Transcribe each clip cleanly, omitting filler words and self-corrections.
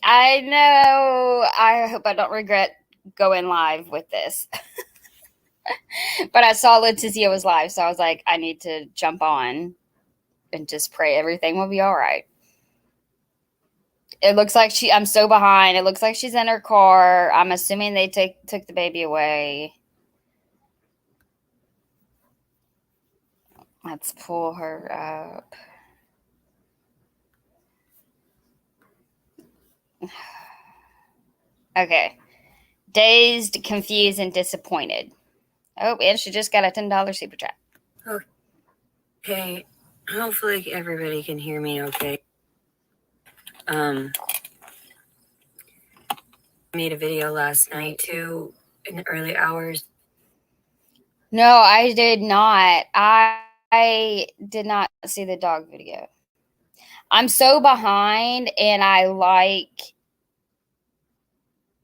I know. I hope I don't regret going live with this. But I saw Leticia was live, so I was like, I need to jump on and just pray everything will be all right. It looks like I'm so behind. It looks like she's in her car. I'm assuming they took the baby away. Let's pull her up. Okay. Dazed, confused, and disappointed. Oh, and she just got a $10 super chat. Okay. Hopefully everybody can hear me okay. I made a video last night too in the early hours. No, I did not. I did not see the dog video. I'm so behind, and I like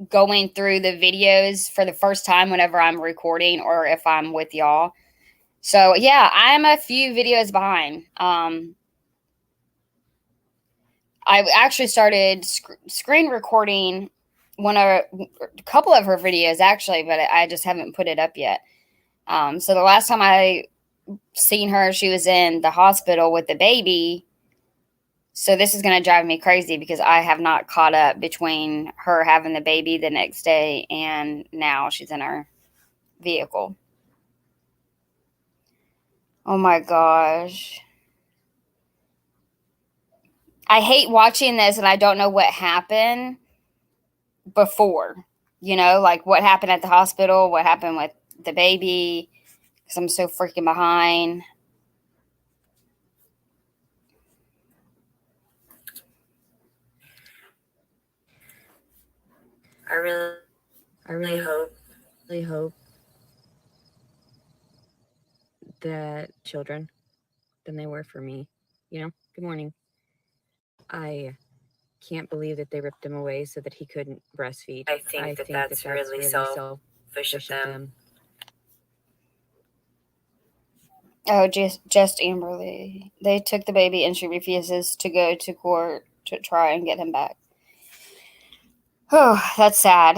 going through the videos for the first time whenever I'm recording or if I'm with y'all. So yeah, I'm a few videos behind. I actually started screen recording a couple of her videos actually, but I just haven't put it up yet. So the last time I seen her, she was in the hospital with the baby. So this is going to drive me crazy because I have not caught up between her having the baby the next day and now she's in her vehicle. Oh my gosh. I hate watching this and I don't know what happened before. You know, like what happened at the hospital, what happened with the baby, because I'm so freaking behind. I really hope that children than they were for me. Good morning. I can't believe that they ripped him away so that he couldn't breastfeed. I think that's really selfish of them. Oh, just Amberly. They took the baby and she refuses to go to court to try and get him back. Oh, that's sad.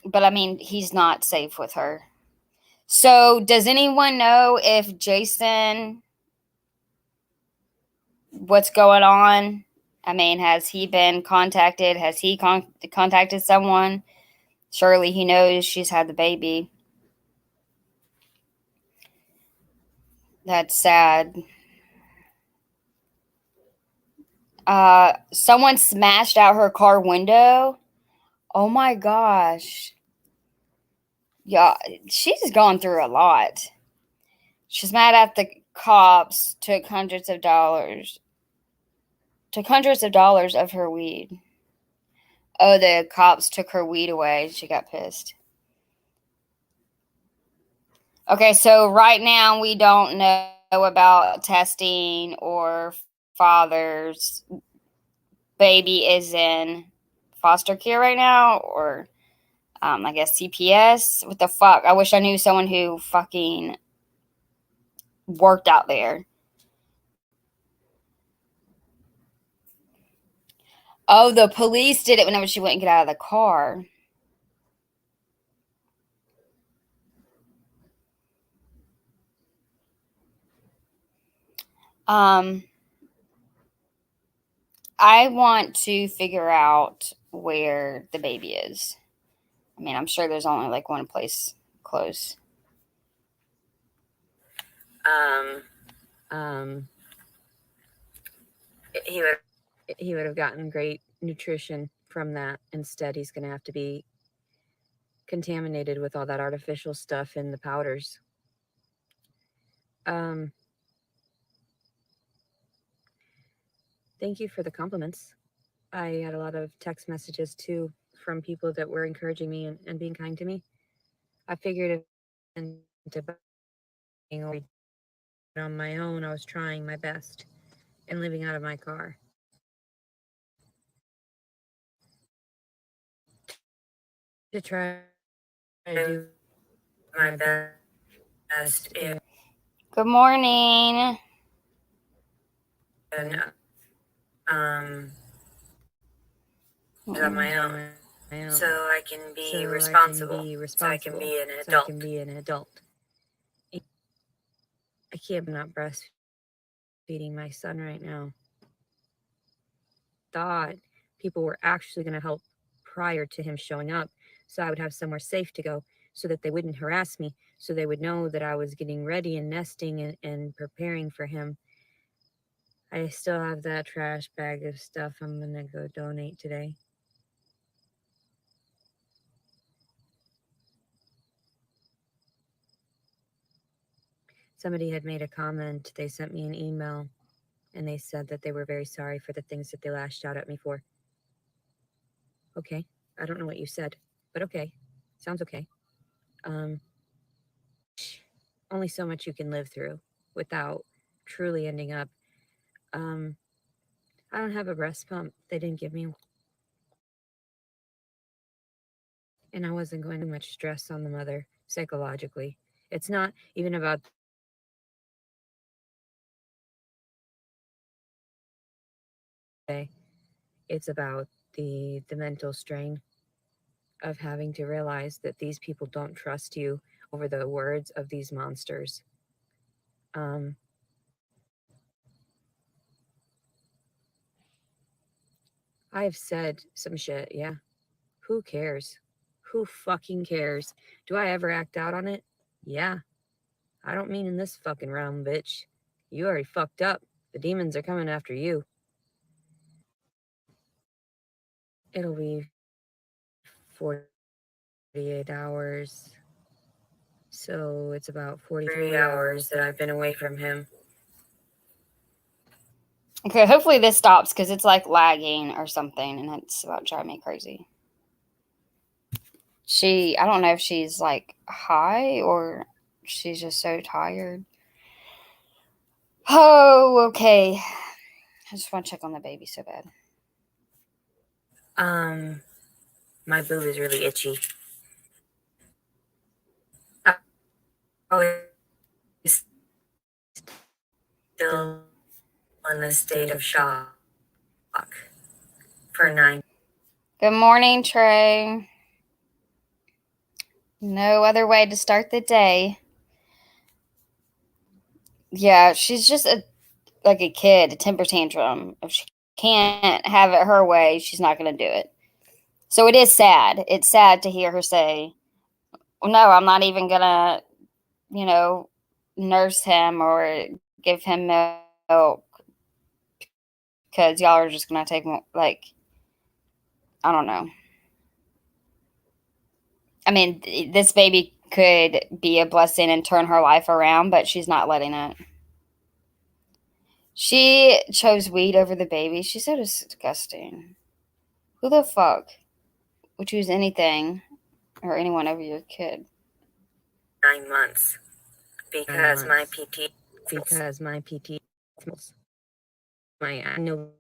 But I mean, he's not safe with her. So, does anyone know if Jason, what's going on? I mean, has he been contacted? Has he contacted someone? Surely he knows she's had the baby. That's sad. Someone smashed out her car window. Oh my gosh. Yeah, she's gone through a lot. She's mad at the cops, took hundreds of dollars of her weed. Oh, the cops took her weed away. She got pissed. Okay, so right now we don't know about testing or father's baby is in foster care right now, or I guess CPS. What the fuck? I wish I knew someone who fucking worked out there. Oh, the police did it whenever she wouldn't get out of the car. Um, I want to figure out where the baby is. I mean, I'm sure there's only like one place close. He would have gotten great nutrition from that. Instead, he's going to have to be contaminated with all that artificial stuff in the powders. Thank you for the compliments. I had a lot of text messages too from people that were encouraging me and being kind to me. I figured into being on my own, I was trying my best and living out of my car. To try to do my best. Good morning. And Mm-mm. on my own, so I can so be I can be responsible, so I can responsible, be an so I adult. can be an adult. I can't not breastfeeding my son right now. Thought people were actually going to help prior to him showing up, so I would have somewhere safe to go, so that they wouldn't harass me, so they would know that I was getting ready and nesting and preparing for him. I still have that trash bag of stuff I'm going to go donate today. Somebody had made a comment. They sent me an email and they said that they were very sorry for the things that they lashed out at me for. Okay. I don't know what you said, but okay. Sounds okay. Um, Only so much you can live through without truly ending up. Um, I don't have a breast pump. They didn't give me, and I wasn't going to much stress on the mother psychologically. It's not even about it's about the mental strain of having to realize that these people don't trust you over the words of these monsters. Um, I've said some shit, yeah. Who cares? Who fucking cares? Do I ever act out on it? Yeah. I don't mean in this fucking realm, bitch. You already fucked up. The demons are coming after you. It'll be 48 hours. So it's about 43 hours that I've been away from him. Okay, hopefully this stops because it's like lagging or something, and it's about driving me crazy. I don't know if she's like high or she's just so tired. Oh, okay. I just want to check on the baby so bad. My boob is really itchy. I was still in a state of shock for 9. Good morning, Trey. No other way to start the day. Yeah, she's just like a kid, a temper tantrum. If she can't have it her way, she's not going to do it. So it is sad. It's sad to hear her say, well, no, I'm not even going to, you know, nurse him or give him milk because y'all are just going to take, like, I don't know. I mean, this baby could be a blessing and turn her life around, but she's not letting it. She chose weed over the baby. She's so disgusting. Who the fuck would choose anything or anyone over your kid? 9 months because my PT I know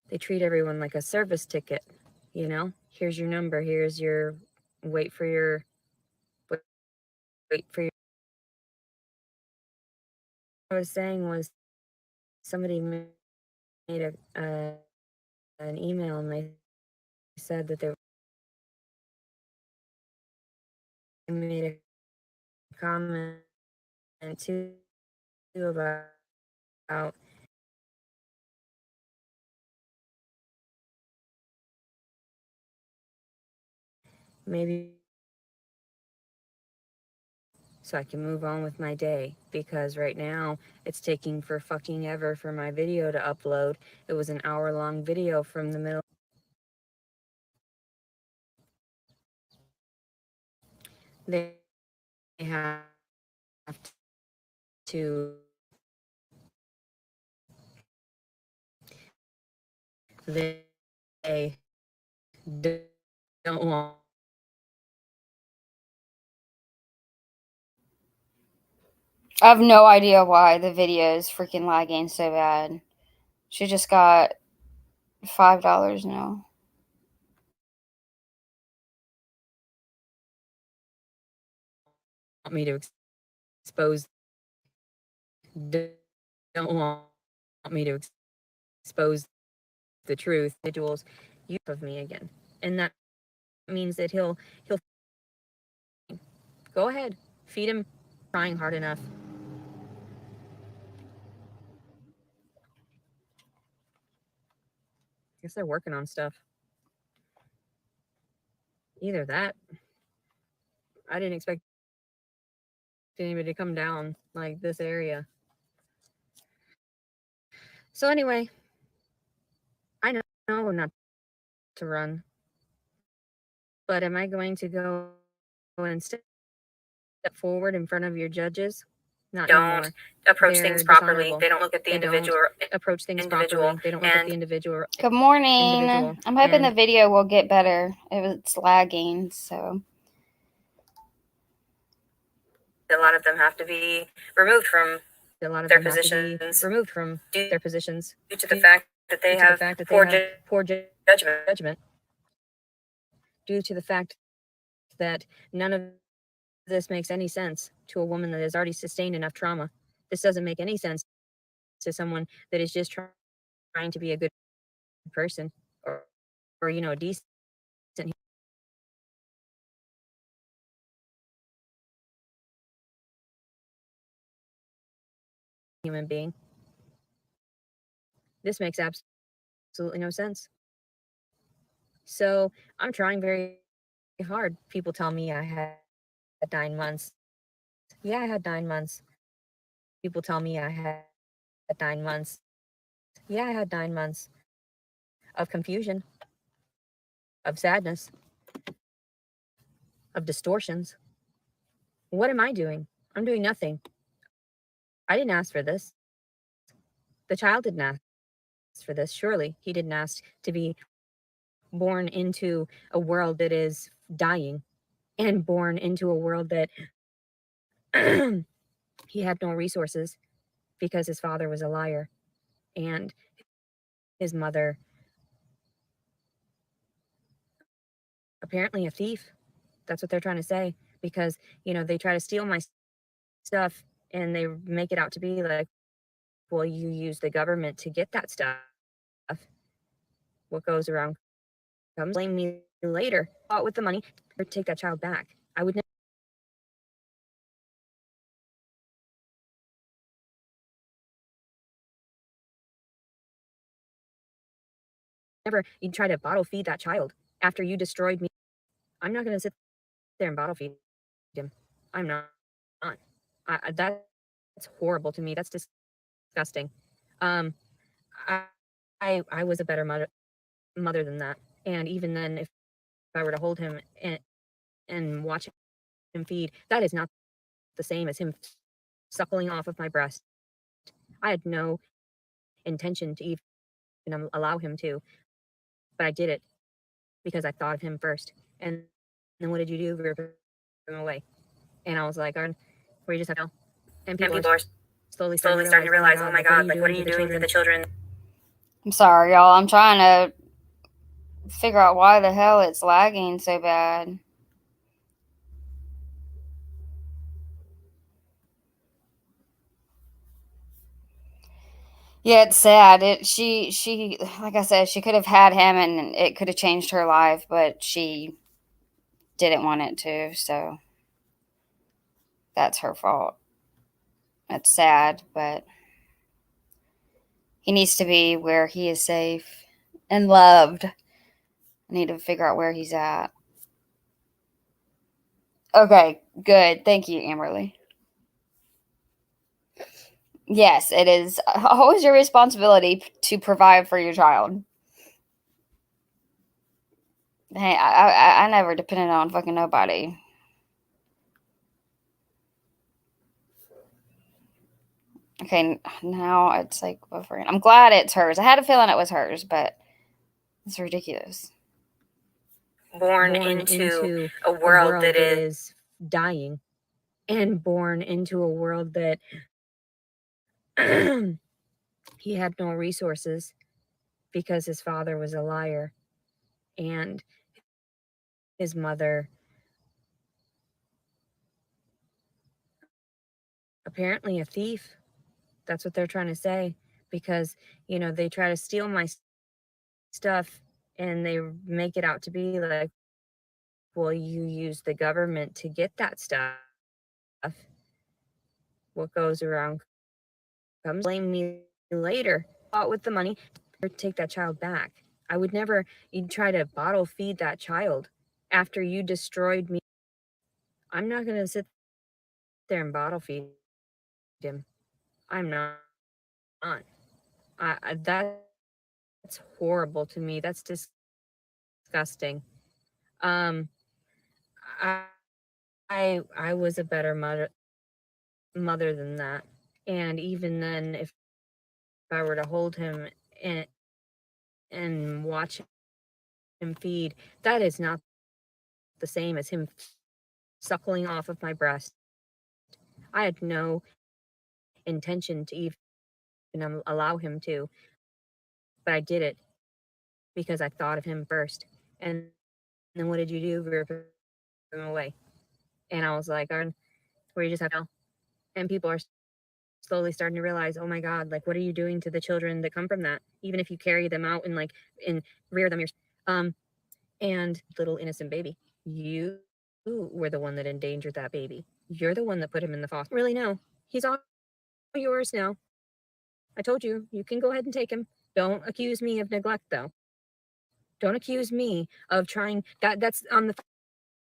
they treat everyone like a service ticket, you know? Here's your number, here's your wait for your wait for your what I was saying was somebody made an email and they said that they made a comment too about maybe so I can move on with my day, because right now it's taking for fucking ever for my video to upload. It was an hour-long video from the middle. They have to they don't want I have no idea why the video is freaking lagging so bad. She just got $5 now. me to expose don't want me to expose the truth, individuals use of me again. And that means that he'll go ahead, feed him, trying hard enough. Guess they're working on stuff. Either that, I didn't expect anybody to come down like this area. So anyway, I know not to run, but am I going to go and step forward in front of your judges? Not Don't anymore. approach They're things properly. dishonorable. They don't look at the They individual. don't approach things properly. They don't look at the individual. Good morning. Individual. I'm hoping And the video will get better. It's lagging, so. A lot of them have to be removed from their positions due to the fact that they have poor judgment. Due to the fact that none of this makes any sense to a woman that has already sustained enough trauma. This doesn't make any sense to someone that is just trying to be a good person or you know, decent human being. This makes absolutely no sense. So I'm trying very hard. People tell me I had 9 months. Yeah, I had 9 months. People tell me I had 9 months. Yeah, I had 9 months of confusion, of sadness, of distortions. What am I doing? I'm doing nothing. I didn't ask for this. The child didn't ask for this. Surely he didn't ask to be born into a world that is dying and born into a world that he had no resources because his father was a liar and his mother apparently a thief. That's what they're trying to say, because you know they try to steal my stuff and they make it out to be like, well, you use the government to get that stuff. What goes around comes. Blame me later. Out with the money or take that child back. I would never. You'd try to bottle feed that child after you destroyed me. I'm not going to sit there and bottle feed him. I'm not. That's horrible to me. That's disgusting. Um, I was a better mother than that. And even then, if I were to hold him and watch him feed, that is not the same as him suckling off of my breast. I had no intention to even allow him to, but I did it because I thought of him first. And then what did you do? Rip him away. And I was like, we just have to. And people are slowly starting to realize, oh my God, like, what are you doing to the children? I'm sorry, y'all. I'm trying to figure out why the hell it's lagging so bad. Yeah, it's sad. She like I said, she could have had him and it could have changed her life, but she didn't want it to, so that's her fault. It's sad, but he needs to be where he is safe and loved. I need to figure out where he's at. Okay, good. Thank you, Amberly. Yes, it is always your responsibility to provide for your child. Hey, I never depended on fucking nobody. Okay, now it's like buffering. I'm glad it's hers. I had a feeling it was hers, but it's ridiculous. Born into a world that is dying and born into a world that he had no resources because his father was a liar and his mother apparently a thief. That's what they're trying to say. because, they try to steal my stuff and they make it out to be like, well, you use the government to get that stuff. What goes around comes, blame me later. Out with the money or take that child back. I would never, you'd try to bottle feed that child after you destroyed me. I'm not going to sit there and bottle feed him. I'm not. That's horrible to me. That's disgusting. I I was a better mother than that. And even then, if I were to hold him and watch him feed, that is not the same as him suckling off of my breast. I had no intention to even allow him to, but I did it because I thought of him first. And then what did you do? Rip him away. And I was like, where you just have to. And people are slowly starting to realize, oh my God, like, what are you doing to the children that come from that? Even if you carry them out and rear them and little innocent baby, you were the one that endangered that baby. You're the one that put him in the foster. Really, no, he's all yours now. I told you, you can go ahead and take him. Don't accuse me of neglect, though. Don't accuse me of trying. That's on the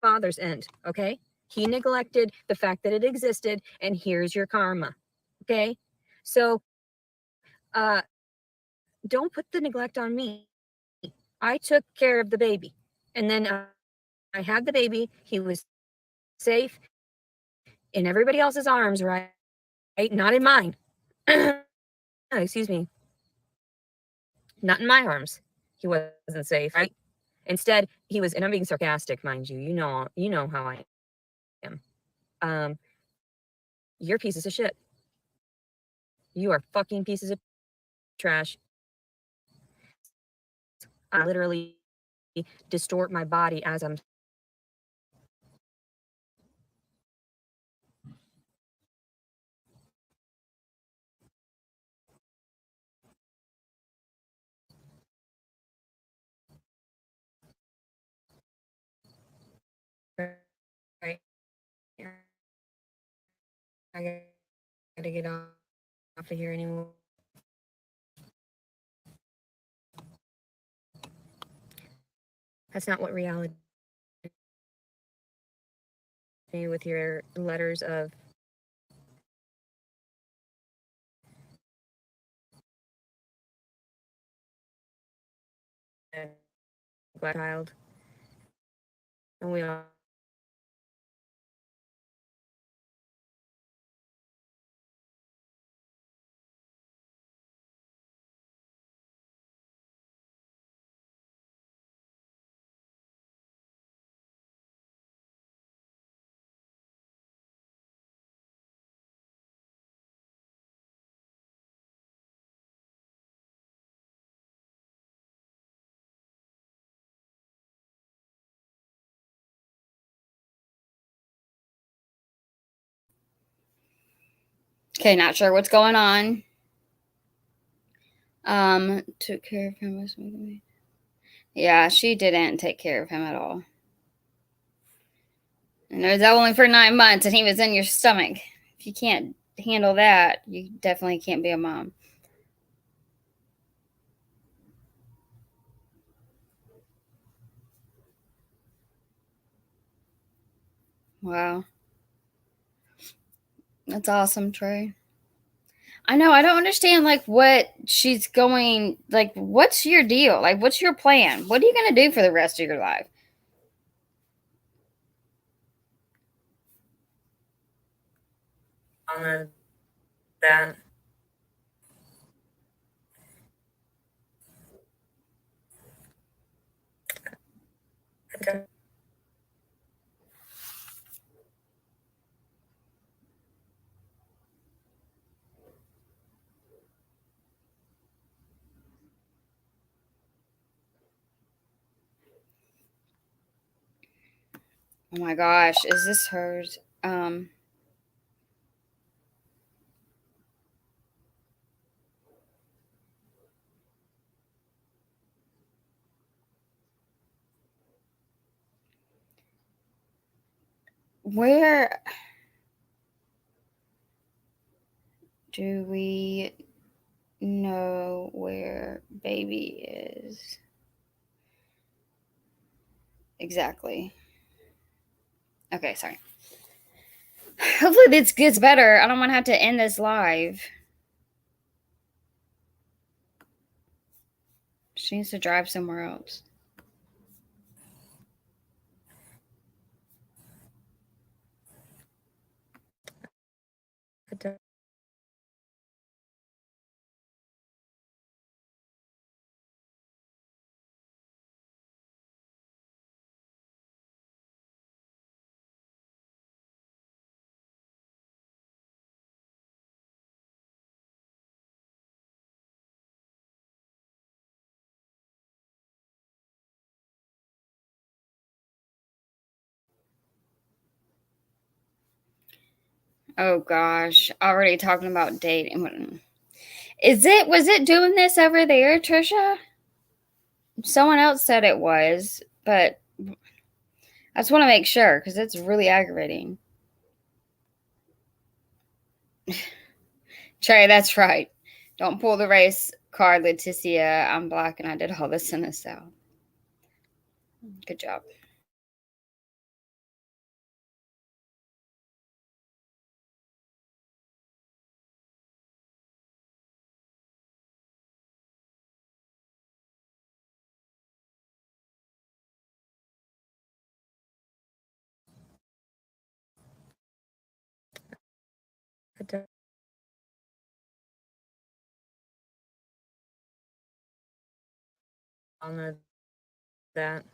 father's end, okay? He neglected the fact that it existed, and here's your karma, okay? So, don't put the neglect on me. I took care of the baby, and then I had the baby. He was safe in everybody else's arms, right? Not in mine. Excuse me. Not in my arms. He wasn't safe, right? Instead, he was, and I'm being sarcastic, mind you. You know how I am. You're pieces of shit. You are fucking pieces of trash. I literally distort my body as I'm right. I gotta get off of here anymore. That's not what reality is with your letters of black child. And we all Okay, not sure what's going on. Took care of him. Yeah, she didn't take care of him at all. And it was only for 9 months, and he was in your stomach. If you can't handle that, you definitely can't be a mom. Wow. That's awesome, Trey. I know. I don't understand, what she's going, what's your deal? What's your plan? What are you going to do for the rest of your life? On that. Oh my gosh, is this hers? Where do we know where baby is? Exactly. Okay, sorry. Hopefully this gets better. I don't want to have to end this live. She needs to drive somewhere else. Oh gosh, already talking about dating. Was it doing this over there, Trisha? Someone else said it was, but I just want to make sure because it's really aggravating. Trey, that's right. Don't pull the race card, Leticia. I'm black and I did all this in the South. Good job. I'll know that.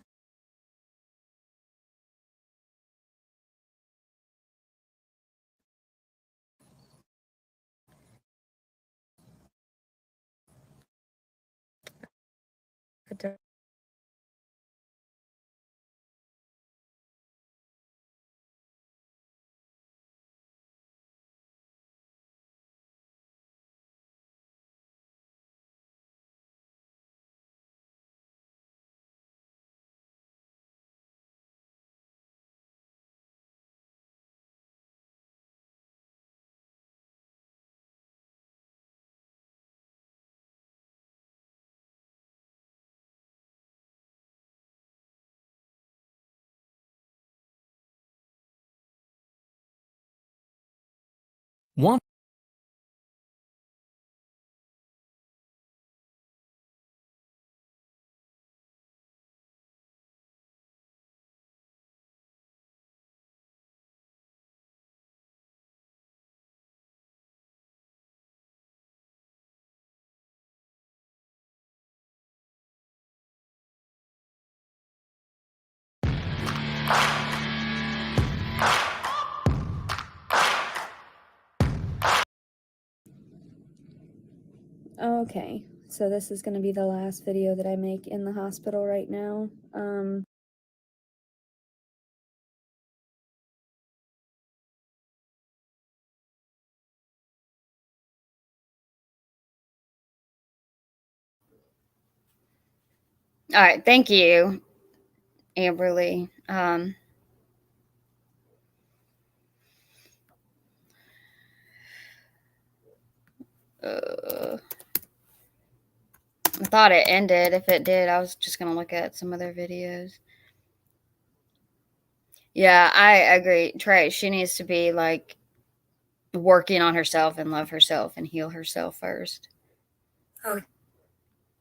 One. Okay, so this is going to be the last video that I make in the hospital right now. All right, thank you, Amberly. I thought it ended. If it did, I was just going to look at some other videos. Yeah, I agree. Trey, she needs to be like working on herself and love herself and heal herself first.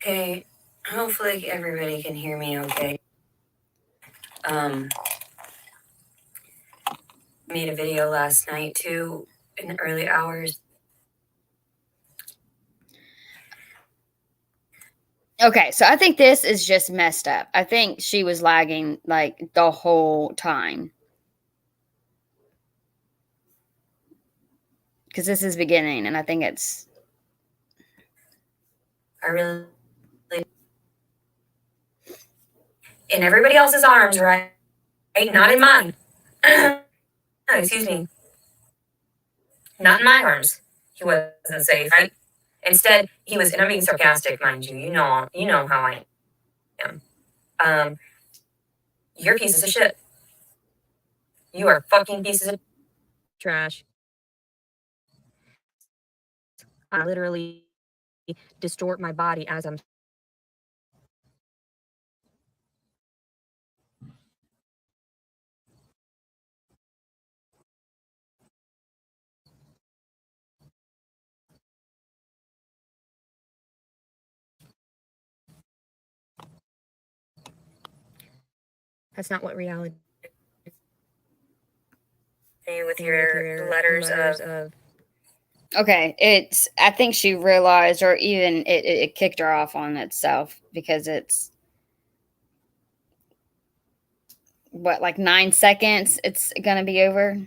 Okay. Hopefully everybody can hear me okay. Made a video last night too in the early hours. Okay, so I think this is just messed up. I think she was lagging like the whole time. Because this is beginning, and I think it's. I really. In everybody else's arms, right? Not in mine. Excuse me. Not in my arms. He wasn't safe, right? Instead, he was, and I'm being sarcastic, mind you. You know how I am. You're pieces of shit. You are fucking pieces of trash. I literally distort my body as I'm. That's not what reality. with your letters of. Okay, I think she realized, or even it kicked her off on itself, because it's what, like 9 seconds it's gonna be over.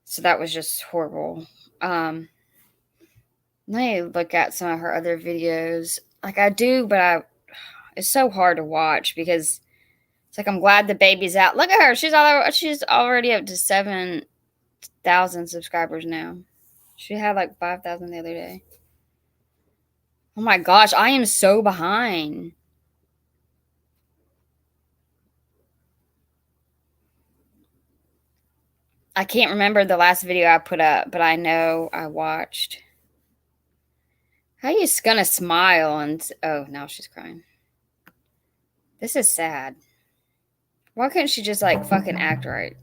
So that was just horrible. Let me look at some of her other videos. Like, I do, but it's so hard to watch because it's like, I'm glad the baby's out. Look at her. She's already up to 7,000 subscribers now. She had like 5,000 the other day. Oh my gosh, I am so behind. I can't remember the last video I put up, but I know I watched. How you gonna smile and... Oh, now she's crying. This is sad. Why couldn't she just like fucking act right?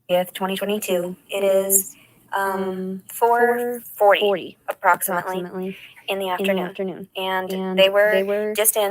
With 2022. It is 4:40 approximately in the afternoon. And they were just in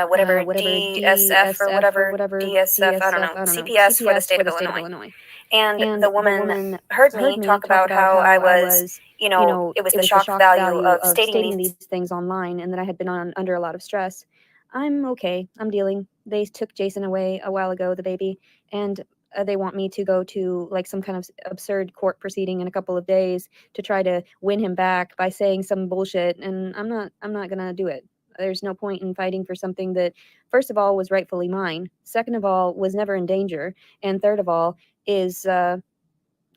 whatever DSF or whatever DSF, I don't know, CPS for the state of Illinois. And the woman heard me talk about how I was, it was the shock value of stating these things online, and that I had been under a lot of stress. I'm okay. I'm dealing. They took Jason away a while ago, the baby, and they want me to go to like some kind of absurd court proceeding in a couple of days to try to win him back by saying some bullshit, and I'm not gonna do it. There's no point in fighting for something that, first of all, was rightfully mine, second of all, was never in danger, and third of all is I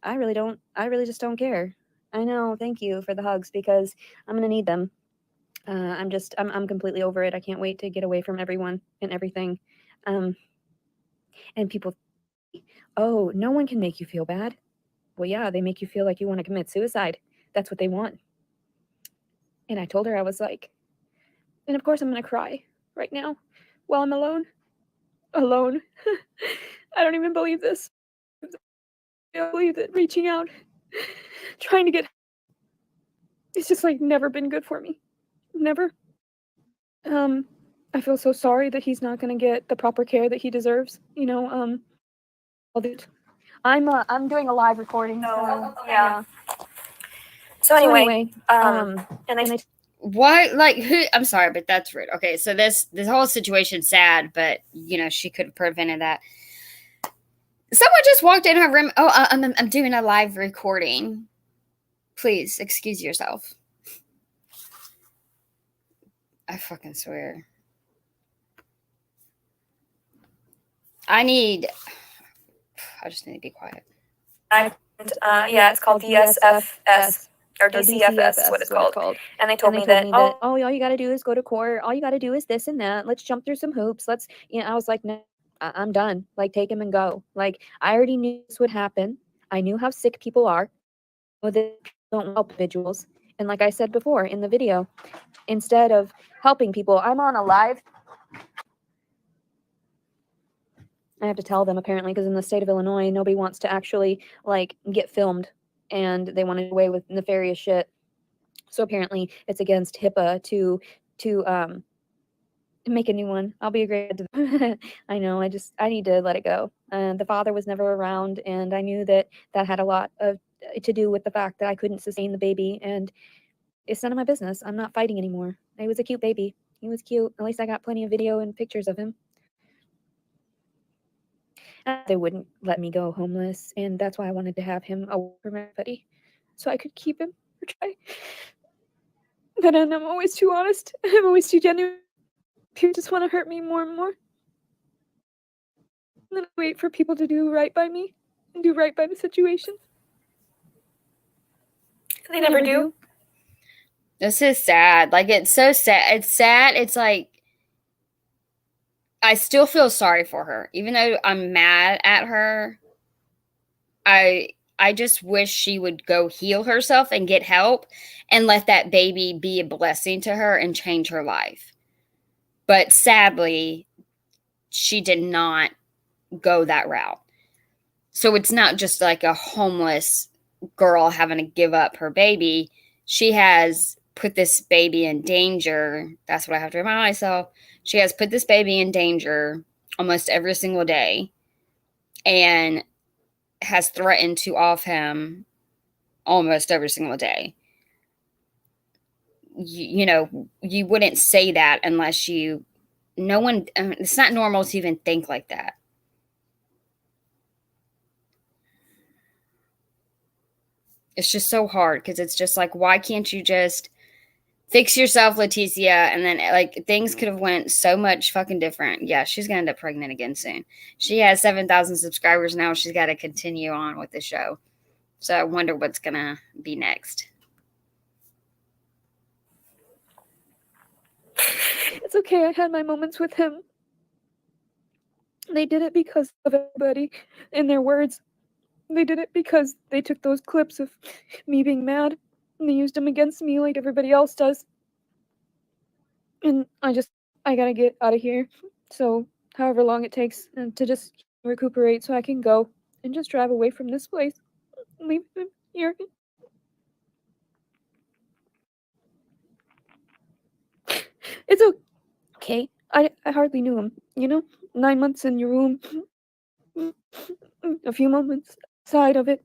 really just don't care. I know. Thank you for the hugs, because I'm gonna need them. I'm completely over it. I can't wait to get away from everyone and everything. And people, oh, no one can make you feel bad. Well, yeah, they make you feel like you want to commit suicide. That's what they want. And I told her, I was like, and of course I'm gonna cry right now while I'm alone. Alone. I don't even believe this. I don't believe that reaching out, trying to get, it's just like never been good for me. Never. I feel so sorry that he's not gonna get the proper care that he deserves. I'm doing a live recording. So yeah. So anyway, and I Why, like, who? I'm sorry, but that's rude. Okay, so this whole situation's sad, but she could have prevented that. Someone just walked in her room. Oh, I'm doing a live recording. Please excuse yourself. I fucking swear. I just need to be quiet. Yeah, it's called DSFS. Or DCFS is what it's called. And they told me that, all you got to do is go to court. All you got to do is this and that. Let's jump through some hoops. I was like, no, I'm done. Like, take him and go. Like, I already knew this would happen. I knew how sick people are. They don't help individuals. And like I said before in the video, instead of helping people, I'm on a live. I have to tell them, apparently, because in the state of Illinois, nobody wants to actually like get filmed, and they want to get away with nefarious shit. So apparently, it's against HIPAA to make a new one. I'll be a great. I know. I need to let it go. The father was never around, and I knew that had a lot to do with the fact that I couldn't sustain the baby, and it's none of my business. I'm not fighting anymore. He was a cute baby. He was cute. At least I got plenty of video and pictures of him. They wouldn't let me go homeless, and that's why I wanted to have him away from everybody, so I could keep him or try. But I'm always too honest. I'm always too genuine. People just want to hurt me more and more. And then I wait for people to do right by me and do right by the situation. They never do. This is sad. Like, it's so sad. It's sad. It's like, I still feel sorry for her. Even though I'm mad at her, I just wish she would go heal herself and get help and let that baby be a blessing to her and change her life. But sadly, she did not go that route. So it's not just like a homeless girl having to give up her baby. She has put this baby in danger. That's what I have to remind myself. She has put this baby in danger almost every single day and has threatened to off him almost every single day. You know, you wouldn't say that unless you, no one, it's not normal to even think like that. It's just so hard because it's just like, why can't you just fix yourself, Leticia? And then like things could have went so much fucking different. Yeah, she's gonna end up pregnant again soon. She has 7,000 subscribers now. She's got to continue on with the show. So I wonder what's gonna be next. It's okay. I had my moments with him. They did it because of everybody and their words. They did it because they took those clips of me being mad and they used them against me like everybody else does. And I gotta get out of here. So, however long it takes to just recuperate so I can go and just drive away from this place. Leave him here. It's okay. I hardly knew him, you know? 9 months in your room. A few moments outside of it.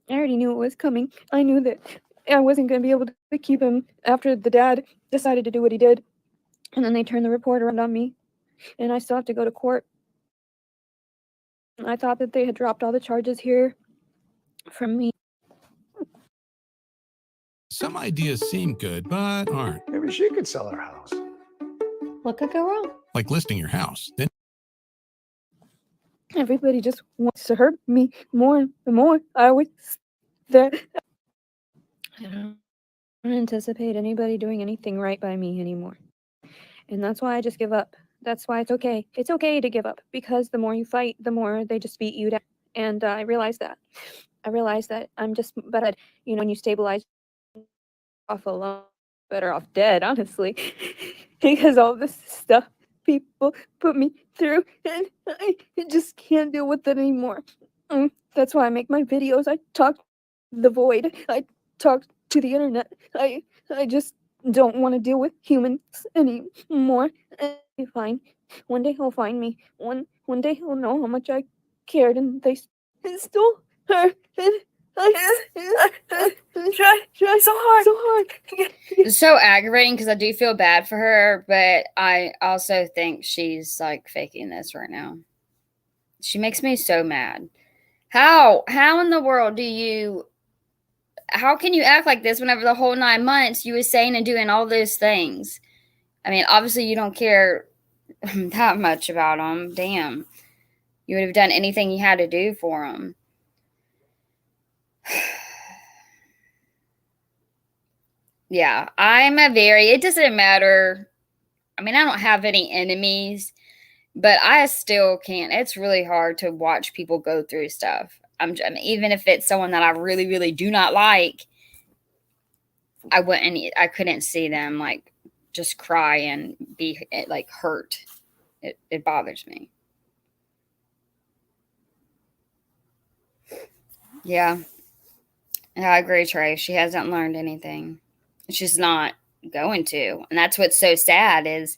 I already knew it was coming. I knew that I wasn't going to be able to keep him after the dad decided to do what he did. And then they turned the report around on me. And I still have to go to court. I thought that they had dropped all the charges here from me. Some ideas seem good, but aren't. Maybe she could sell her house. What could go wrong? Like listing your house. Then Everybody just wants to hurt me more and more. I always that I don't anticipate anybody doing anything right by me anymore. And that's why I just give up. That's why it's okay. It's okay to give up because the more you fight, the more they just beat you down. And I realize that. I'm just, but when you stabilize off alone, better off dead, honestly, because all this stuff people put me through, and I just can't deal with it anymore. That's why I make my videos. I talk the void. I talk to the internet. I just don't want to deal with humans anymore. Fine. One day he'll find me. One day he'll know how much I cared, and they stole her. And I try so hard. It's so aggravating because I do feel bad for her, but I also think she's like faking this right now. She makes me so mad. How in the world how can you act like this whenever the whole 9 months you were saying and doing all those things? I mean, obviously you don't care that much about him. Damn. You would have done anything you had to do for him. Yeah, it doesn't matter. I mean, I don't have any enemies, but I still can't. It's really hard to watch people go through stuff. I mean, even if it's someone that I really, really do not like, I couldn't see them like just cry and be like hurt. It bothers me. Yeah. Yeah, I agree, Trey. She hasn't learned anything. She's not going to. And that's what's so sad is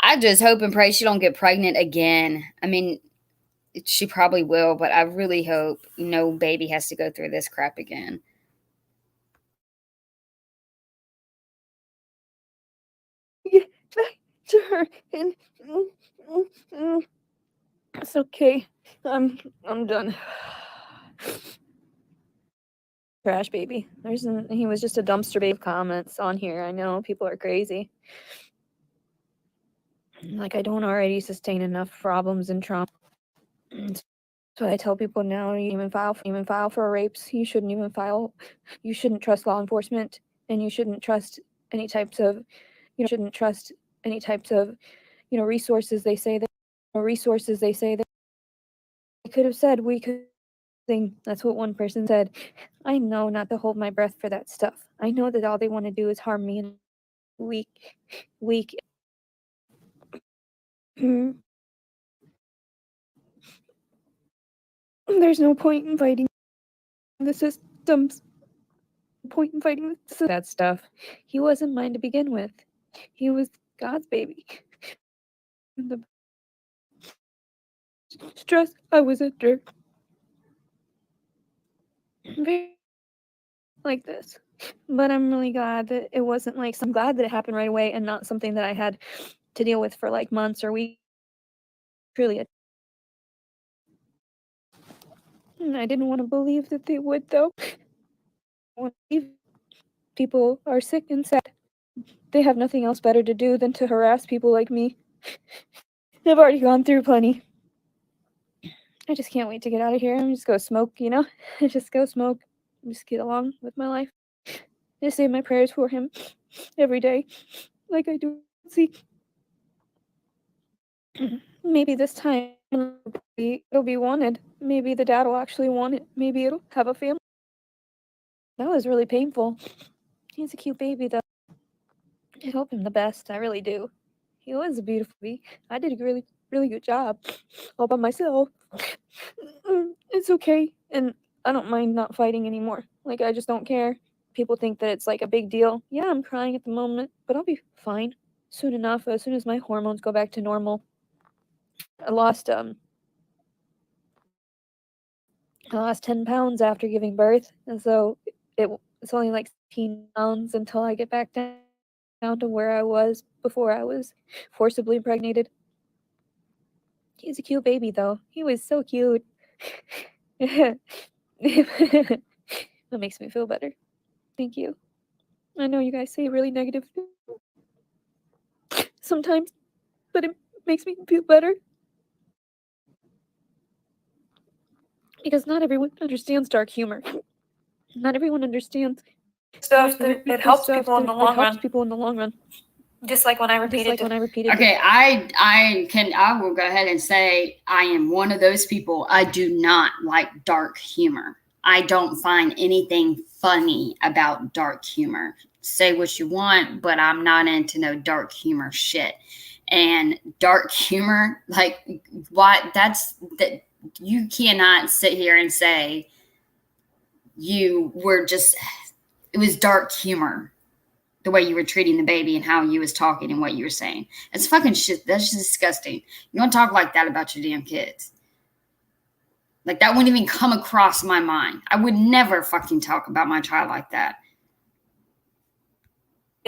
I just hope and pray she don't get pregnant again. I mean, she probably will, but I really hope no baby has to go through this crap again. Back to her, and it's okay. I'm done. Trash baby. He was just a dumpster babe. Comments on here. I know people are crazy. Like I don't already sustain enough problems and trauma. So I tell people now, you even file for rapes. You shouldn't even file. You shouldn't trust law enforcement and you shouldn't trust any types of, resources they say that, they could have said we could thing. That's what one person said. I know not to hold my breath for that stuff. I know that all they want to do is harm me and weak. There's no point in fighting the systems. That stuff. He wasn't mine to begin with. He was God's baby. The stress I was under. Like this. But I'm really glad that it wasn't like, I'm glad that it happened right away and not something that I had to deal with for like months or weeks. Truly. I didn't want to believe that they would, though. People are sick and sad. They have nothing else better to do than to harass people like me. I've already gone through plenty. I just can't wait to get out of here and just go smoke, just go smoke. Just get along with my life. I say my prayers for him every day, like I do. See, maybe this time it'll be wanted. Maybe the dad will actually want it. Maybe it'll have a family. That was really painful. He's a cute baby, though. I hope him the best. I really do. He was a beautiful baby. I did a really, really good job all by myself. It's okay. And I don't mind not fighting anymore. Like, I just don't care. People think that it's like a big deal. Yeah, I'm crying at the moment, but I'll be fine soon enough. As soon as my hormones go back to normal. I lost 10 pounds after giving birth, and so it's only like 15 pounds until I get back down to where I was before I was forcibly impregnated. He's a cute baby, though. He was so cute. That makes me feel better. Thank you. I know you guys say really negative sometimes, but it makes me feel better. Because not everyone understands dark humor. Not everyone understands Stuff that it helps people in the long run. people in the long run. Just like when I repeated Okay, I will go ahead and say I am one of those people. I do not like dark humor. I don't find anything funny about dark humor. Say what you want, but I'm not into no dark humor shit. And dark humor, like, what? That's that. You cannot sit here and say you were just. It was dark humor. The way you were treating the baby and how you was talking and what you were saying. It's fucking shit. That's just disgusting. You don't talk like that about your damn kids. Like, that wouldn't even come across my mind. I would never fucking talk about my child like that.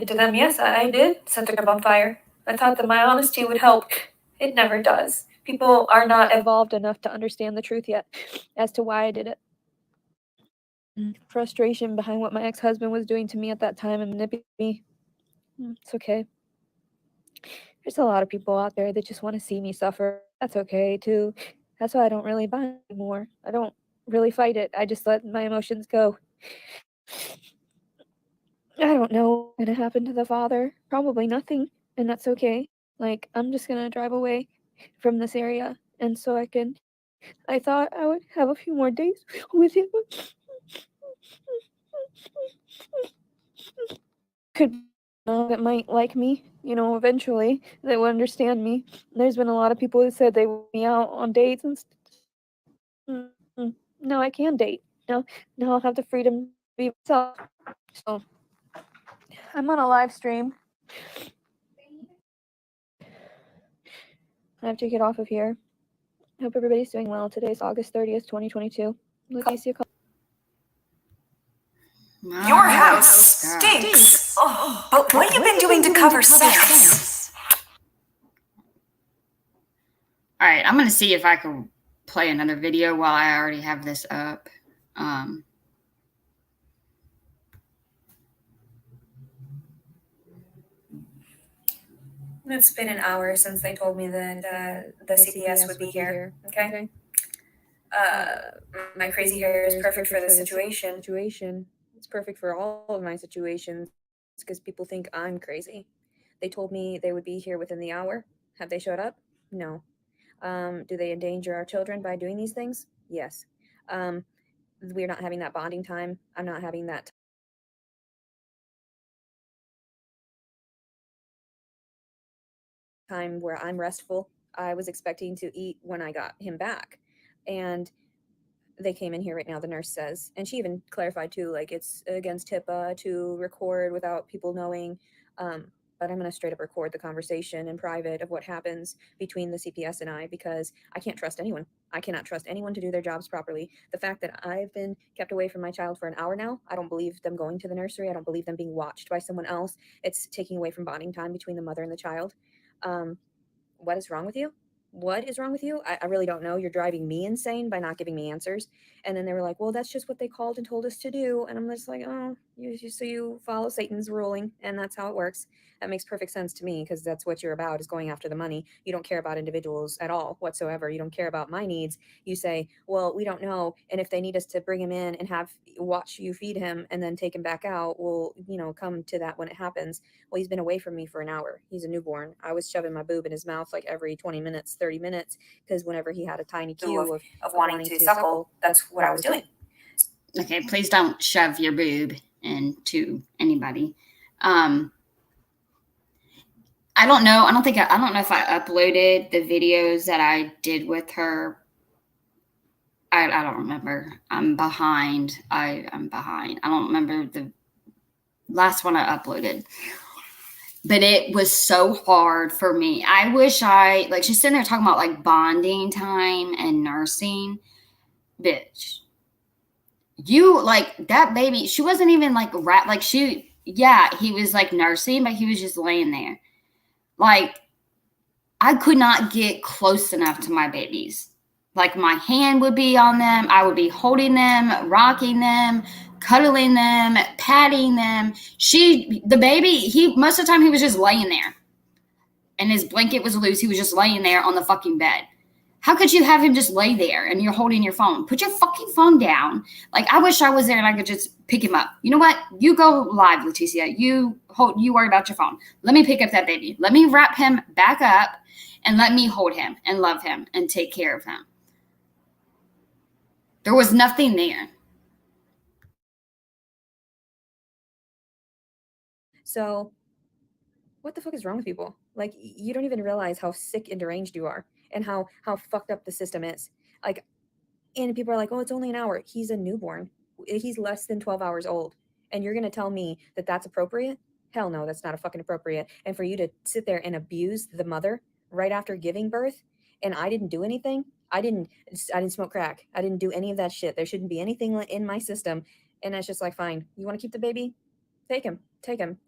to them. Yes, I did set the group on fire. I thought that my honesty would help. It never does. People are not evolved enough to understand the truth yet as to why I did it. Frustration behind what my ex-husband was doing to me at that time and manipulating me. It's okay. There's a lot of people out there that just want to see me suffer. That's okay too. That's why I don't really buy anymore. I don't really fight it. I just let my emotions go. I don't know what's gonna happen to the father. Probably nothing, and that's okay. Like, I'm just gonna drive away from this area, and so I thought I would have a few more days with him. Could that might like me, eventually, that would understand me. There's been a lot of people that said they want me out on dates and now I can date. Now I'll have the freedom to be myself. So I'm on a live stream. I have to get off of here. I hope everybody's doing well. Today's August 30th, 2022. Leticia. Your house stinks. Oh, but what have you been doing to cover sex? All right, I'm going to see if I can play another video while I already have this up. It's been an hour since they told me that the CPS would be here. Okay. My crazy hair is perfect for the situation. It's perfect for all of my situations because people think I'm crazy. They told me they would be here within the hour. Have they showed up? No. Do they endanger our children by doing these things? Yes. We're not having that bonding time. I'm not having that time where I'm restful. I was expecting to eat when I got him back. And they came in here right now, the nurse says. And she even clarified too, like it's against HIPAA to record without people knowing. But I'm going to straight up record the conversation in private of what happens between the CPS and I because I can't trust anyone. I cannot trust anyone to do their jobs properly. The fact that I've been kept away from my child for an hour now, I don't believe them going to the nursery. I don't believe them being watched by someone else. It's taking away from bonding time between the mother and the child. What is wrong with you? What is wrong with you? I really don't know. You're driving me insane by not giving me answers. And then they were like, well, that's just what they called and told us to do. And I'm just like, oh, so you follow Satan's ruling and that's how it works. That makes perfect sense to me because that's what you're about is going after the money. You don't care about individuals at all whatsoever. You don't care about my needs. You say, well, we don't know. And if they need us to bring him in and watch you feed him and then take him back out, we'll, come to that when it happens. Well, he's been away from me for an hour. He's a newborn. I was shoving my boob in his mouth like every 20 minutes, 30 minutes, because whenever he had a tiny cue of wanting to suckle, that's what I was doing. Okay, please don't shove your boob into anybody. I don't know. I don't know if I uploaded the videos that I did with her. I don't remember. I'm behind. I'm behind. I don't remember the last one I uploaded. But it was so hard for me. I wish she's sitting there talking about like bonding time and nursing. Bitch, you like that baby. She wasn't even like he was like nursing, but he was just laying there. Like, I could not get close enough to my babies. Like, my hand would be on them. I would be holding them, rocking them, cuddling them, patting them. The baby, most of the time he was just laying there. And his blanket was loose. He was just laying there on the fucking bed. How could you have him just lay there and you're holding your phone? Put your fucking phone down. Like, I wish I was there and I could just pick him up. You know what? You go live, Leticia. You worry about your phone. Let me pick up that baby. Let me wrap him back up and let me hold him and love him and take care of him. There was nothing there. So what the fuck is wrong with people? Like, you don't even realize how sick and deranged you are and how fucked up the system is. Like, and people are like, oh, it's only an hour. He's a newborn. He's less than 12 hours old. And you're going to tell me that that's appropriate? Hell no, that's not a fucking appropriate. And for you to sit there and abuse the mother right after giving birth, and I didn't do anything. I didn't smoke crack. I didn't do any of that shit. There shouldn't be anything in my system. And it's just like, fine, you want to keep the baby? Take him.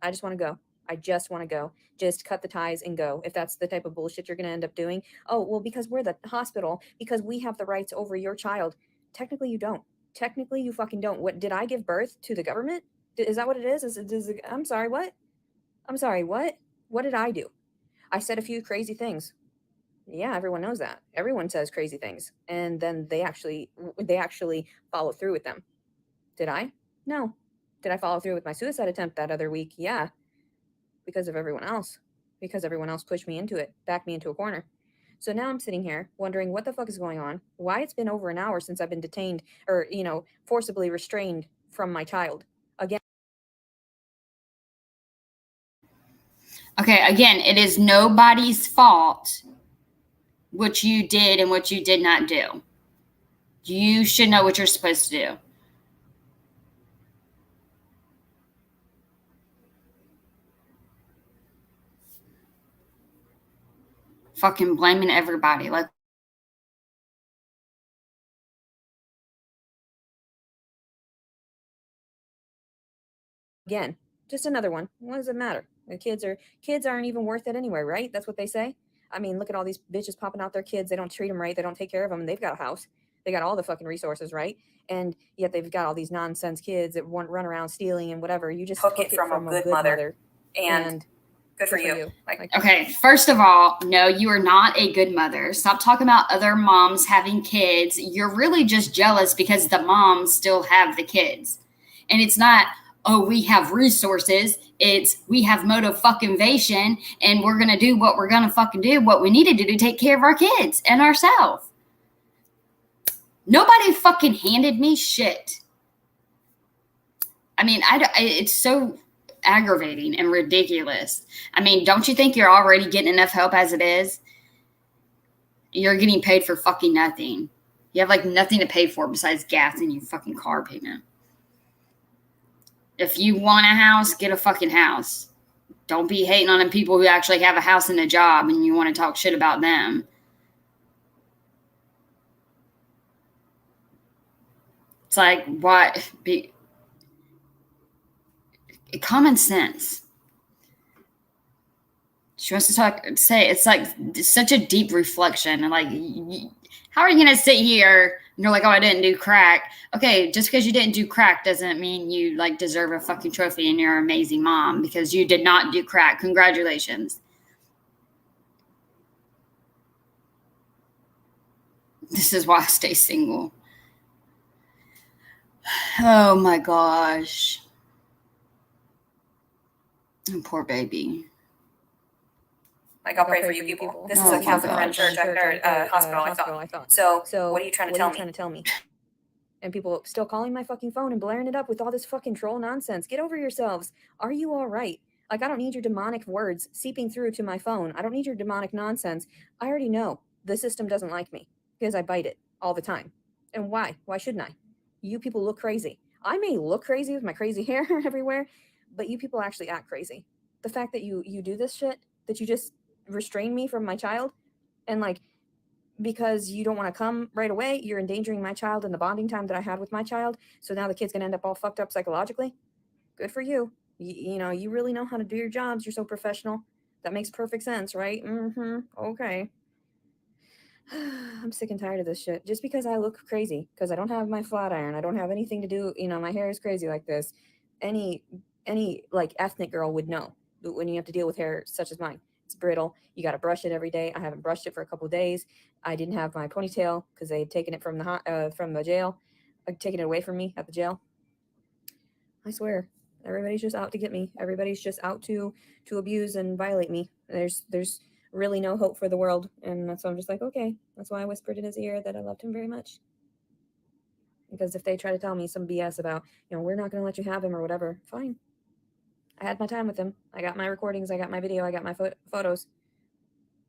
I just want to go. I just want to go. Just cut the ties and go. If that's the type of bullshit you're going to end up doing. Oh, well, because we're the hospital, because we have the rights over your child. Technically, you don't. Technically, you fucking don't. What did I give birth to the government? Is that what it is? I'm sorry, what? I'm sorry, what? What did I do? I said a few crazy things. Yeah, everyone knows that. Everyone says crazy things. And then they actually follow through with them. Did I? No. Did I follow through with my suicide attempt that other week? Yeah. Because of everyone else. Because everyone else pushed me into it, backed me into a corner. So now I'm sitting here wondering what the fuck is going on, why it's been over an hour since I've been detained or, forcibly restrained from my child. Again. Okay, again, it is nobody's fault what you did and what you did not do. You should know what you're supposed to do. Fucking blaming everybody. Like, again, just another one. What does it matter? The kids aren't even worth it anyway, right? That's what they say. I mean, look at all these bitches popping out their kids. They don't treat them right. They don't take care of them. And they've got a house. They got all the fucking resources, right? And yet they've got all these nonsense kids that run around stealing and whatever. You just Hook it from a good mother. And good for you. Okay, first of all, no, you are not a good mother. Stop talking about other moms having kids. You're really just jealous because the moms still have the kids. And it's not, oh, we have resources. It's we have motivation and we're going to do what we're going to fucking do, what we need to do to take care of our kids and ourselves. Nobody fucking handed me shit. I mean, it's so aggravating and ridiculous. I mean, don't you think you're already getting enough help as it is? You're getting paid for fucking nothing. You have like nothing to pay for besides gas and your fucking car payment. If you want a house, get a fucking house. Don't be hating on the people who actually have a house and a job and you want to talk shit about them. It's like, what? Common sense. She wants to say it's like such a deep reflection. And like, how are you going to sit here and you're like, oh, I didn't do crack. Okay, just because you didn't do crack doesn't mean you like deserve a fucking trophy and you're an amazing mom because you did not do crack. Congratulations. This is why I stay single. Oh my gosh. Poor baby. Like, I'll pray for you people. This is a Catholic church or hospital, I thought. So what are you trying to tell me? And people still calling my fucking phone and blaring it up with all this fucking troll nonsense. Get over yourselves. Are you all right? Like, I don't need your demonic words seeping through to my phone. I don't need your demonic nonsense. I already know the system doesn't like me because I bite it all the time. And why? Why shouldn't I? You people look crazy. I may look crazy with my crazy hair everywhere, but you people actually act crazy. The fact that you do this shit, that you just restrain me from my child, and like, because you don't want to come right away, you're endangering my child and the bonding time that I had with my child. So now the kid's going to end up all fucked up psychologically. Good for you. You know, you really know how to do your jobs. You're so professional. That makes perfect sense, right? Okay. I'm sick and tired of this shit. Just because I look crazy, because I don't have my flat iron, I don't have anything to do, you know, my hair is crazy like this. Any like ethnic girl would know when you have to deal with hair such as mine. It's brittle. You got to brush it every day. I haven't brushed it for a couple of days. I didn't have my ponytail because they had taken it from the jail, taken it away from me at the jail. I swear, everybody's just out to get me. Everybody's just out to abuse and violate me. There's really no hope for the world, and that's why I'm just like, okay. That's why I whispered in his ear that I loved him very much. Because if they try to tell me some BS about, you know, we're not going to let you have him or whatever, fine. I had my time with him. I got my recordings. I got my video. I got my photos.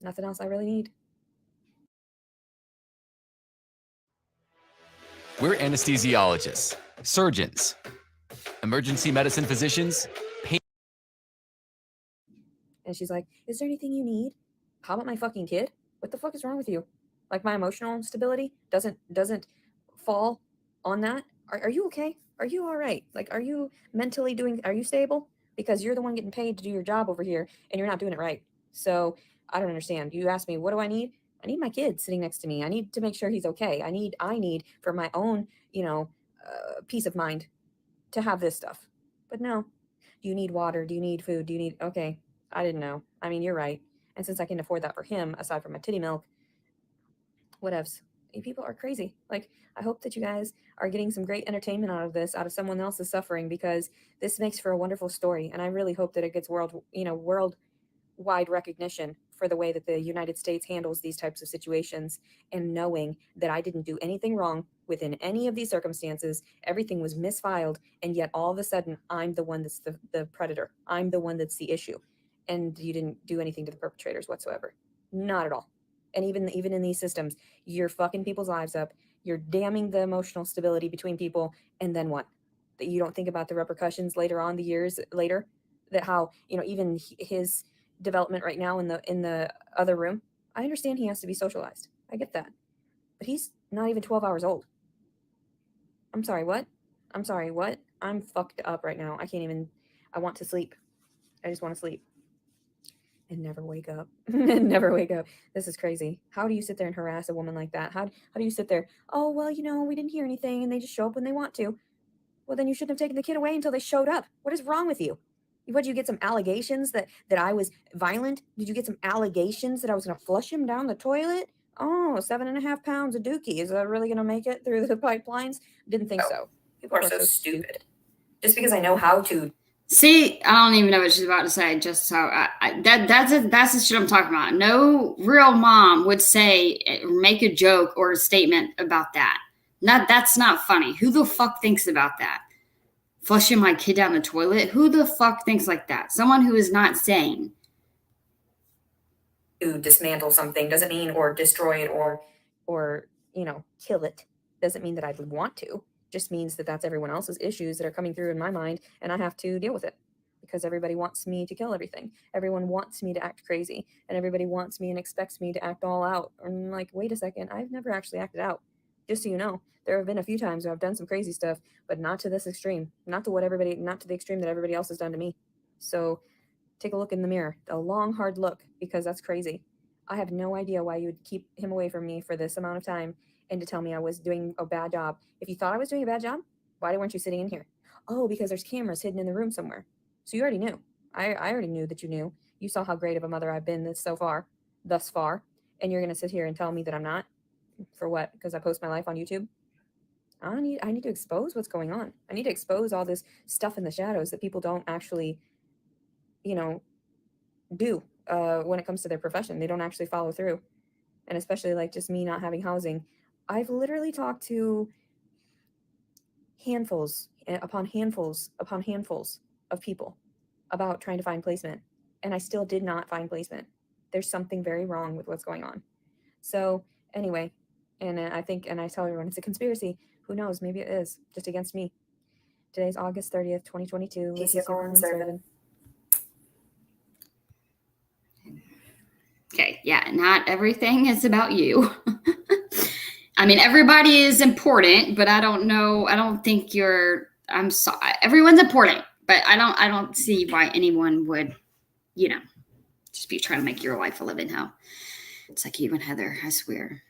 Nothing else I really need. We're anesthesiologists, surgeons, emergency medicine physicians, And she's like, is there anything you need? How about my fucking kid? What the fuck is wrong with you? Like, my emotional stability doesn't fall on that. Are you okay? Are you all right? Like, are you mentally are you stable? Because you're the one getting paid to do your job over here and you're not doing it right. So I don't understand. You asked me, what do I need? I need my kid sitting next to me. I need to make sure he's okay. I need for my own, you know, peace of mind to have this stuff. But no. Do you need water? Do you need food? Do you need, okay. I didn't know. I mean, you're right. And since I can afford that for him, aside from my titty milk, whatevs. You people are crazy. Like, I hope that you guys are getting some great entertainment out of this, out of someone else's suffering, because this makes for a wonderful story. And I really hope that it gets worldwide recognition for the way that the United States handles these types of situations, and knowing that I didn't do anything wrong within any of these circumstances. Everything was misfiled, and yet all of a sudden I'm the one that's the predator. I'm the one that's the issue. And you didn't do anything to the perpetrators whatsoever. Not at all. And even in these systems, you're fucking people's lives up. You're damning the emotional stability between people. And then what? That you don't think about the repercussions later on, the years later, that how, you know, even his development right now in the other room, I understand he has to be socialized. I get that. But he's not even 12 hours old. I'm sorry, what? I'm fucked up right now. I want to sleep. I just want to sleep. And never wake up. Never wake up. This is crazy. How do you sit there and harass a woman like that? How do you sit there? Oh, well, you know, we didn't hear anything and they just show up when they want to. Well, then you shouldn't have taken the kid away until they showed up. What is wrong with you? What, did you get some allegations that I was violent? Did you get some allegations that I was going to flush him down the toilet? Oh, 7.5 pounds of dookie. Is that really going to make it through the pipelines? Didn't think so. People are so stupid. just because I know how to. See, I don't even know what she's about to say. Just so that's the shit I'm talking about. No real mom would say, make a joke or a statement about that. That's not funny. Who the fuck thinks about that? Flushing my kid down the toilet? Who the fuck thinks like that? Someone who is not sane. To dismantle something doesn't mean or destroy it or kill it doesn't mean that I would want to. Just means that that's everyone else's issues that are coming through in my mind, and I have to deal with it because everybody wants me to kill everything. Everyone wants me to act crazy, and everybody wants me and expects me to act all out. I'm like, wait a second, I've never actually acted out. Just so you know, there have been a few times where I've done some crazy stuff, but not to this extreme, not to the extreme that everybody else has done to me. So take a look in the mirror, a long, hard look, because that's crazy. I have no idea why you would keep him away from me for this amount of time and to tell me I was doing a bad job. If you thought I was doing a bad job, why weren't you sitting in here? Oh, because there's cameras hidden in the room somewhere. So you already knew. I already knew that you knew. You saw how great of a mother I've been thus far, and you're going to sit here and tell me that I'm not? For what? Because I post my life on YouTube? I need to expose what's going on. I need to expose all this stuff in the shadows that people don't actually, do when it comes to their profession. They don't actually follow through. And especially like just me not having housing. I've literally talked to handfuls upon handfuls of people about trying to find placement. And I still did not find placement. There's something very wrong with what's going on. So anyway, and I tell everyone it's a conspiracy. Who knows? Maybe it is just against me. Today's August 30th, 2022. Leticia. Okay, yeah, not everything is about you. I mean, everybody is important, but I don't think I'm sorry. Everyone's important, but I don't see why anyone would, just be trying to make your life a living hell. It's like you and Heather, I swear.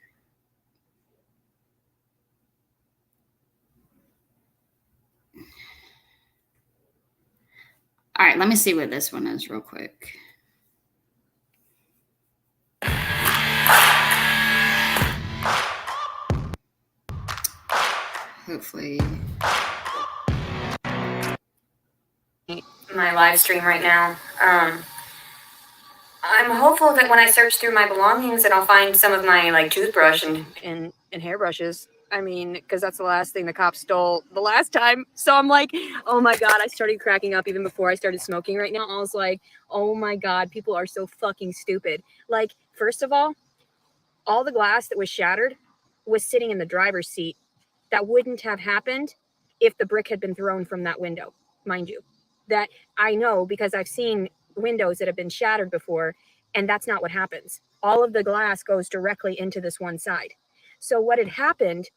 All right, let me see what this one is real quick. Hopefully. My live stream right now. I'm hopeful that when I search through my belongings that I'll find some of my toothbrush and hairbrushes. I mean, because that's the last thing the cops stole the last time. So I'm like, oh my God, I started cracking up even before I started smoking right now. I was like, oh my God, people are so fucking stupid. Like, first of all the glass that was shattered was sitting in the driver's seat. That wouldn't have happened if the brick had been thrown from that window, mind you. That I know because I've seen windows that have been shattered before, and that's not what happens. All of the glass goes directly into this one side. So what had happened,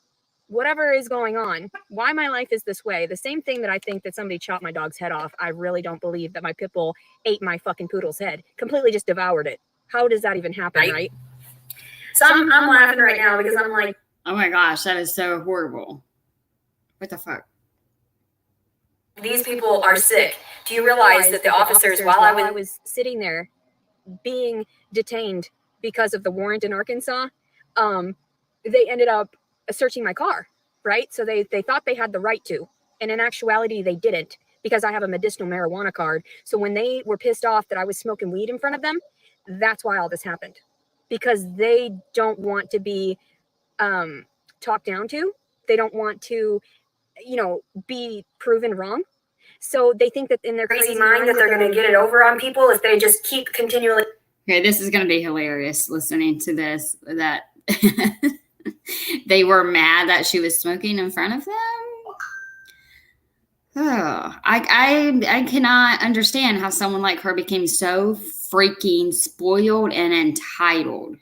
whatever is going on, why my life is this way, the same thing that I think that somebody chopped my dog's head off, I really don't believe that my pit bull ate my fucking poodle's head, completely just devoured it. How does that even happen, right? So I'm laughing right now because I'm like, oh my gosh, that is so horrible. What the fuck? These people are sick. Do you realize that the officers, while I was sitting there being detained because of the warrant in Arkansas, they ended up searching my car, right? So they thought they had the right to, and in actuality, they didn't, because I have a medicinal marijuana card. So when they were pissed off that I was smoking weed in front of them, that's why all this happened, because they don't want to be talked down to. They don't want to, be proven wrong. So they think that in their crazy mind that they're going to get it over on people if they just keep continually. Okay, this is going to be hilarious listening to this, that they were mad that she was smoking in front of them. Oh, I cannot understand how someone like her became so freaking spoiled and entitled.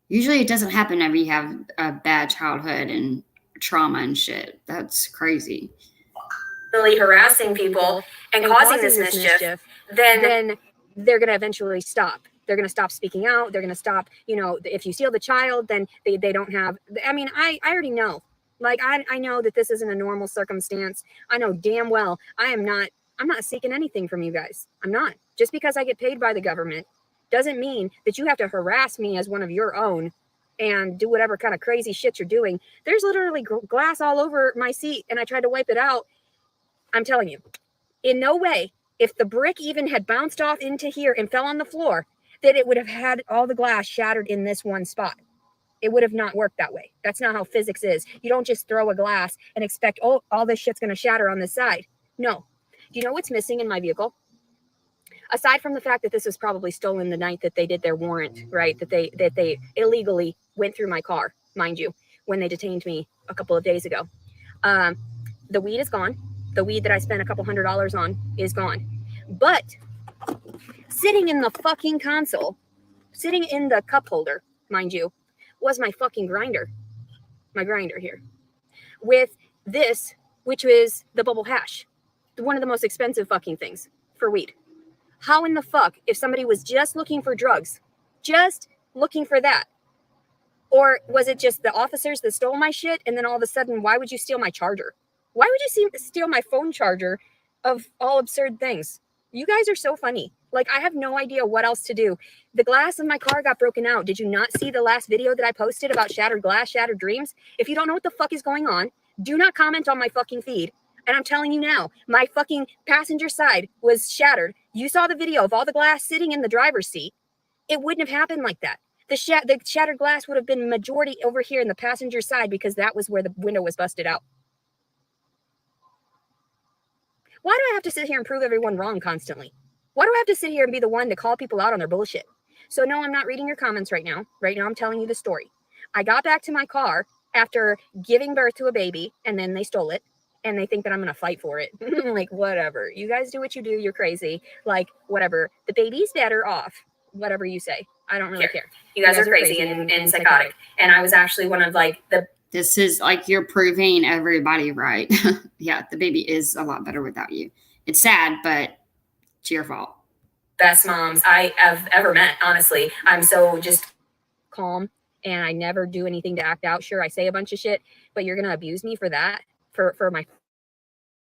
Usually it doesn't happen whenever you have a bad childhood and trauma and shit. That's crazy. Really harassing people and causing this mischief, then they're going to eventually stop. They're going to stop speaking out. They're going to stop, if you steal the child, then they don't have, I mean, I already know. Like, I know that this isn't a normal circumstance. I know damn well I'm not seeking anything from you guys. I'm not. Just because I get paid by the government doesn't mean that you have to harass me as one of your own and do whatever kind of crazy shit you're doing. There's literally glass all over my seat, and I tried to wipe it out. I'm telling you, in no way, if the brick even had bounced off into here and fell on the floor, that it would have had all the glass shattered in this one spot. It would have not worked that way. That's not how physics is. You don't just throw a glass and expect, oh, all this shit's going to shatter on this side. No. Do you know what's missing in my vehicle? Aside from the fact that this was probably stolen the night that they did their warrant, right? That they illegally went through my car, mind you, when they detained me a couple of days ago. The weed is gone. The weed that I spent a couple $100s on is gone. But sitting in the fucking console, sitting in the cup holder, mind you, was my fucking grinder. My grinder here. With this, which is the bubble hash. One of the most expensive fucking things for weed. How in the fuck, if somebody was just looking for drugs, just looking for that, or was it just the officers that stole my shit, and then all of a sudden, why would you steal my charger? Why would you steal my phone charger of all absurd things? You guys are so funny. Like, I have no idea what else to do. The glass of my car got broken out. Did you not see the last video that I posted about shattered glass, shattered dreams? If you don't know what the fuck is going on, do not comment on my fucking feed. And I'm telling you now, my fucking passenger side was shattered. You saw the video of all the glass sitting in the driver's seat. It wouldn't have happened like that. The shattered glass would have been majority over here in the passenger side because that was where the window was busted out. Why do I have to sit here and prove everyone wrong constantly? Why do I have to sit here and be the one to call people out on their bullshit? So no, I'm not reading your comments right now. Right now, I'm telling you the story. I got back to my car after giving birth to a baby, and then they stole it, and they think that I'm going to fight for it. Like, whatever. You guys do what you do. You're crazy. Like, whatever. The baby's better off. Whatever you say. I don't really care. You guys are crazy and psychotic. And I was actually one of like the... This is like you're proving everybody right. Yeah, the baby is a lot better without you. It's sad, but it's your fault. Best moms I have ever met, honestly. I'm so just calm, and I never do anything to act out. Sure, I say a bunch of shit, but you're going to abuse me for that, for my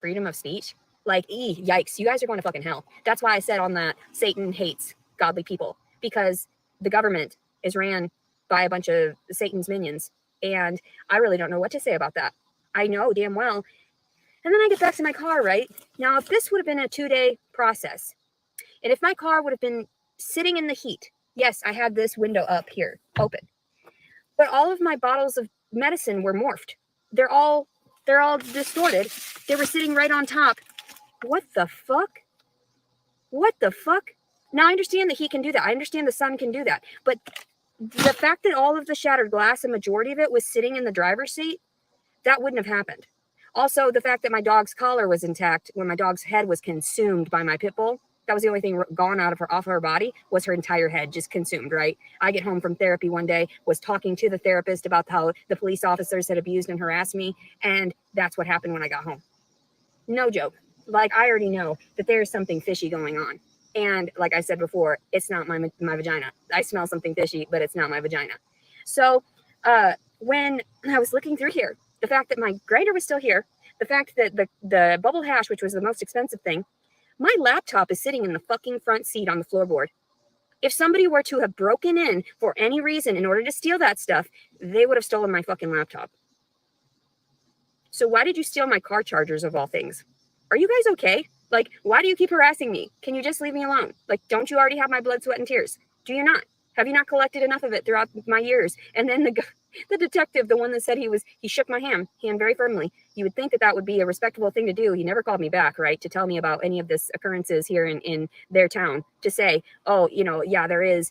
freedom of speech? Like, yikes, you guys are going to fucking hell. That's why I said on that, Satan hates godly people, because the government is ran by a bunch of Satan's minions. And I really don't know what to say about that. I know damn well. And then I get back to my car, right? Now, if this would have been a 2-day process, and if my car would have been sitting in the heat, yes, I had this window up here, open. But all of my bottles of medicine were morphed. They're all distorted. They were sitting right on top. What the fuck? What the fuck? Now, I understand that he can do that. I understand the sun can do that. But the fact that all of the shattered glass, a majority of it, was sitting in the driver's seat, that wouldn't have happened. Also, the fact that my dog's collar was intact when my dog's head was consumed by my pit bull, that was the only thing gone off of her body, was her entire head just consumed, right? I get home from therapy one day, was talking to the therapist about how the police officers had abused and harassed me, and that's what happened when I got home. No joke. Like, I already know that there's something fishy going on. And like I said before, it's not my vagina. I smell something fishy, but it's not my vagina. So when I was looking through here, the fact that my grinder was still here, the fact that the bubble hash, which was the most expensive thing, my laptop is sitting in the fucking front seat on the floorboard. If somebody were to have broken in for any reason in order to steal that stuff, they would have stolen my fucking laptop. So why did you steal my car chargers of all things? Are you guys okay? Like, why do you keep harassing me? Can you just leave me alone? Like, don't you already have my blood, sweat, and tears? Do you not? Have you not collected enough of it throughout my years? And then the detective, the one that said he shook my hand very firmly. You would think that that would be a respectable thing to do. He never called me back, right, to tell me about any of this occurrences here in their town, to say, oh, yeah, there is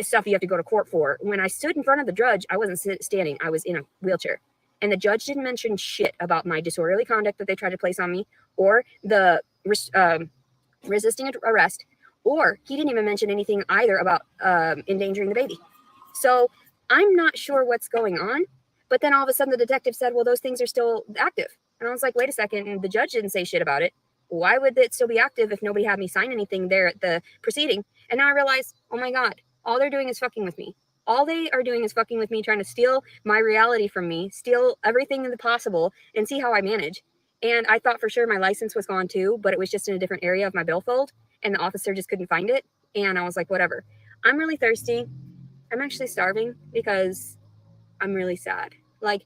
stuff you have to go to court for. When I stood in front of the judge, I wasn't standing. I was in a wheelchair. And the judge didn't mention shit about my disorderly conduct that they tried to place on me, or the resisting arrest, or he didn't even mention anything either about endangering the baby. So I'm not sure what's going on. But then all of a sudden the detective said, well, those things are still active. And I was like, wait a second. And the judge didn't say shit about it. Why would it still be active if nobody had me sign anything there at the proceeding? And now I realize, oh my God, all they're doing is fucking with me. All they are doing is fucking with me, trying to steal my reality from me, steal everything possible, and see how I manage. And I thought for sure my license was gone too, but it was just in a different area of my billfold, and the officer just couldn't find it. And I was like, whatever. I'm really thirsty. I'm actually starving because I'm really sad. Like,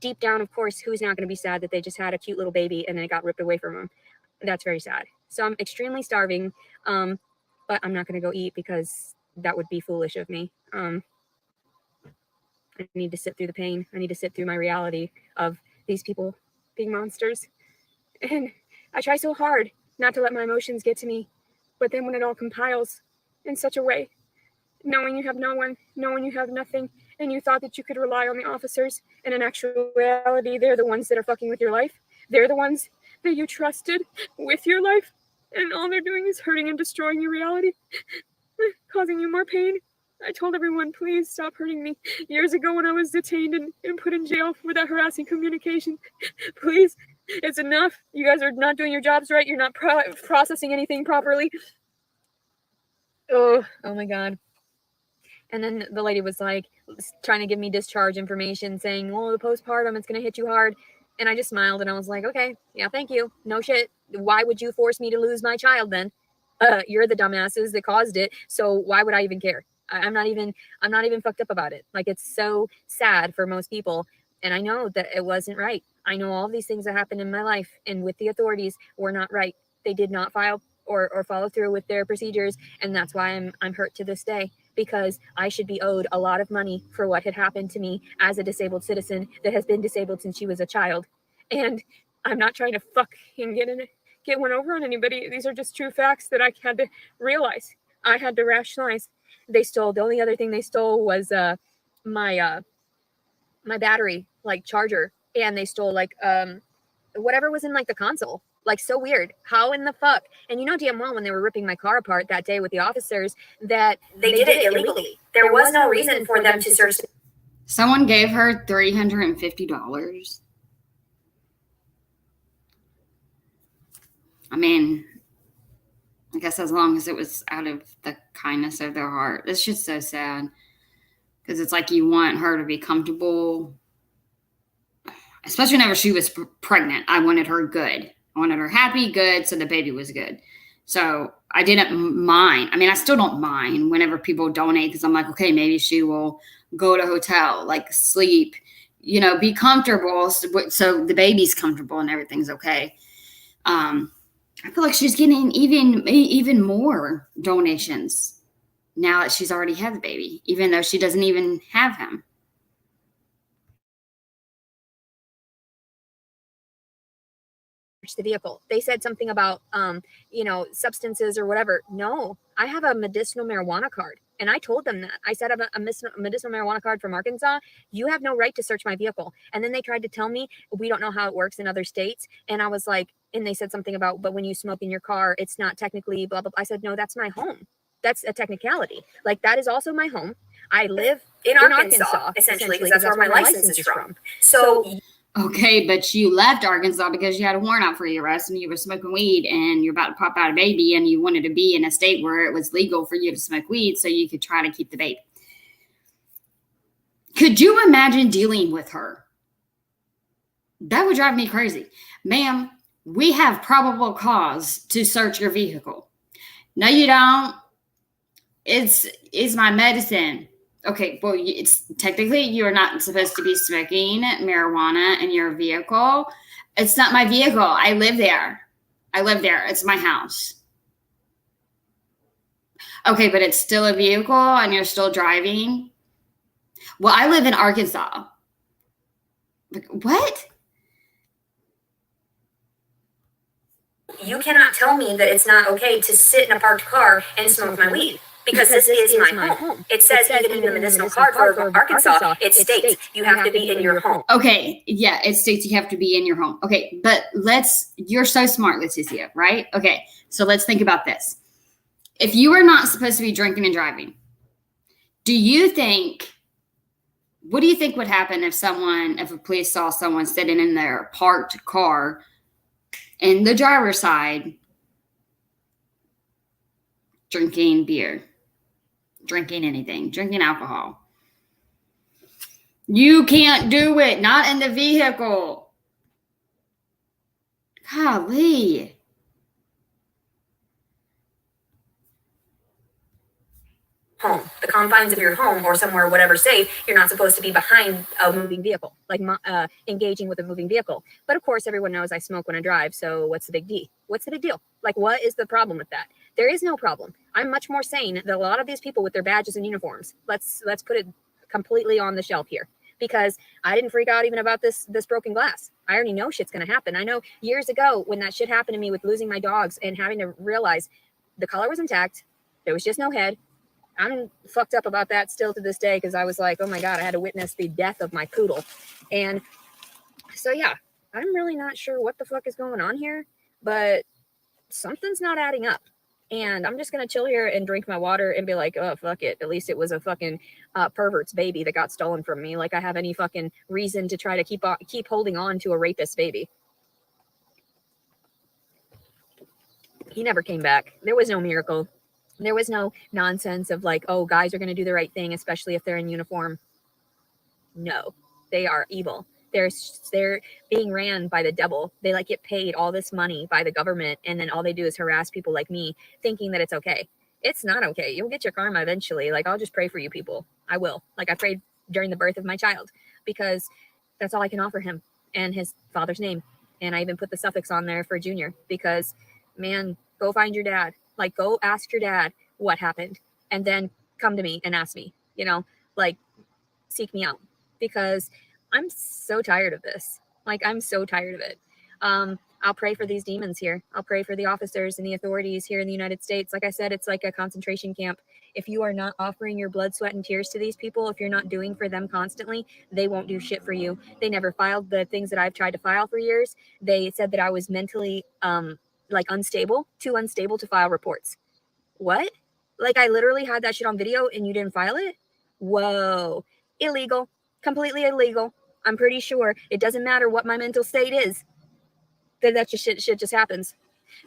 deep down, of course, who's not going to be sad that they just had a cute little baby and then it got ripped away from them? That's very sad. So I'm extremely starving, but I'm not going to go eat because that would be foolish of me. I need to sit through the pain. I need to sit through my reality of these people being monsters. And I try so hard not to let my emotions get to me. But then when it all compiles in such a way, knowing you have no one, knowing you have nothing, and you thought that you could rely on the officers, and in actuality, they're the ones that are fucking with your life. They're the ones that you trusted with your life, and all they're doing is hurting and destroying your reality, causing you more pain. I told everyone, please stop hurting me. Years ago when I was detained and put in jail for that harassing communication, please, it's enough. You guys are not doing your jobs right. You're not processing anything properly. Oh my God. And then the lady was like trying to give me discharge information saying, well, the postpartum, it's going to hit you hard. And I just smiled and I was like, okay, yeah, thank you. No shit. Why would you force me to lose my child then? You're the dumbasses that caused it. So why would I even care? I'm not even fucked up about it. Like, it's so sad for most people. And I know that it wasn't right. I know all these things that happened in my life and with the authorities were not right. They did not file or follow through with their procedures. And that's why I'm hurt to this day, because I should be owed a lot of money for what had happened to me as a disabled citizen that has been disabled since she was a child. And I'm not trying to fucking get one over on anybody. These are just true facts that I had to realize. I had to rationalize. They stole, the only other thing they stole was my battery, like, charger, and they stole like whatever was in like the console. Like, so weird. How in the fuck? And you know damn well when they were ripping my car apart that day with the officers that They did it illegally. There was no reason for them to search. Someone gave her $350. I mean, I guess as long as it was out of the kindness of their heart. It's just so sad. Because it's like you want her to be comfortable. Especially whenever she was pregnant. I wanted her good. I wanted her happy, good, so the baby was good. So I didn't mind. I mean, I still don't mind whenever people donate, because I'm like, okay, maybe she will go to a hotel, like sleep, be comfortable, so the baby's comfortable and everything's okay. I feel like she's getting even more donations now that she's already had the baby, even though she doesn't even have him. the vehicle. They said something about substances or whatever. No, I have a medicinal marijuana card, and I told them that. I said I have a medicinal marijuana card from Arkansas. You have no right to search my vehicle. And then they tried to tell me we don't know how it works in other states, and I was like, and they said something about, but when you smoke in your car, it's not technically blah blah blah. I said, no, that's my home. That's a technicality. Like, that is also my home. I live in Arkansas essentially, because that's where my license is from. So okay, but you left Arkansas because you had a warrant out for your arrest and you were smoking weed and you're about to pop out a baby and you wanted to be in a state where it was legal for you to smoke weed so you could try to keep the baby. Could you imagine dealing with her? That would drive me crazy. Ma'am, we have probable cause to search your vehicle. No, you don't. It's my medicine. Okay, well, it's technically you're not supposed to be smoking marijuana in your vehicle. It's not my vehicle. I live there. It's my house. Okay, but it's still a vehicle and you're still driving. Well, I live in Arkansas. What? You cannot tell me that it's not okay to sit in a parked car and smoke my weed. Because this is my home. It says even in the medicinal card for Arkansas, it states you have to be in your home. Okay, yeah, it states you have to be in your home. Okay, but you're so smart, Leticia, right? Okay, so let's think about this. If you are not supposed to be drinking and driving, what do you think would happen if a police saw someone sitting in their parked car in the driver's side drinking beer? Drinking anything, drinking alcohol. You can't do it, not in the vehicle. Golly. home, the confines of your home or somewhere, whatever safe. You're not supposed to be behind a moving vehicle, like engaging with a moving vehicle. But of course, everyone knows I smoke when I drive. So what's the big deal? What's the big deal? Like, what is the problem with that? There is no problem. I'm much more sane than a lot of these people with their badges and uniforms. Let's put it completely on the shelf here, because I didn't freak out even about this broken glass. I already know shit's gonna happen. I know years ago when that shit happened to me with losing my dogs and having to realize the collar was intact, there was just no head. I'm fucked up about that still to this day, because I was like, oh my God, I had to witness the death of my poodle. And so, yeah, I'm really not sure what the fuck is going on here, but something's not adding up. And I'm just going to chill here and drink my water and be like, oh, fuck it. At least it was a fucking pervert's baby that got stolen from me. Like I have any fucking reason to try to keep holding on to a rapist baby. He never came back. There was no miracle. There was no nonsense of like, oh, guys are going to do the right thing, especially if they're in uniform. No, they are evil. They're being ran by the devil. They like get paid all this money by the government, and then all they do is harass people like me, thinking that it's okay. It's not okay. You'll get your karma eventually. Like, I'll just pray for you people. I will. Like, I prayed during the birth of my child, because that's all I can offer him and his father's name. And I even put the suffix on there for Junior, because, man, go find your dad. Like, go ask your dad what happened, and then come to me and ask me, like, seek me out, because I'm so tired of this. Like, I'm so tired of it. I'll pray for these demons here. I'll pray for the officers and the authorities here in the United States. Like I said, it's like a concentration camp. If you are not offering your blood, sweat, and tears to these people, if you're not doing for them constantly, they won't do shit for you. They never filed the things that I've tried to file for years. They said that I was mentally, like, unstable, too unstable to file reports. What? Like, I literally had that shit on video and you didn't file it? Whoa. Illegal. Completely illegal. I'm pretty sure it doesn't matter what my mental state is. That just shit just happens.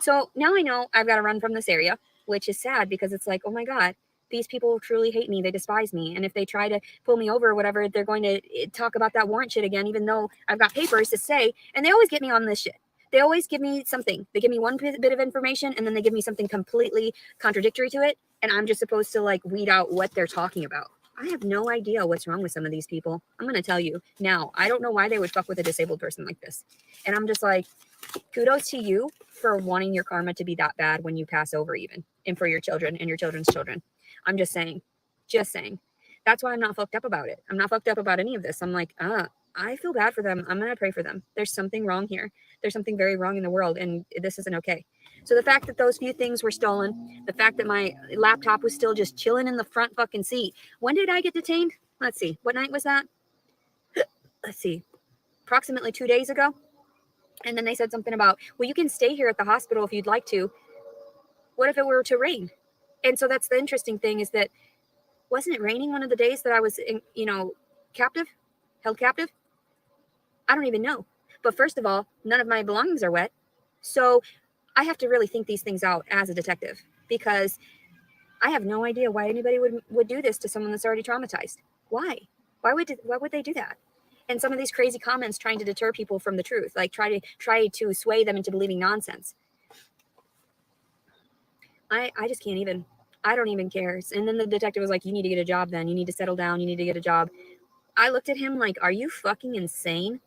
So now I know I've got to run from this area, which is sad, because it's like, oh my God, these people truly hate me. They despise me. And if they try to pull me over or whatever, they're going to talk about that warrant shit again, even though I've got papers to say, and they always get me on this shit. They always give me something. They give me one bit of information, and then they give me something completely contradictory to it. And I'm just supposed to like weed out what they're talking about. I have no idea what's wrong with some of these people. I'm going to tell you now. I don't know why they would fuck with a disabled person like this. And I'm just like, kudos to you for wanting your karma to be that bad when you pass over, even, and for your children and your children's children. I'm just saying. That's why I'm not fucked up about it. I'm not fucked up about any of this. I'm like, I feel bad for them. I'm going to pray for them. There's something wrong here. There's something very wrong in the world, and this isn't okay. So the fact that those few things were stolen, the fact that my laptop was still just chilling in the front fucking seat. When did I get detained? Let's see. What night was that? Let's see. Approximately 2 days ago. And then they said something about, well, you can stay here at the hospital if you'd like to. What if it were to rain? And so that's the interesting thing, is that wasn't it raining one of the days that I was, held captive? I don't even know. But first of all, none of my belongings are wet. So I have to really think these things out as a detective, because I have no idea why anybody would do this to someone that's already traumatized. Why? Why would they do that? And some of these crazy comments trying to deter people from the truth, like try to sway them into believing nonsense. I just can't even. I don't even care. And then the detective was like, you need to get a job then. You need to settle down. You need to get a job. I looked at him like, are you fucking insane?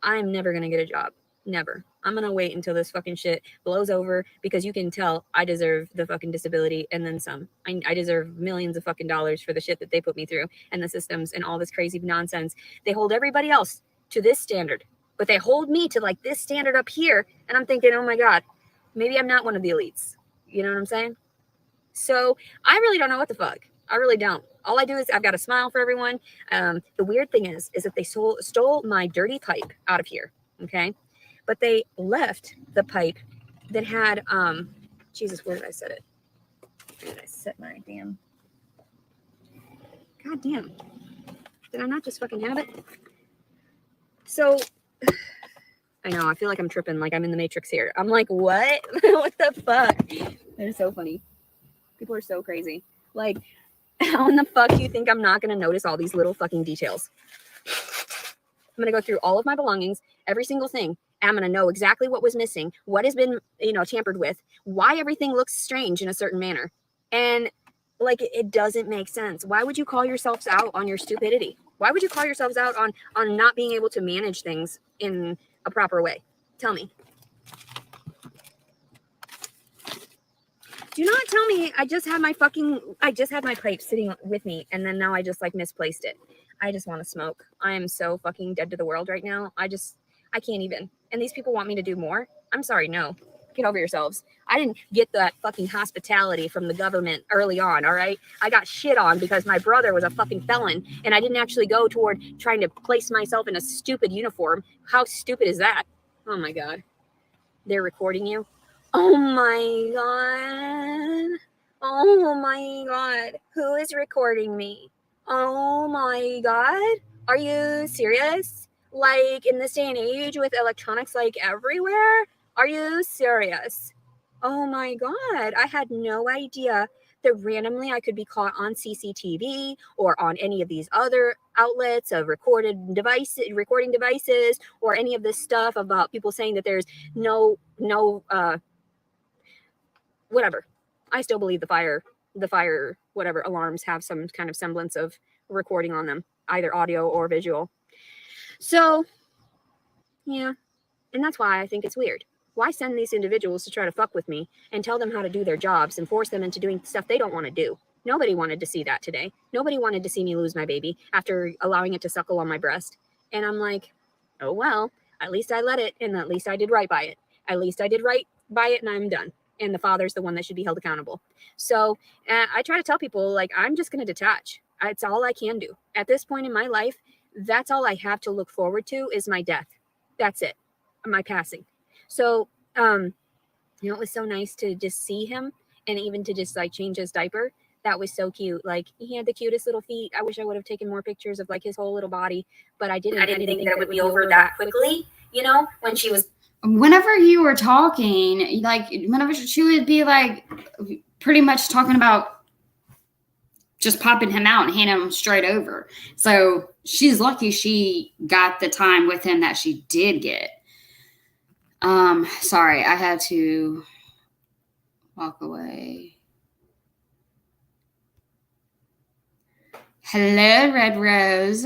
I'm never going to get a job. Never. I'm going to wait until this fucking shit blows over, because you can tell I deserve the fucking disability and then some. I deserve millions of fucking dollars for the shit that they put me through, and the systems and all this crazy nonsense. They hold everybody else to this standard, but they hold me to like this standard up here. And I'm thinking, oh my God, maybe I'm not one of the elites. You know what I'm saying? So I really don't know what the fuck. I really don't. All I do is I've got a smile for everyone. The weird thing is that they stole my dirty pipe out of here. Okay. But they left the pipe that had, Jesus, where did I set it? Where did I set my damn? God damn. Did I not just fucking have it? So, I know, I feel like I'm tripping, like I'm in the Matrix here. I'm like, what? What the fuck? They're so funny. People are so crazy. Like, how in the fuck do you think I'm not going to notice all these little fucking details? I'm going to go through all of my belongings, every single thing. I'm going to know exactly what was missing, what has been, tampered with, why everything looks strange in a certain manner. And Like, it doesn't make sense. Why would you call yourselves out on your stupidity? Why would you call yourselves out on not being able to manage things in a proper way? Tell me. Do not tell me I just had my pipe sitting with me and then now I just like misplaced it. I just want to smoke. I am so fucking dead to the world right now. I can't even. And these people want me to do more? I'm sorry, no. Get over yourselves. I didn't get that fucking hospitality from the government early on, all right? I got shit on because my brother was a fucking felon and I didn't actually go toward trying to place myself in a stupid uniform. How stupid is that? Oh my God. They're recording you? Oh my God. Oh my God. Who is recording me? Oh my God. Are you serious? Like in this day and age with electronics like everywhere? Are you serious? Oh my God. I had no idea that randomly I could be caught on CCTV or on any of these other outlets of recording devices, or any of this stuff about people saying that there's no whatever. I still believe the fire whatever alarms have some kind of semblance of recording on them, either audio or visual. So yeah, and that's why I think it's weird. Why send these individuals to try to fuck with me and tell them how to do their jobs and force them into doing stuff they don't want to do? Nobody wanted to see that today. Nobody wanted to see me lose my baby after allowing it to suckle on my breast. And I'm like, oh well, at least I let it, and at least I did right by it. At least I did right by it, and I'm done. And the father's the one that should be held accountable. So I try to tell people, like, I'm just going to detach. It's all I can do. At this point in my life, that's all I have to look forward to is my death. That's it. My passing. So, it was so nice to just see him and even to just like change his diaper. That was so cute. Like, he had the cutest little feet. I wish I would have taken more pictures of like his whole little body, but I didn't think that it would be over that quickly, when she was. Whenever you were talking, like whenever she would be like pretty much talking about just popping him out and handing him straight over. So she's lucky she got the time with him that she did get. Sorry, I had to walk away. Hello, Red Rose.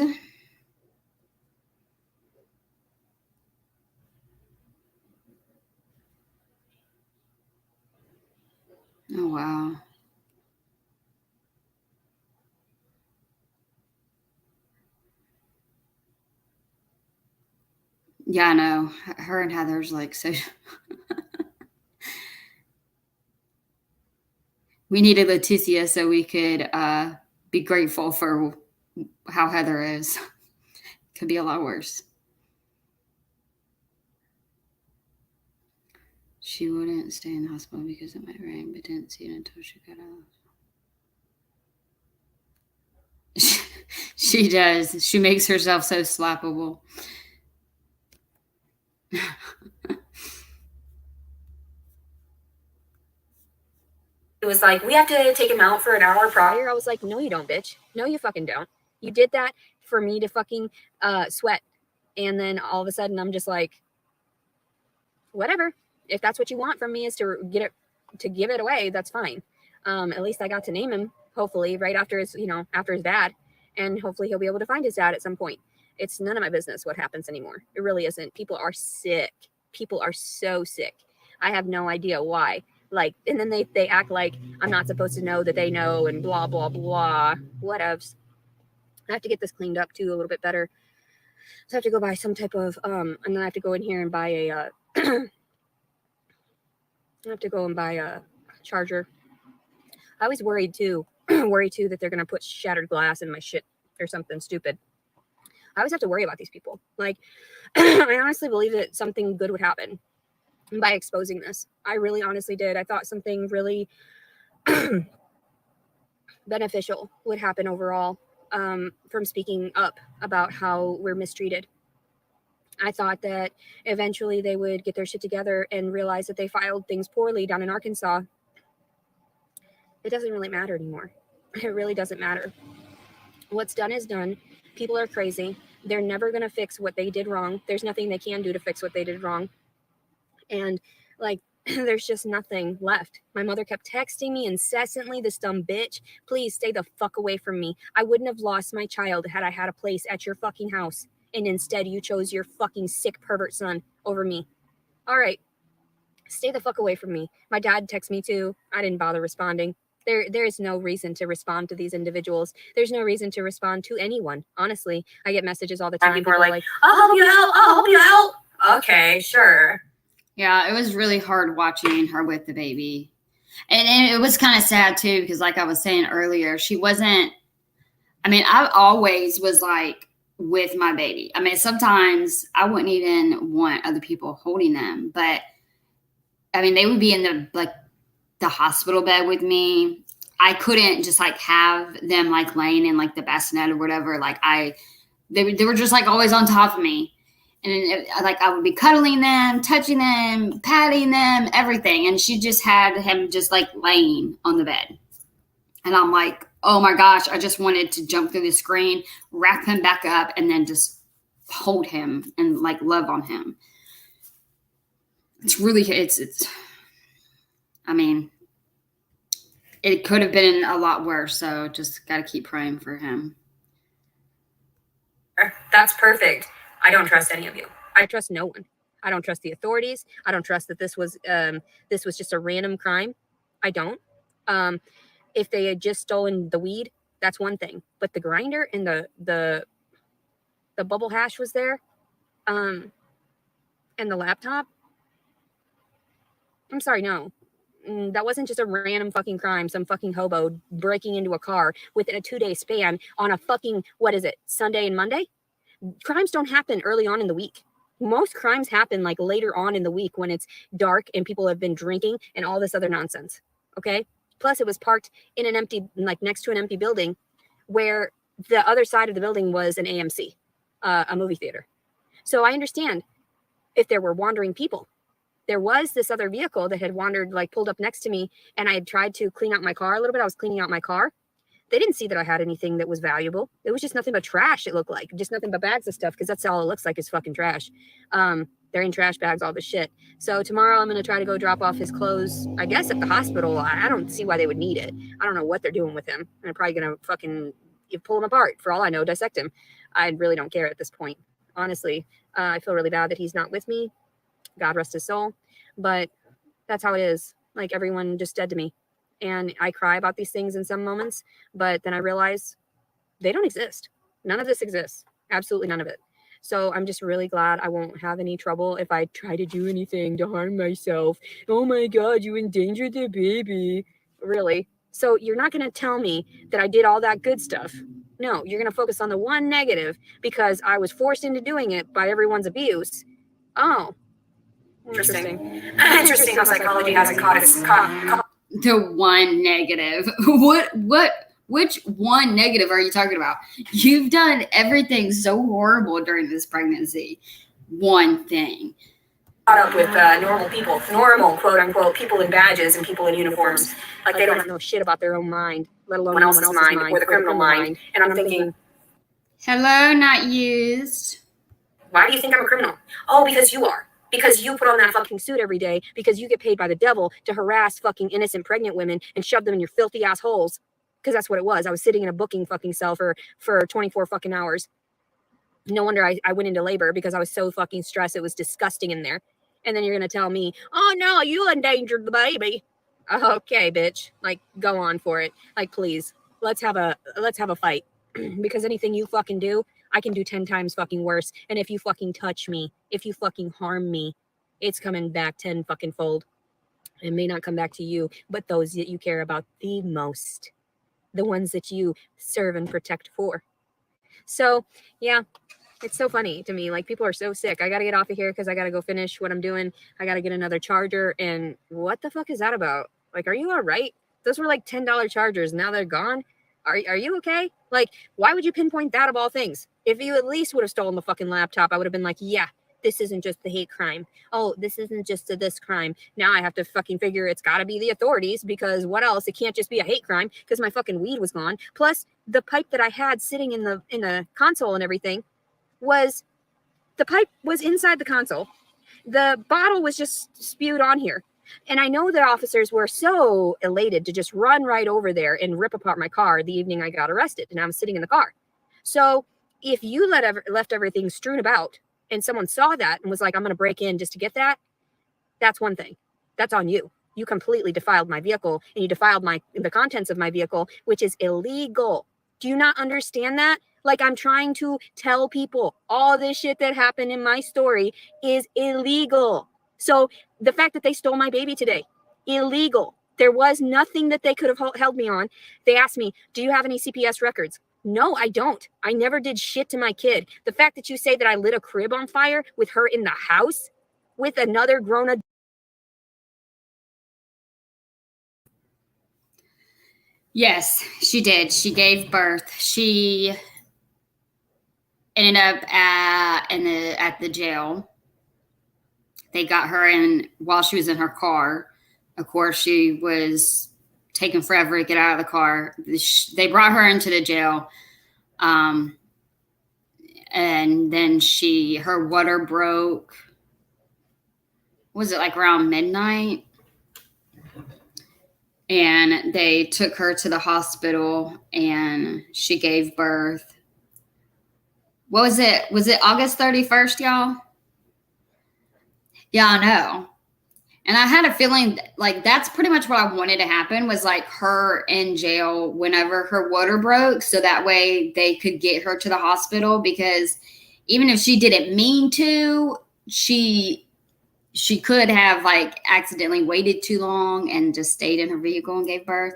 Oh, wow. Yeah, I know. Her and Heather's like so. We needed Leticia so we could be grateful for how Heather is. Could be a lot worse. She wouldn't stay in the hospital because it might rain, but didn't see it until she got out. She does. She makes herself so slappable. It was like, we have to take him out for an hour prior. I was like, no, you don't, bitch. No, you fucking don't. You did that for me to fucking sweat. And then all of a sudden I'm just like, whatever. If that's what you want from me is to give it away, that's fine. At least I got to name him, hopefully, right after his dad. And hopefully he'll be able to find his dad at some point. It's none of my business what happens anymore. It really isn't. People are sick. People are so sick. I have no idea why. Like, and then they act like I'm not supposed to know that they know and blah, blah, blah. Whatevs. I have to get this cleaned up too a little bit better. So I have to go buy some type of, and then I have to go in here and buy a, I have to go and buy a charger. I was worried too, that they're going to put shattered glass in my shit or something stupid. I always have to worry about these people. Like, I honestly believe that something good would happen by exposing this. I really honestly did. I thought something really beneficial would happen overall from speaking up about how we're mistreated. I thought that eventually they would get their shit together and realize that they filed things poorly down in Arkansas. It doesn't really matter anymore. It really doesn't matter. What's done is done. People are crazy. They're never going to fix what they did wrong. There's nothing they can do to fix what they did wrong. And like, there's just nothing left. My mother kept texting me incessantly, this dumb bitch, please stay the fuck away from me. I wouldn't have lost my child had I had a place at your fucking house. And instead you chose your fucking sick pervert son over me. All right, stay the fuck away from me. My dad texted me too. I didn't bother responding. There is no reason to respond to these individuals. There's no reason to respond to anyone. Honestly, I get messages all the time. People are like, I'll help you out. I'll help you out. Okay, sure. Yeah, it was really hard watching her with the baby. And it was kind of sad too, because like I was saying earlier, she wasn't, I mean, I always was like with my baby. I mean, sometimes I wouldn't even want other people holding them, but I mean, they would be in the hospital bed with me. I couldn't just like have them like laying in like the bassinet or whatever. Like they were just like always on top of me. And like I would be cuddling them, touching them, patting them, everything. And she just had him just like laying on the bed. And I'm like, oh my gosh, I just wanted to jump through the screen, wrap him back up, and then just hold him and like love on him. It's really, I mean, it could have been a lot worse. So just got to keep praying for him. That's perfect. I don't trust any of you. I trust no one. I don't trust the authorities. I don't trust that this was just a random crime. I don't. If they had just stolen the weed, that's one thing. But the grinder and the bubble hash was there, and the laptop. I'm sorry, no. That wasn't just a random fucking crime. Some fucking hobo breaking into a car within a 2-day span on a fucking, what is it, Sunday and Monday? Crimes don't happen early on in the week. Most crimes happen like later on in the week when it's dark and people have been drinking and all this other nonsense. Okay. Plus it was parked in an empty, like next to an empty building where the other side of the building was an AMC, a movie theater. So I understand if there were wandering people. There was this other vehicle that had wandered, like pulled up next to me, and I had tried to clean out my car a little bit. I was cleaning out my car. They didn't see that I had anything that was valuable. It was just nothing but trash, it looked like. Just nothing but bags of stuff, because that's all it looks like is fucking trash. They're in trash bags, all this shit. So tomorrow I'm going to try to go drop off his clothes, I guess, at the hospital. I don't see why they would need it. I don't know what they're doing with him. I'm probably going to fucking pull him apart. For all I know, dissect him. I really don't care at this point. Honestly, I feel really bad that he's not with me. God rest his soul. But that's how it is. Like, everyone just dead to me. And I cry about these things in some moments, but then I realize they don't exist. None of this exists. Absolutely none of it. So I'm just really glad I won't have any trouble if I try to do anything to harm myself. Oh my God, you endangered the baby. Really? So you're not going to tell me that I did all that good stuff. No, you're going to focus on the one negative because I was forced into doing it by everyone's abuse. Oh, interesting. Interesting how psychology hasn't caught its The one negative. Which one negative are you talking about? You've done everything so horrible during this pregnancy. One thing. caught up with normal people, normal quote unquote people in badges and people in uniforms. Like they don't know shit about their own mind, let alone anyone else's mind or the criminal mind. And I'm thinking, hello, not used. why do you think I'm a criminal? Oh, because you are. Because you put on that fucking suit every day, because you get paid by the devil to harass fucking innocent pregnant women and shove them in your filthy ass holes. Because that's what it was. I was sitting in a booking fucking cell for 24 fucking hours. No wonder I went into labor, because I was so fucking stressed. It was disgusting in there. And then you're going to tell me, oh no, you endangered the baby. Okay, bitch. Like, go on for it. Like, please, let's have a fight. Because anything you fucking do, I can do 10 times fucking worse. And if you fucking touch me, if you fucking harm me, it's coming back 10 fucking fold. It may not come back to you, but those that you care about the most, the ones that you serve and protect for. So, yeah, it's so funny to me. Like, people are so sick. I got to get off of here because I got to go finish what I'm doing. I got to get another charger. And what the fuck is that about? Like, are you all right? Those were like $10 chargers. Now they're gone. Are you okay? Like, why would you pinpoint that of all things? If you at least would have stolen the fucking laptop, I would have been like, yeah, this isn't just the hate crime. Oh, this isn't just this crime. Now I have to fucking figure it's got to be the authorities, because what else? It can't just be a hate crime because my fucking weed was gone. Plus, the pipe that I had sitting in the console and everything the pipe was inside the console. The bottle was just spewed on here. And I know the officers were so elated to just run right over there and rip apart my car the evening I got arrested, and I was sitting in the car. So if you left everything strewn about and someone saw that and was like, I'm going to break in just to get that, that's one thing. That's on you. You completely defiled my vehicle, and you defiled the contents of my vehicle, which is illegal. Do you not understand that? Like, I'm trying to tell people all this shit that happened in my story is illegal. So the fact that they stole my baby today, illegal. There was nothing that they could have held me on. They asked me, do you have any CPS records? No, I don't. I never did shit to my kid. The fact that you say that I lit a crib on fire with her in the house with another grown adult. Yes, she did. She gave birth. She ended up at the jail. They got her in while she was in her car. Of course, she was taking forever to get out of the car. They brought her into the jail. And then her water broke. Was it like around midnight? And they took her to the hospital and she gave birth. What was it? Was it August 31st, y'all? Yeah, I know. And I had a feeling like that's pretty much what I wanted to happen, was like her in jail whenever her water broke. So that way they could get her to the hospital, because even if she didn't mean to, she could have like accidentally waited too long and just stayed in her vehicle and gave birth.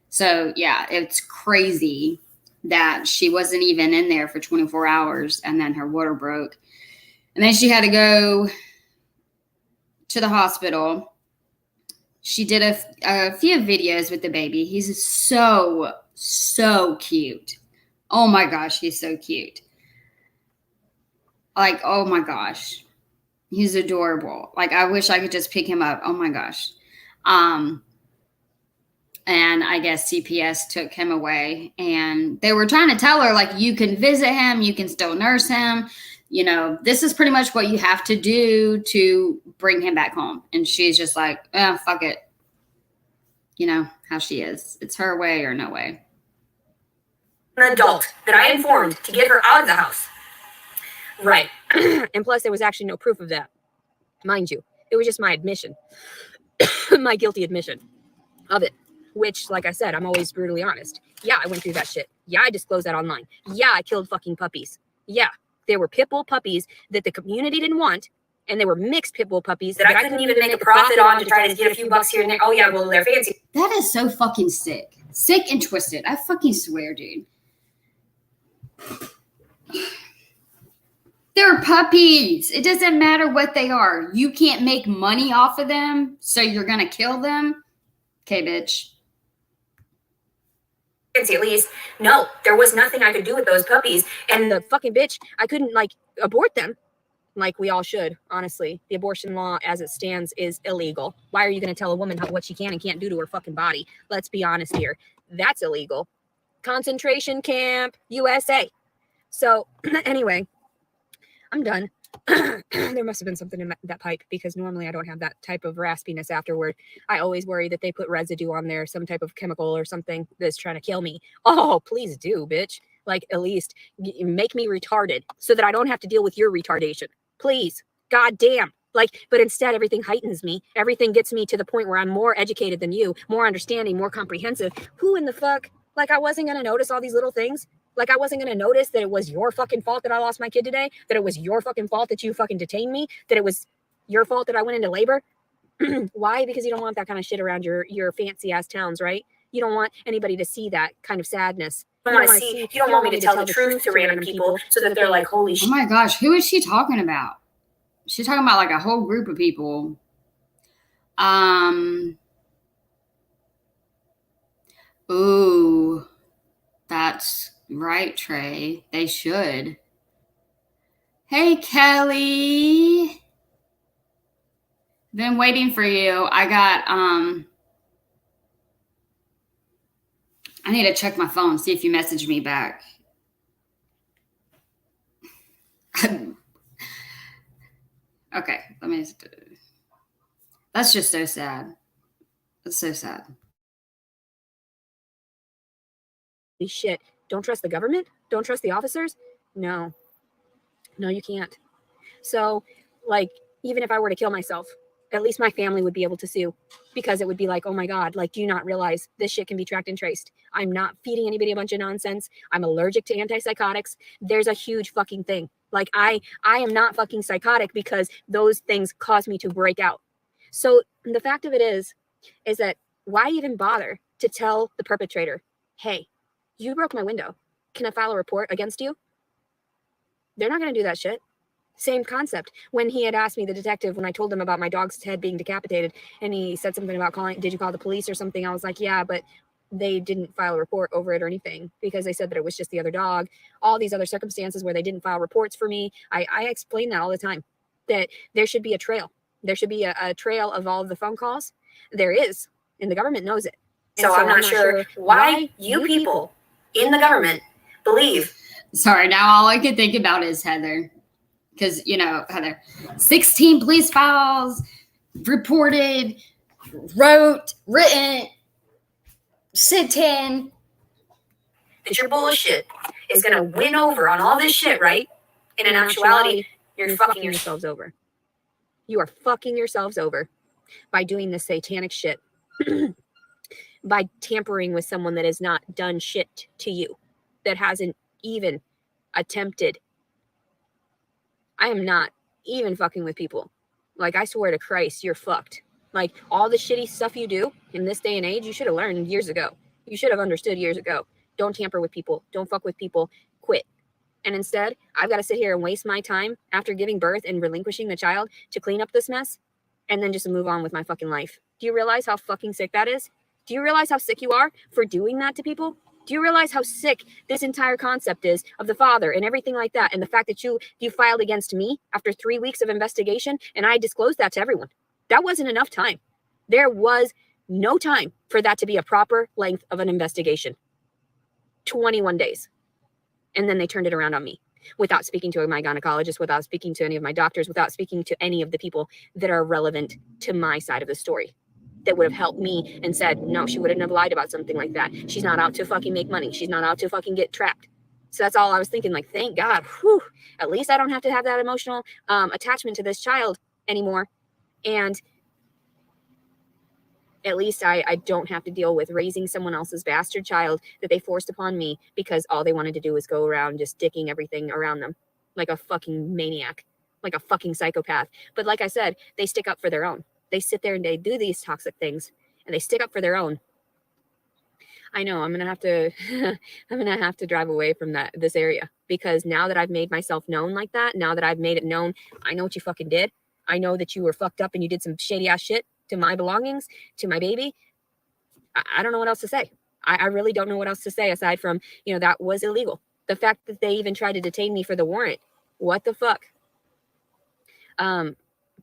So yeah, it's crazy that she wasn't even in there for 24 hours and then her water broke. And then she had to go to the hospital. She did a few videos with the baby. He's so cute. Oh my gosh, he's so cute. Like, oh my gosh. He's adorable. Like, I wish I could just pick him up. Oh my gosh. And I guess CPS took him away, and they were trying to tell her, like, you can visit him, you can still nurse him. You know, this is pretty much what you have to do to bring him back home. And she's just like, fuck it. You know how she is. It's her way or no way. An adult that I informed to get her out of the house. Right. And plus, there was actually no proof of that. Mind you, it was just my admission, my guilty admission of it, which, like I said, I'm always brutally honest. Yeah, I went through that shit. Yeah, I disclosed that online. Yeah, I killed fucking puppies. Yeah, there were pit bull puppies that the community didn't want, and they were mixed pit bull puppies that I couldn't even make a profit on to try to get a few bucks here and there. Oh yeah, well, they're fancy. That is so fucking sick. Sick and twisted. I fucking swear, dude. They're puppies. It doesn't matter what they are. You can't make money off of them, so you're going to kill them? Okay, bitch. At least, no, there was nothing I could do with those puppies. And the fucking bitch, I couldn't, like, abort them like we all should, honestly. The abortion law as it stands is illegal. Why are you going to tell a woman what she can and can't do to her fucking body? Let's be honest here. That's illegal. Concentration camp, USA. So, anyway, I'm done. There must have been something in that pipe, because normally I don't have that type of raspiness afterward. I always worry that they put residue on there, some type of chemical or something that's trying to kill me. Oh, please do, bitch. Like, at least make me retarded so that I don't have to deal with your retardation. Please. God damn. Like, but instead everything heightens me. Everything gets me to the point where I'm more educated than you, more understanding, more comprehensive. Who in the fuck? Like, I wasn't going to notice all these little things. Like, I wasn't going to notice that it was your fucking fault that I lost my kid today, that it was your fucking fault that you fucking detained me, that it was your fault that I went into labor. Why? Because you don't want that kind of shit around your fancy ass towns, right? You don't want anybody to see that kind of sadness. You don't want me to tell the truth to random people so that they're like, holy shit. Oh my gosh, who is she talking about? She's talking about like a whole group of people. Ooh, that's right, Trey. They should. Hey, Kelly. Been waiting for you. I need to check my phone, see if you messaged me back. Okay, let me. That's just so sad. That's so sad. Shit. Don't trust the government? Don't trust the officers? No. No, you can't. So, like, even if I were to kill myself, at least my family would be able to sue, because it would be like, oh my God, like, do you not realize this shit can be tracked and traced? I'm not feeding anybody a bunch of nonsense. I'm allergic to antipsychotics. There's a huge fucking thing. Like, I am not fucking psychotic because those things cause me to break out. So the fact of it is that why even bother to tell the perpetrator, hey, you broke my window. Can I file a report against you? They're not going to do that shit. Same concept. When he had asked me, the detective, when I told him about my dog's head being decapitated, and he said something about did you call the police or something? I was like, yeah, but they didn't file a report over it or anything, because they said that it was just the other dog. All these other circumstances where they didn't file reports for me. I explain that all the time, that there should be a trail. There should be a trail of all of the phone calls. There is, and the government knows it. So I'm not sure why you people in the government believe. Sorry, now all I can think about is Heather. Because, Heather, 16 police files, reported, written, sent in. That your bullshit is going to win over on all this shit, right? And in actuality, you're fucking yourselves over. You are fucking yourselves over by doing this satanic shit. By tampering with someone that has not done shit to you, that hasn't even attempted. I am not even fucking with people. Like, I swear to Christ, you're fucked. Like, all the shitty stuff you do in this day and age, you should have learned years ago. You should have understood years ago. Don't tamper with people. Don't fuck with people. Quit. And instead, I've got to sit here and waste my time after giving birth and relinquishing the child to clean up this mess and then just move on with my fucking life. Do you realize how fucking sick that is? Do you realize how sick you are for doing that to people? Do you realize how sick this entire concept is of the father and everything like that? And the fact that you filed against me after 3 weeks of investigation, and I disclosed that to everyone. That wasn't enough time. There was no time for that to be a proper length of an investigation. 21 days. And then they turned it around on me without speaking to my gynecologist, without speaking to any of my doctors, without speaking to any of the people that are relevant to my side of the story, that would have helped me and said, no, she wouldn't have lied about something like that. She's not out to fucking make money. She's not out to fucking get trapped. So that's all I was thinking, like, thank God. Whew, at least I don't have to have that emotional attachment to this child anymore. And at least I don't have to deal with raising someone else's bastard child that they forced upon me because all they wanted to do was go around just dicking everything around them like a fucking maniac, like a fucking psychopath. But like I said, they stick up for their own. They sit there and they do these toxic things and they stick up for their own. I know I'm going to have to, I'm going to have to drive away from this area, because now that I've made myself known like that, now that I've made it known, I know what you fucking did. I know that you were fucked up and you did some shady ass shit to my belongings, to my baby. I don't know what else to say. I really don't know what else to say aside from, that was illegal. The fact that they even tried to detain me for the warrant. What the fuck?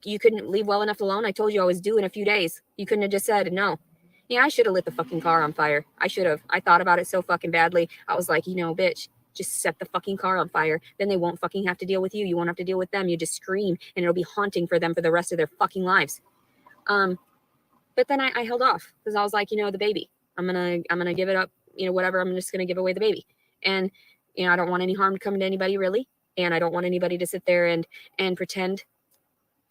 You couldn't leave well enough alone. I told you I was due in a few days. You couldn't have just said no. Yeah, I should have lit the fucking car on fire. I should have. I thought about it so fucking badly. I was like, bitch, just set the fucking car on fire. Then they won't fucking have to deal with you. You won't have to deal with them. You just scream and it'll be haunting for them for the rest of their fucking lives. But then I held off because I was like, the baby, I'm gonna give it up, whatever. I'm just gonna give away the baby. And, I don't want any harm to come to anybody really. And I don't want anybody to sit there and pretend.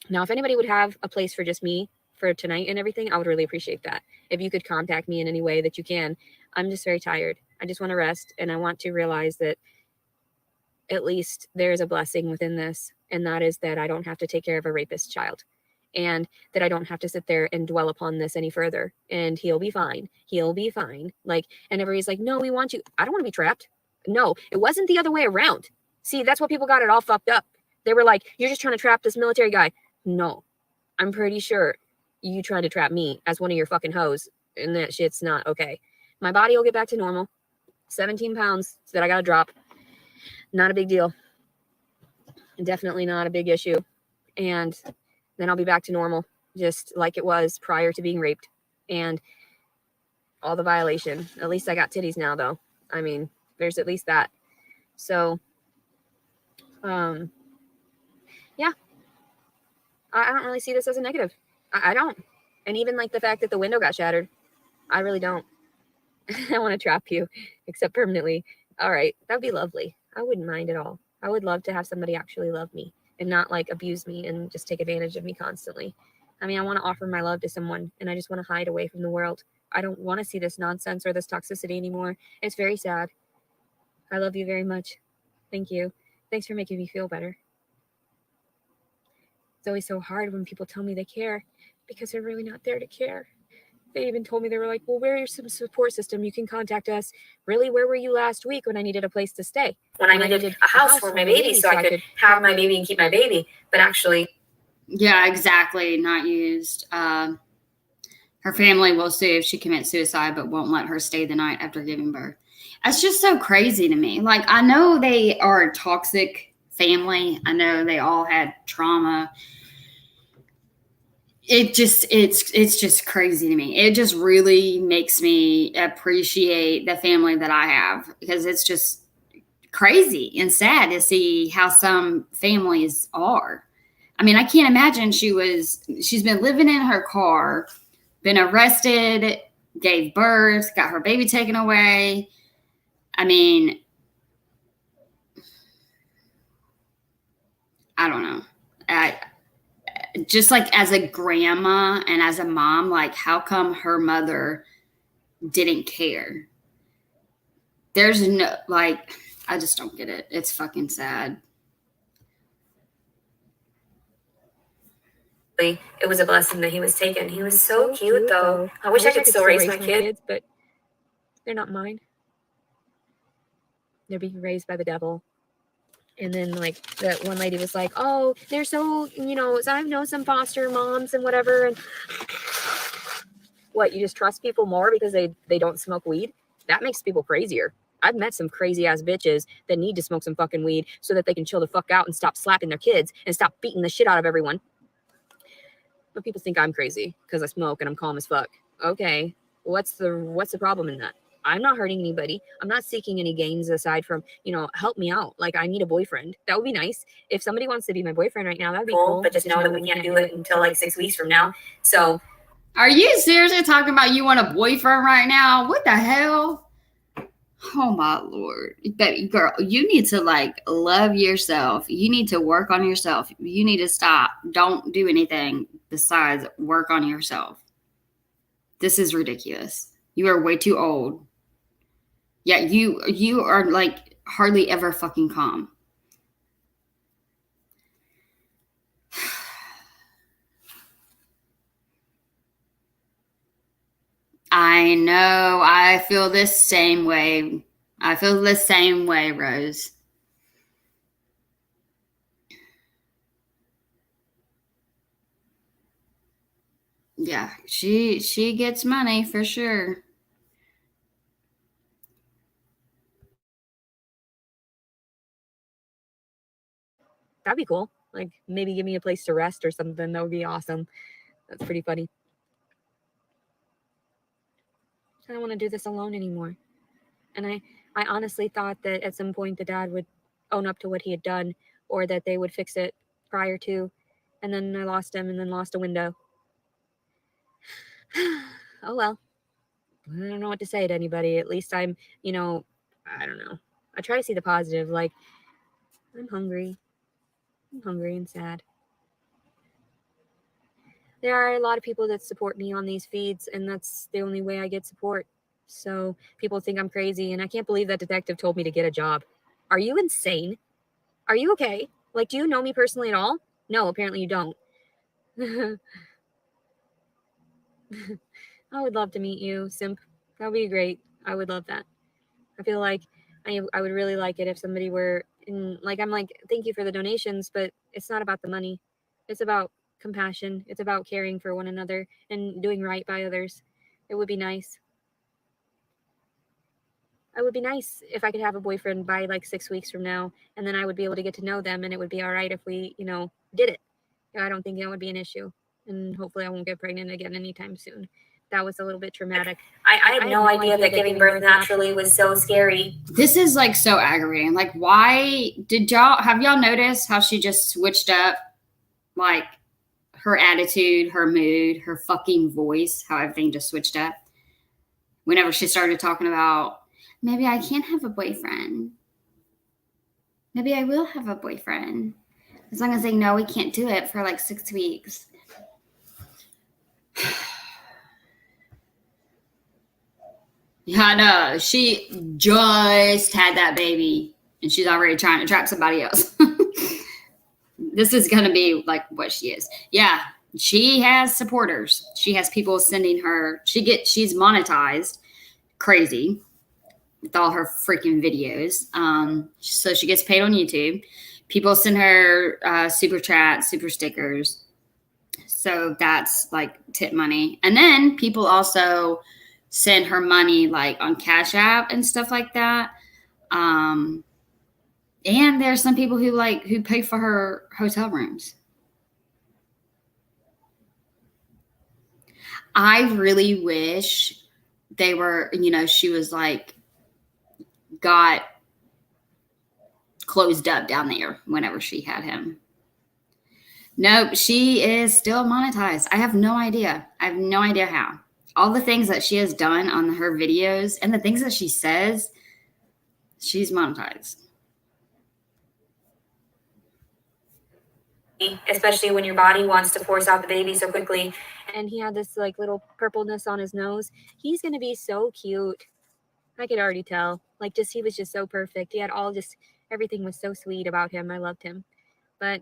Now, if anybody would have a place for just me for tonight and everything, I would really appreciate that. If you could contact me in any way that you can. I'm just very tired. I just want to rest. And I want to realize that at least there's a blessing within this. And that is that I don't have to take care of a rapist child. And that I don't have to sit there and dwell upon this any further. And he'll be fine. He'll be fine. Like, and everybody's like, no, we want you. I don't want to be trapped. No, it wasn't the other way around. See, that's what people got it all fucked up. They were like, you're just trying to trap this military guy. No, I'm pretty sure you trying to trap me as one of your fucking hoes. And that shit's not okay. My body will get back to normal. 17 pounds that I got to drop. Not a big deal. Definitely not a big issue. And then I'll be back to normal, just like it was prior to being raped. And all the violation. At least I got titties now, though. I mean, there's at least that. So, yeah. I don't really see this as a negative. I don't. And even like the fact that the window got shattered, I really don't. I want to trap you, except permanently. All right, that'd be lovely. I wouldn't mind at all. I would love to have somebody actually love me and not like abuse me and just take advantage of me constantly. I mean, I want to offer my love to someone and I just want to hide away from the world. I don't want to see this nonsense or this toxicity anymore. It's very sad. I love you very much. Thank you. Thanks for making me feel better. It's always so hard when people tell me they care because they're really not there to care. They even told me, they were like, well, we're some support system. You can contact us. Really, where were you last week when I needed a place to stay? When I needed a house for my baby so I could have my baby and keep my baby. But actually, Yeah, exactly. Not used. Her family will sue if she commits suicide, but won't let her stay the night after giving birth. That's just so crazy to me. Like, I know they are a toxic family. I know they all had trauma. It's just crazy to me. It just really makes me appreciate the family that I have, because it's just crazy and sad to see how some families are. I mean, I can't imagine she's been living in her car, been arrested, gave birth, got her baby taken away. I mean, I don't know. Just like as a grandma and as a mom, like, how come her mother didn't care? There's no, like, I just don't get it. It's fucking sad. it was a blessing that he was taken. He was so cute, though. I wish I could still raise my kids, but they're not mine. They're being raised by the devil. And then, like, that one lady was like, oh, they're so, so I know some foster moms and whatever. And what, you just trust people more because they don't smoke weed? That makes people crazier. I've met some crazy ass bitches that need to smoke some fucking weed so that they can chill the fuck out and stop slapping their kids and stop beating the shit out of everyone. But people think I'm crazy because I smoke and I'm calm as fuck. Okay, what's the problem in that? I'm not hurting anybody. I'm not seeking any gains aside from, help me out. Like, I need a boyfriend. That would be nice. If somebody wants to be my boyfriend right now, that'd be cool. But just know that we can't do it until like 6 weeks from now. So, Are you seriously talking about you want a boyfriend right now? What the hell? Oh my Lord. Baby girl, you need to like love yourself. You need to work on yourself. You need to stop. Don't do anything besides work on yourself. This is ridiculous. You are way too old. Yeah, you are like hardly ever fucking calm. I know. I feel the same way. I feel the same way, Rose. Yeah, she gets money for sure. That'd be cool. Like, maybe give me a place to rest or something. That would be awesome. That's pretty funny. I don't want to do this alone anymore. And I honestly thought that at some point the dad would own up to what he had done, or that they would fix it prior to. And then I lost him and then lost a window. Oh well. I don't know what to say to anybody. At least I'm, I don't know. I try to see the positive. Like, I'm hungry. I'm hungry and sad. There are a lot of people that support me on these feeds, and that's the only way I get support. So people think I'm crazy, and I can't believe that detective told me to get a job. Are you insane? Are you okay? Like, do you know me personally at all? No, apparently you don't. I would love to meet you, simp. That would be great. I would love that. I feel like I would really like it if somebody were in, like, I'm like, thank you for the donations, but it's not about the money. It's about compassion. It's about caring for one another and doing right by others. It would be nice. It would be nice if I could have a boyfriend by like 6 weeks from now, and then I would be able to get to know them, and it would be all right if we, did it. I don't think that would be an issue. And hopefully I won't get pregnant again anytime soon. That was a little bit traumatic. I had no idea that giving birth naturally was so scary. This is like so aggravating. Like, why have y'all noticed how she just switched up like her attitude, her mood, her fucking voice, how everything just switched up. Whenever she started talking about, maybe I can't have a boyfriend. Maybe I will have a boyfriend. As long as they know we can't do it for like 6 weeks. Yeah, no, she just had that baby and she's already trying to trap somebody else. This is going to be like what she is. Yeah, she has supporters. She has people sending her. She's monetized crazy with all her freaking videos. So she gets paid on YouTube. People send her super chats, super stickers. So that's like tip money. And then people also send her money like on Cash App and stuff like that. And there's some people who pay for her hotel rooms. I really wish they were, she was like, got closed up down there whenever she had him. Nope, she is still monetized. I have no idea. I have no idea how. All the things that she has done on her videos and the things that she says, she's monetized. Especially when your body wants to force out the baby so quickly. And he had this like little purpleness on his nose. He's going to be so cute. I could already tell. Like, he was just so perfect. He had everything was so sweet about him. I loved him. But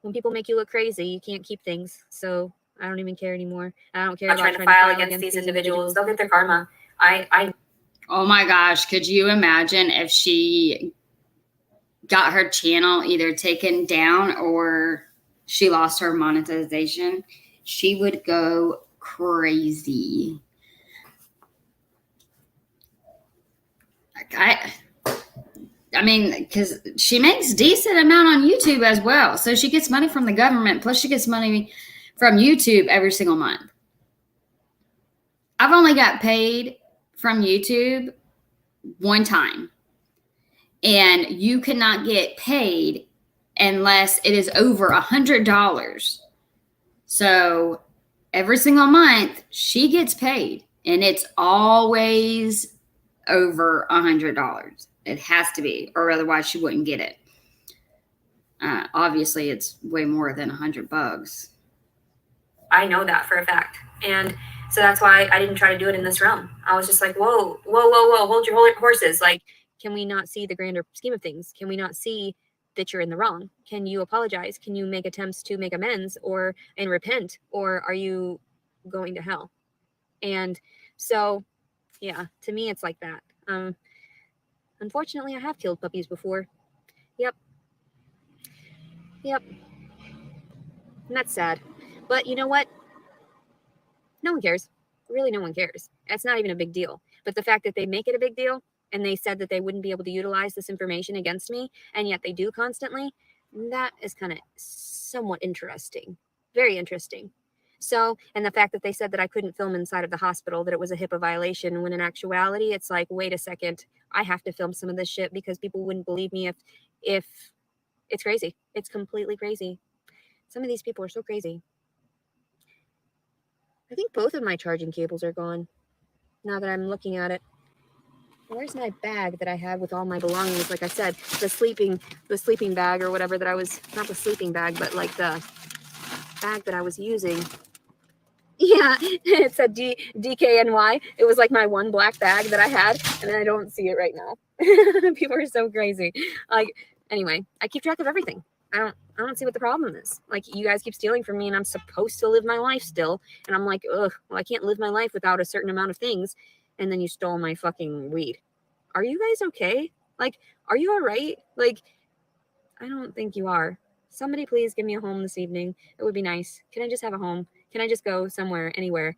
when people make you look crazy, you can't keep things. So I don't even care anymore. I don't care about trying to file against these individuals. They'll get their karma. Oh my gosh, could you imagine if she got her channel either taken down or she lost her monetization? She would go crazy. I mean, because she makes decent amount on YouTube as well. So she gets money from the government, plus she gets money from YouTube every single month. I've only got paid from YouTube one time. And you cannot get paid unless it is over $100. So every single month she gets paid, and it's always over $100. It has to be, or otherwise she wouldn't get it. Obviously, it's way more than $100. I know that for a fact, and so that's why I didn't try to do it in this realm. I was just like, whoa, hold your horses. Like, can we not see the grander scheme of things? Can we not see that you're in the wrong? Can you apologize? Can you make attempts to make amends and repent? Or are you going to hell? And so, yeah, to me, it's like that. Unfortunately, I have killed puppies before. Yep. And that's sad. But you know what? No one cares. Really, no one cares. It's not even a big deal. But the fact that they make it a big deal, and they said that they wouldn't be able to utilize this information against me, and yet they do constantly, that is kind of somewhat interesting. Very interesting. So, and the fact that they said that I couldn't film inside of the hospital, that it was a HIPAA violation, when in actuality, it's like, wait a second, I have to film some of this shit because people wouldn't believe me if it's crazy. It's completely crazy. Some of these people are so crazy. I think both of my charging cables are gone, now that I'm looking at it. Where's my bag that I had with all my belongings? Like I said, the sleeping bag or whatever that I was, not the sleeping bag, but like the bag that I was using. Yeah, it said DKNY. It was like my one black bag that I had, and I don't see it right now. People are so crazy. Like, anyway, I keep track of everything. I don't see what the problem is. Like, you guys keep stealing from me, and I'm supposed to live my life still. And I'm like, ugh, well, I can't live my life without a certain amount of things. And then you stole my fucking weed. Are you guys okay? Like, are you all right? Like, I don't think you are. Somebody please give me a home this evening. It would be nice. Can I just have a home? Can I just go somewhere, anywhere?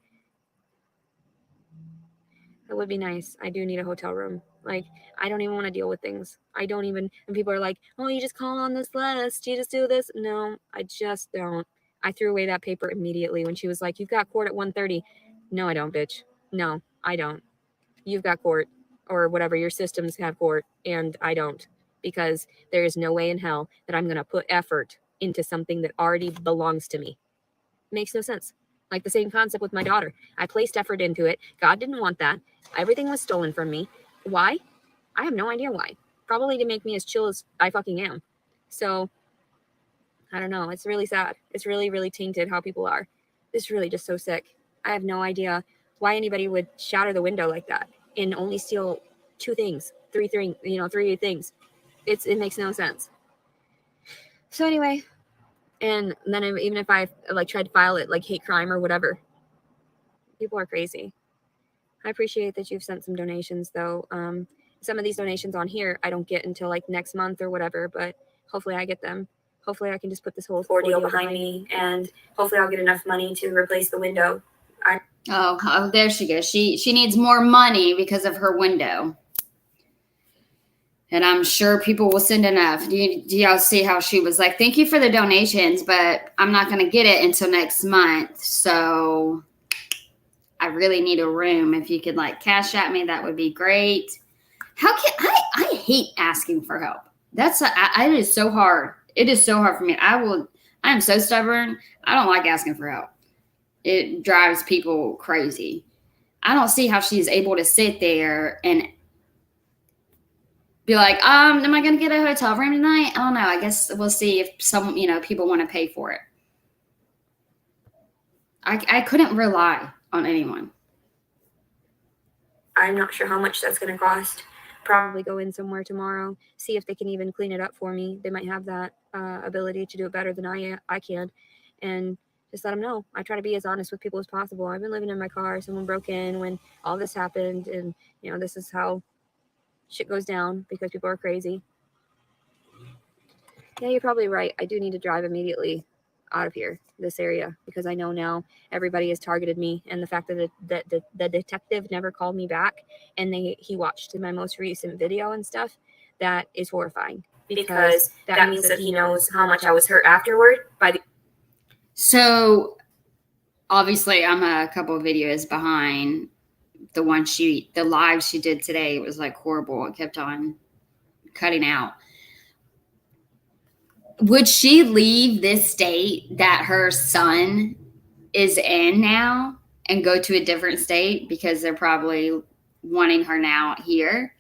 That would be nice. I do need a hotel room. Like, I don't even want to deal with things. I don't even, and people are like, oh, you just call on this list. You just do this. No, I just don't. I threw away that paper immediately when she was like, you've got court at 1:30. No, I don't, bitch. No, I don't. You've got court, or whatever, your systems have court, and I don't, because there is no way in hell that I'm going to put effort into something that already belongs to me. Makes no sense. Like the same concept with my daughter. I placed effort into it. God didn't want that. Everything was stolen from me. Why? I have no idea why. Probably to make me as chill as I fucking am. So, I don't know. It's really sad. It's really, really tainted how people are. It's really just so sick. I have no idea why anybody would shatter the window like that and only steal three things. Three things. It makes no sense. So anyway, and then even if I like tried to file it like hate crime or whatever, people are crazy. I appreciate that you've sent some donations though. Some of these donations on here I don't get until like next month or whatever, but hopefully I get them. Hopefully I can just put this whole ordeal behind me, and hopefully I'll get enough money to replace the window. Oh, there she goes. She needs more money because of her window. And I'm sure people will send enough. Do y'all see how she was like, thank you for the donations, but I'm not going to get it until next month. So I really need a room. If you could like cash at me, that would be great. How can I hate asking for help. It is so hard. It is so hard for me. I am so stubborn. I don't like asking for help. It drives people crazy. I don't see how she's able to sit there and be like, am I going to get a hotel room tonight? I don't know. I guess we'll see if people want to pay for it. I couldn't rely on anyone. I'm not sure how much that's going to cost. Probably go in somewhere tomorrow, see if they can even clean it up for me. They might have that ability to do it better than I can. And just let them know. I try to be as honest with people as possible. I've been living in my car. Someone broke in when all this happened. And, this is how shit goes down because people are crazy. Yeah, you're probably right. I do need to drive immediately out of here, this area, because I know now everybody has targeted me. And the fact that the detective never called me back and he watched my most recent video and stuff, that is horrifying. Because that means that he knows how much I was hurt afterward. So obviously I'm a couple of videos behind the live she did today. It was like horrible. It kept on cutting out. Would she leave this state that her son is in now and go to a different state because they're probably wanting her now here?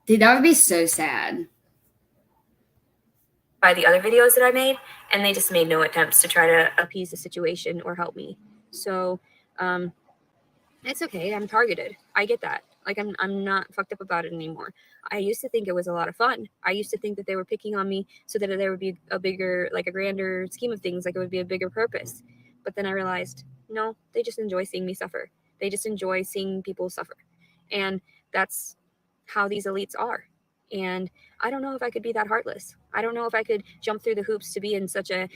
Dude, that would be so sad. By the other videos that I made, and they just made no attempts to try to appease the situation or help me. So it's okay. I'm targeted. I get that. Like I'm not fucked up about it anymore. I used to think it was a lot of fun. I used to think that they were picking on me so that there would be a bigger, like a grander scheme of things, like it would be a bigger purpose. But then I realized, no, they just enjoy seeing me suffer. They just enjoy seeing people suffer. And that's how these elites are. And I don't know if I could be that heartless. I don't know if I could jump through the hoops to be in such a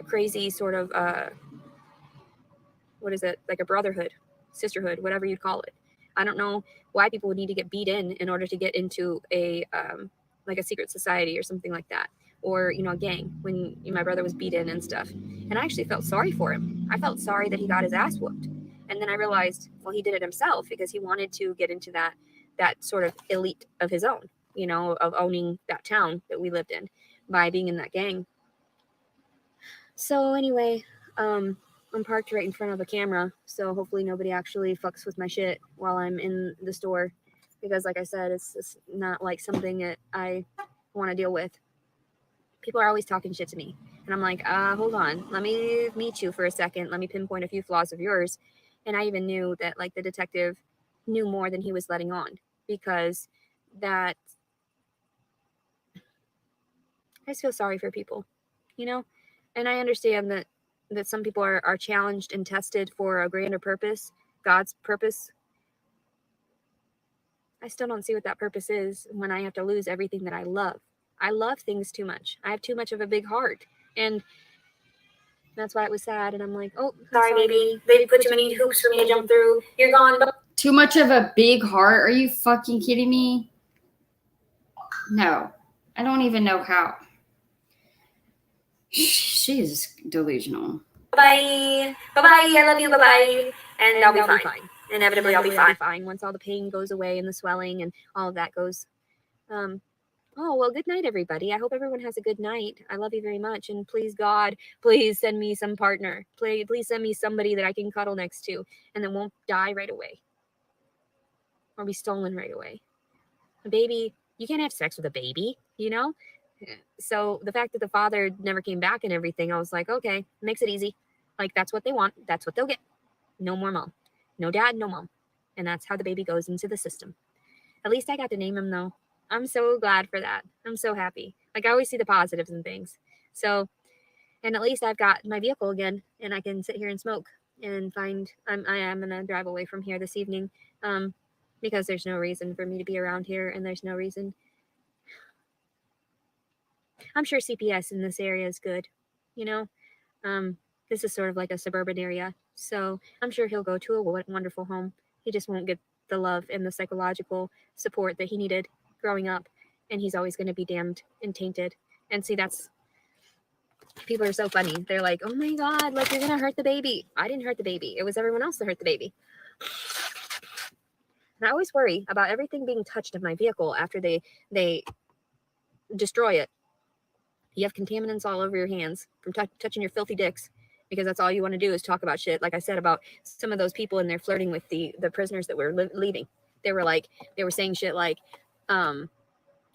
crazy sort of what is it, like a brotherhood, sisterhood, whatever you'd call it. I don't know why people would need to get beat in order to get into a like a secret society or something like that, or a gang. When my brother was beat in and stuff, and I actually felt sorry for him. I felt sorry that he got his ass whooped, and then I realized, well, he did it himself because he wanted to get into that sort of elite of his own, of owning that town that we lived in by being in that gang. So anyway, I'm parked right in front of a camera, so hopefully nobody actually fucks with my shit while I'm in the store, because like I said, it's not like something that I want to deal with. People are always talking shit to me, and I'm like, hold on, let me meet you for a second, let me pinpoint a few flaws of yours. And I even knew that like the detective knew more than he was letting on, because that I just feel sorry for people, and I understand that some people are challenged and tested for a grander purpose, God's purpose. I still don't see what that purpose is when I have to lose everything that I love. I love things too much. I have too much of a big heart. And that's why it was sad. And I'm like, oh, sorry, baby. They put too many hoops for me to jump through. You're gone. Too much of a big heart? Are you fucking kidding me? No. I don't even know how. She's delusional. Bye. Bye-bye. I love you. Bye-bye. And I'll be fine. Inevitably, I'll be fine. Once all the pain goes away and the swelling and all of that goes. Oh, well, good night, everybody. I hope everyone has a good night. I love you very much. And please, God, please send me some partner. Please send me somebody that I can cuddle next to and that won't die right away or be stolen right away. A baby, you can't have sex with a baby, you know? So the fact that the father never came back and everything, I was like, okay, makes it easy. Like, that's what they want. That's what they'll get. No more mom. No dad, no mom. And that's how the baby goes into the system. At least I got to name him, though. I'm so glad for that. I'm so happy. Like, I always see the positives in things. So, and at least I've got my vehicle again, and I can sit here and smoke and I am going to drive away from here this evening, because there's no reason for me to be around here, and there's no reason. I'm sure CPS in this area is good, you know? This is sort of like a suburban area, so I'm sure he'll go to a wonderful home. He just won't get the love and the psychological support that he needed growing up, and he's always going to be damned and tainted. And see, that's, people are so funny. They're like, oh my God, like, you're going to hurt the baby. I didn't hurt the baby. It was everyone else that hurt the baby. And I always worry about everything being touched in my vehicle after they destroy it. You have contaminants all over your hands from touching your filthy dicks, because that's all you want to do is talk about shit. Like I said about some of those people, and they're flirting with the prisoners that were leaving. They were saying shit like, I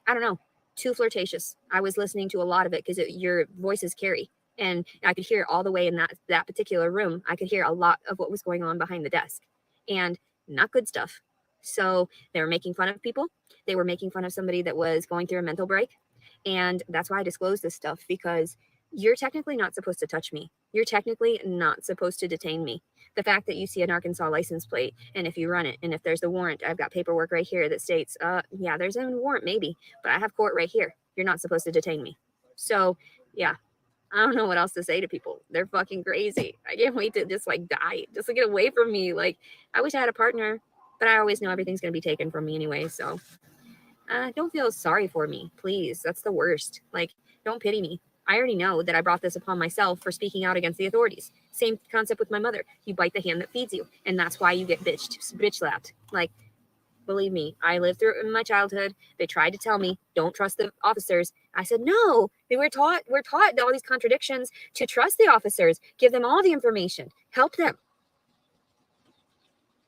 don't know, too flirtatious. I was listening to a lot of it because your voices carry, and I could hear all the way in that particular room. I could hear a lot of what was going on behind the desk, and not good stuff. So they were making fun of people. They were making fun of somebody that was going through a mental break. And that's why I disclose this stuff, because you're technically not supposed to touch me. You're technically not supposed to detain me. The fact that you see an Arkansas license plate, and if you run it, and if there's the warrant, I've got paperwork right here that states, yeah, there's a warrant maybe, but I have court right here. You're not supposed to detain me. So, yeah, I don't know what else to say to people. They're fucking crazy. I can't wait to just like die, just to get away from me. Like, I wish I had a partner, but I always know everything's going to be taken from me anyway, so. Don't feel sorry for me, please. That's the worst. Like, don't pity me. I already know that I brought this upon myself for speaking out against the authorities. Same concept with my mother. You bite the hand that feeds you, and that's why you get bitch slapped. Like, believe me, I lived through it in my childhood. They tried to tell me, don't trust the officers. I said, no. We're taught all these contradictions to trust the officers. Give them all the information. Help them.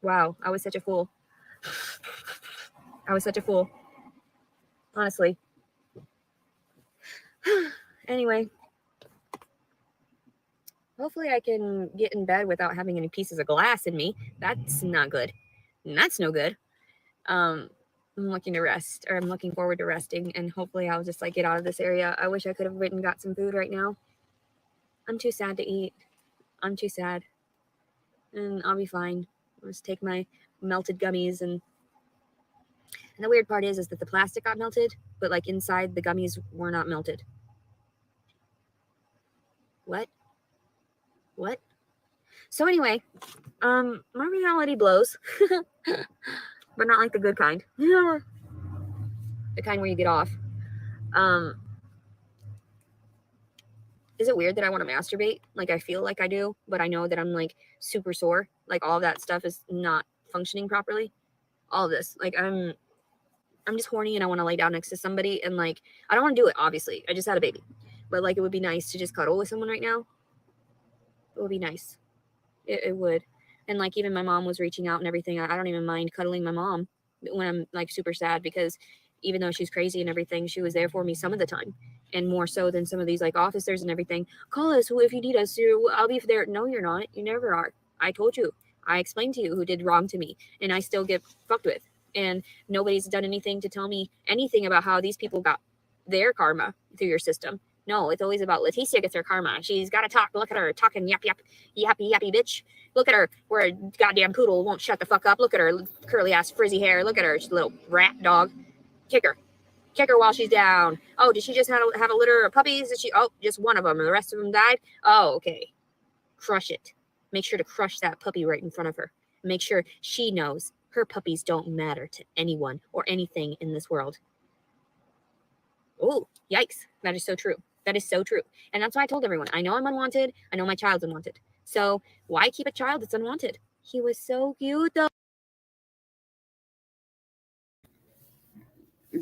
Wow, I was such a fool. I was such a fool. Honestly. Anyway, hopefully I can get in bed without having any pieces of glass in me. That's not good. That's no good. I'm looking to rest, or I'm looking forward to resting, and hopefully I'll just like get out of this area. I wish I could have written and got some food right now. I'm too sad to eat. I'm too sad. And I'll be fine. I'll just take my melted gummies, and the weird part is that the plastic got melted, but like inside the gummies were not melted. What? So anyway, my reality blows, but not like the good kind. The kind where you get off. Is it weird that I want to masturbate? Like, I feel like I do, but I know that I'm like super sore. Like, all of that stuff is not functioning properly. All of this, like, I'm just horny, and I want to lay down next to somebody, and like, I don't want to do it. Obviously, I just had a baby, but like, it would be nice to just cuddle with someone right now. It would be nice. It would. And like, even my mom was reaching out and everything. I don't even mind cuddling my mom when I'm like super sad, because even though she's crazy and everything, she was there for me some of the time, and more so than some of these like officers and everything. Call us if you need us. I'll be there. No, you're not. You never are. I told you. I explained to you who did wrong to me, and I still get fucked with. And nobody's done anything to tell me anything about how these people got their karma through your system. No, it's always about Leticia gets her karma. She's got to talk. Look at her talking yappy bitch. Look at her. We're a goddamn poodle. Won't shut the fuck up. Look at her curly ass frizzy hair. Look at her little rat dog. Kick her. Kick her while she's down. Oh, did she just have a litter of puppies? Oh, just one of them, and the rest of them died? Oh, okay. Crush it. Make sure to crush that puppy right in front of her. Make sure she knows her puppies don't matter to anyone or anything in this world. Oh, yikes. That is so true. That is so true. And that's why I told everyone, I know I'm unwanted. I know my child's unwanted. So why keep a child that's unwanted? He was so cute, though.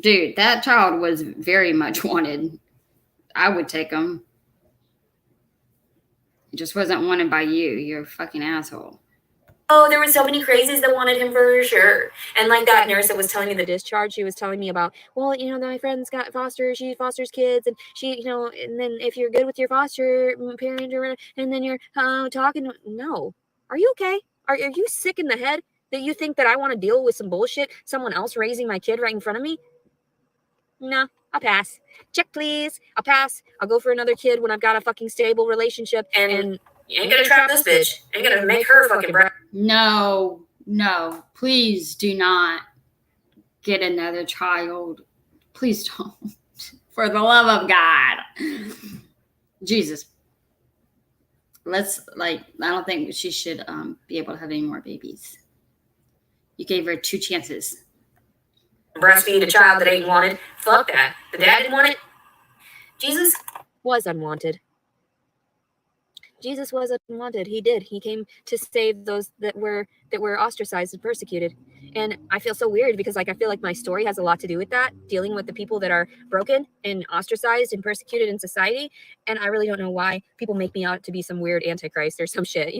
Dude, that child was very much wanted. I would take him. It just wasn't wanted by you. You're a fucking asshole. Oh, there were so many crazies that wanted him for sure. And like that nurse that was telling me the discharge, she was telling me about, well, my friend's got she fosters kids, and she, and then if you're good with your foster parent, and then you're talking, no, are you okay? Are you sick in the head that you think that I want to deal with some bullshit, someone else raising my kid right in front of me? No, I'll pass. Check, please. I'll pass. I'll go for another kid when I've got a fucking stable relationship. And you ain't gonna trap this bitch. Ain't gonna make her fucking No, please do not get another child. Please don't. For the love of God. Jesus. I don't think she should be able to have any more babies. You gave her 2 chances. breastfeed a child that ain't wanted. Fuck that. The dad didn't want it. Jesus was unwanted. Jesus was unwanted. He did. He came to save those that were ostracized and persecuted. And I feel so weird because I feel like my story has a lot to do with that, dealing with the people that are broken and ostracized and persecuted in society. And I really don't know why people make me out to be some weird antichrist or some shit,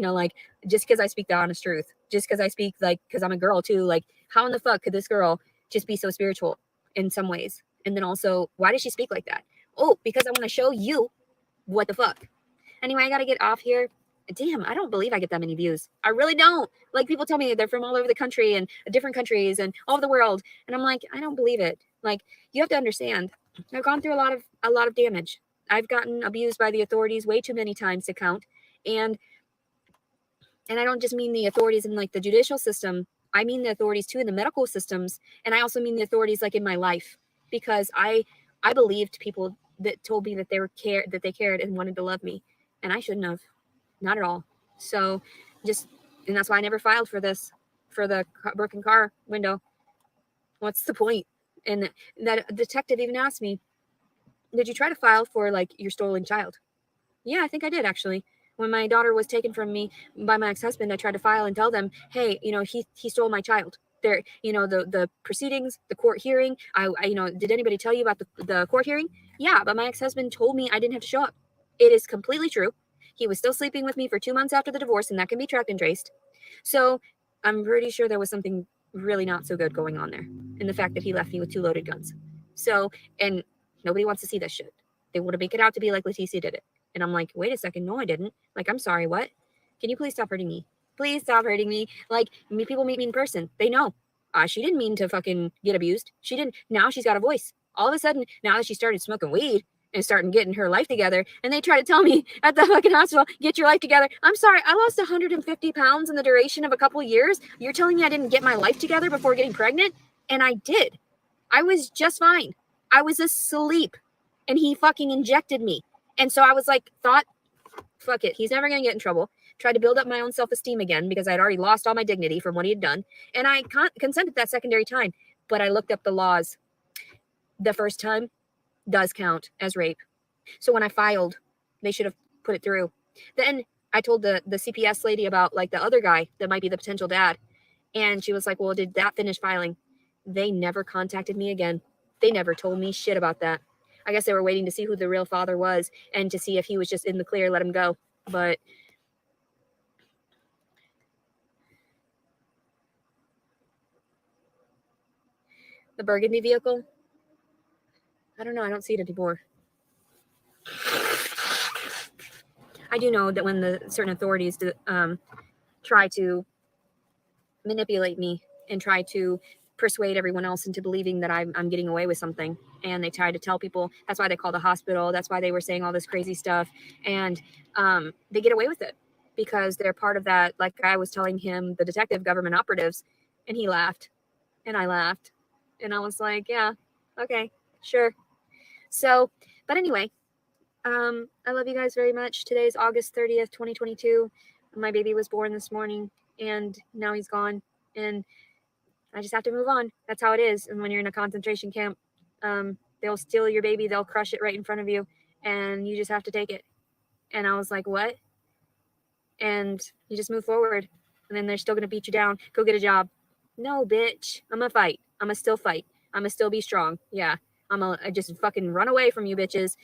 just because I speak the honest truth, just because I speak because I'm a girl too, how in the fuck could this girl just be so spiritual in some ways? And then also, why does she speak like that? Oh, because I want to show you what the fuck. Anyway, I gotta get off here. Damn, I don't believe I get that many views. I really don't. People tell me they're from all over the country and different countries and all over the world, and I'm like, I don't believe it. You have to understand, I've gone through a lot of damage. I've gotten abused by the authorities way too many times to count, and I don't just mean the authorities in the judicial system. I mean the authorities too in the medical systems, and I also mean the authorities in my life, because I believed people that told me that they cared and wanted to love me. And I shouldn't have, not at all. So and that's why I never filed for the broken car window. What's the point? And that detective even asked me, did you try to file for your stolen child? Yeah, I think I did actually. When my daughter was taken from me by my ex-husband, I tried to file and tell them, hey, he stole my child. There, the proceedings, the court hearing. I did anybody tell you about the court hearing? Yeah, but my ex-husband told me I didn't have to show up. It is completely true. He was still sleeping with me for 2 months after the divorce, and that can be tracked and traced. So I'm pretty sure there was something really not so good going on there, in the fact that he left me with 2 loaded guns. So, and nobody wants to see this shit. They want to make it out to be like Leticia did it. And I'm like, wait a second, no, I didn't. I'm sorry, what? Can you please stop hurting me? Please stop hurting me. People meet me in person. They know. She didn't mean to fucking get abused. She didn't. Now she's got a voice. All of a sudden, now that she started smoking weed and starting getting her life together, and they try to tell me at the fucking hospital, get your life together. I'm sorry, I lost 150 pounds in the duration of a couple of years. You're telling me I didn't get my life together before getting pregnant? And I did. I was just fine. I was asleep, and he fucking injected me. And so I was thought, fuck it, he's never going to get in trouble. Tried to build up my own self-esteem again because I'd already lost all my dignity from what he had done. And I consented that secondary time. But I looked up the laws. The first time does count as rape. So when I filed, they should have put it through. Then I told the CPS lady about the other guy that might be the potential dad. And she was like, well, did that finish filing? They never contacted me again. They never told me shit about that. I guess they were waiting to see who the real father was and to see if he was just in the clear, let him go. But the burgundy vehicle, I don't know. I don't see it anymore. I do know that when the certain authorities try to manipulate me and try to persuade everyone else into believing that I'm getting away with something, and they try to tell people, that's why they call the hospital, that's why they were saying all this crazy stuff, and they get away with it because they're part of that. I was telling him, the detective, government operatives, and he laughed and I laughed and I was like, yeah, okay, sure. So, but anyway, I love you guys very much. Today's August 30th, 2022. My baby was born this morning and now he's gone, and I just have to move on. That's how it is. And when you're in a concentration camp, they'll steal your baby, they'll crush it right in front of you, and you just have to take it. And I was like, what? And you just move forward. And then they're still going to beat you down. Go get a job. No, bitch. I'm going to fight. I'm going to still fight. I'm gonna still be strong. Yeah. I just fucking run away from you bitches.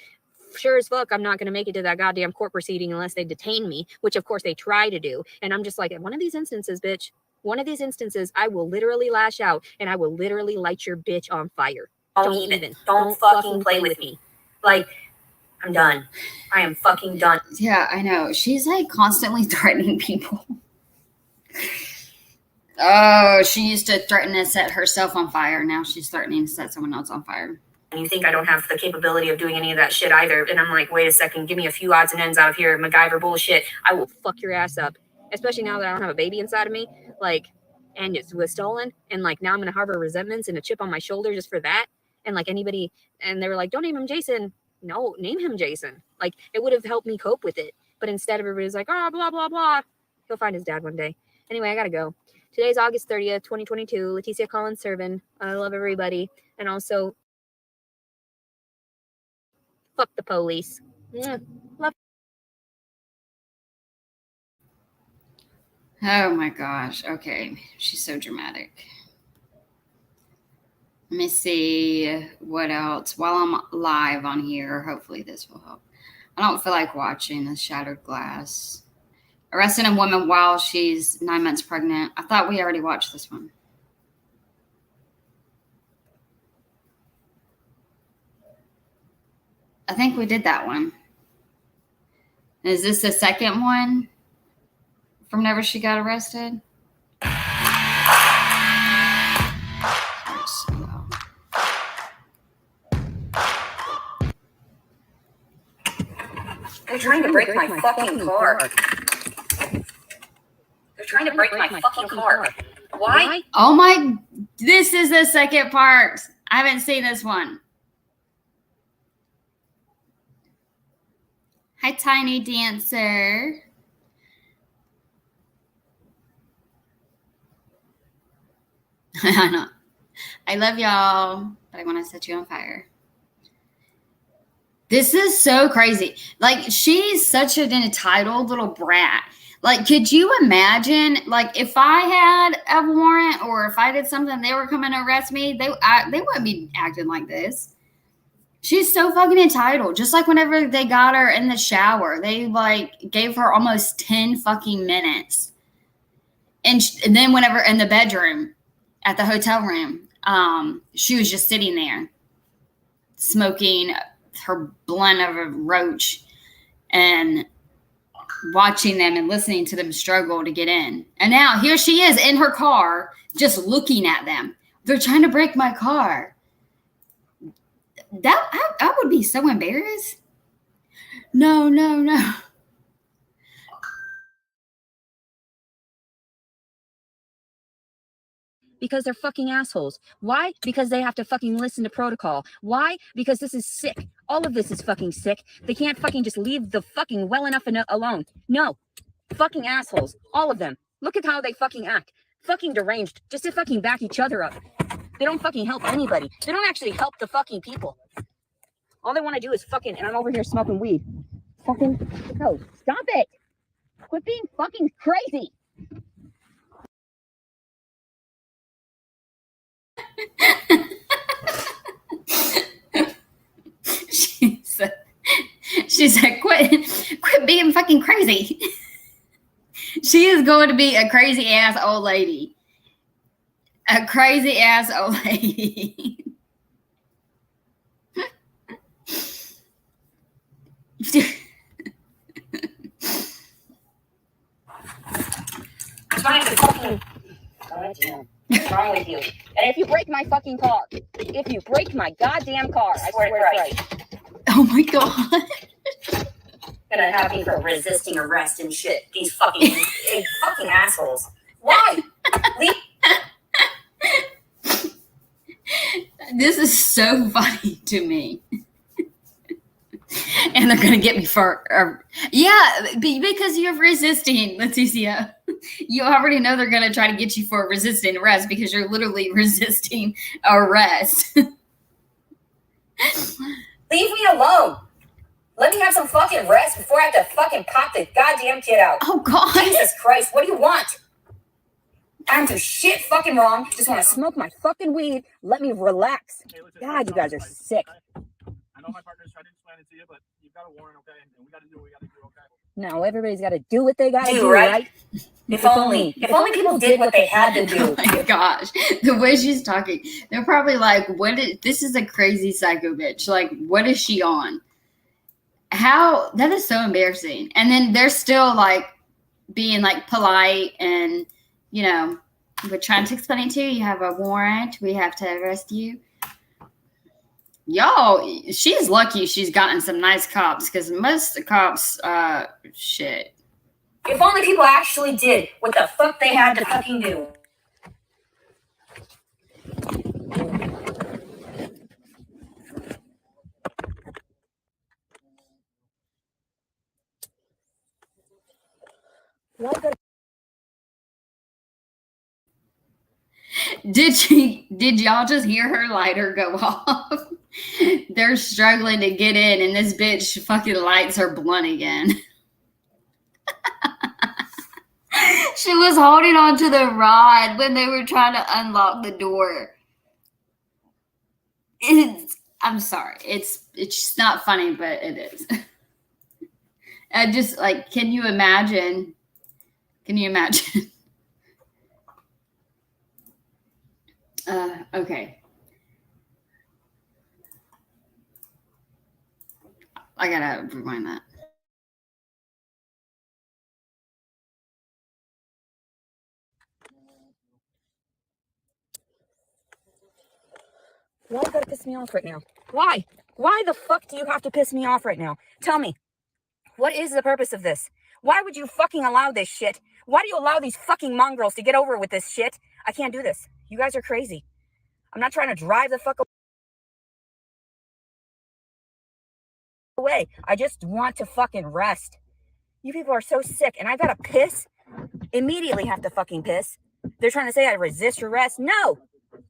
Sure as fuck, I'm not going to make it to that goddamn court proceeding unless they detain me, which of course they try to do. And I'm just like, in one of these instances, bitch, one of these instances, I will literally lash out and I will literally light your bitch on fire. Don't fucking play with me. Like, I'm done. I am fucking done. Yeah, I know. She's like constantly threatening people. Oh, she used to threaten to set herself on fire. Now she's threatening to set someone else on fire. And you think I don't have the capability of doing any of that shit either. And I'm like, wait a second, give me a few odds and ends out of here. MacGyver bullshit. I will fuck your ass up. Especially now that I don't have a baby inside of me. Like, and it was stolen. And like, now I'm going to harbor resentments and a chip on my shoulder just for that. And like anybody, and they were like, don't name him Jason. No, name him Jason. Like, it would have helped me cope with it. But instead, everybody's like, oh, blah, blah, blah. He'll find his dad one day. Anyway, I got to go. Today's August 30th, 2022. Leticia Collins Servin. I love everybody. And also, fuck the police. Love. Oh my gosh. Okay. She's so dramatic. Let me see what else. While I'm live on here, hopefully this will help. I don't feel like watching the Shattered Glass. Arresting a woman while she's 9 months pregnant. I thought we already watched this one. I think we did that one. Is this the second one from whenever she got arrested? They're trying to break my fucking car. They're trying to break my fucking car. Why? Oh my, this is the second part. I haven't seen this one. Hi, Tiny Dancer. I know. I love y'all, but I want to set you on fire. This is so crazy. Like, she's such an entitled little brat. Like, could you imagine, like, if I had a warrant or if I did something, they were coming to arrest me, they wouldn't be acting like this. She's so fucking entitled. Just like whenever they got her in the shower, they like gave her almost 10 fucking minutes. And then whenever in the bedroom at the hotel room, she was just sitting there smoking her blunt of a roach and watching them and listening to them struggle to get in. And now here she is in her car, just looking at them. They're trying to break my car. That I would be so embarrassed. No. Because they're fucking assholes. Why? Because they have to fucking listen to protocol. Why? Because this is sick. All of this is fucking sick. They can't fucking just leave the fucking well enough alone. No. Fucking assholes. All of them. Look at how they fucking act. Fucking deranged. Just to fucking back each other up. They don't fucking help anybody. They don't actually help the fucking people. All they want to do is fucking, and I'm over here smoking weed. Fucking, no, stop it. Quit being fucking crazy. She said, quit being fucking crazy. She is going to be a crazy ass old lady. A crazy ass old lady. I'm trying to fucking. What's wrong with you? And if you break my fucking car, if you break my goddamn car, I swear to Christ. Oh my god. Gonna have me for resisting arrest and shit. These fucking assholes. Why? This is so funny to me. And they're gonna get me for because you're resisting, Leticia. You already know they're gonna try to get you for resisting arrest because you're literally resisting arrest. Leave me alone. Let me have some fucking rest before I have to fucking pop the goddamn kid out. Oh God. Jesus Christ, what do you want? I'm so shit fucking wrong. Just want to smoke my fucking weed. Let me relax. God, you guys are sick. I know my partner's trying to explain it to you, but you've got a warrant, okay? And we got to do what we got to do, okay? No, everybody's got to do what they got to do, right? If only people did what they had to do. Oh my gosh, the way she's talking, they're probably like, this is a crazy psycho bitch. Like, what is she on? How, that is so embarrassing. And then they're still like being like polite and, you know, we're trying to explain it to you. You have a warrant. We have to arrest you. Y'all, she's lucky she's gotten some nice cops because most cops, shit. If only people actually did what the fuck they had to fucking do. Did y'all just hear her lighter go off? They're struggling to get in, and this bitch fucking lights her blunt again. She was holding on to the rod when they were trying to unlock the door. I'm sorry. It's just not funny, but it is. I just like, can you imagine? Can you imagine? Okay. I gotta rewind that. Why you gotta piss me off right now? Why? Why the fuck do you have to piss me off right now? Tell me. What is the purpose of this? Why would you fucking allow this shit? Why do you allow these fucking mongrels to get over with this shit? I can't do this. You guys are crazy. I'm not trying to drive the fuck away. I just want to fucking rest. You people are so sick, and I gotta piss? Immediately have to fucking piss. They're trying to say I resist arrest. No!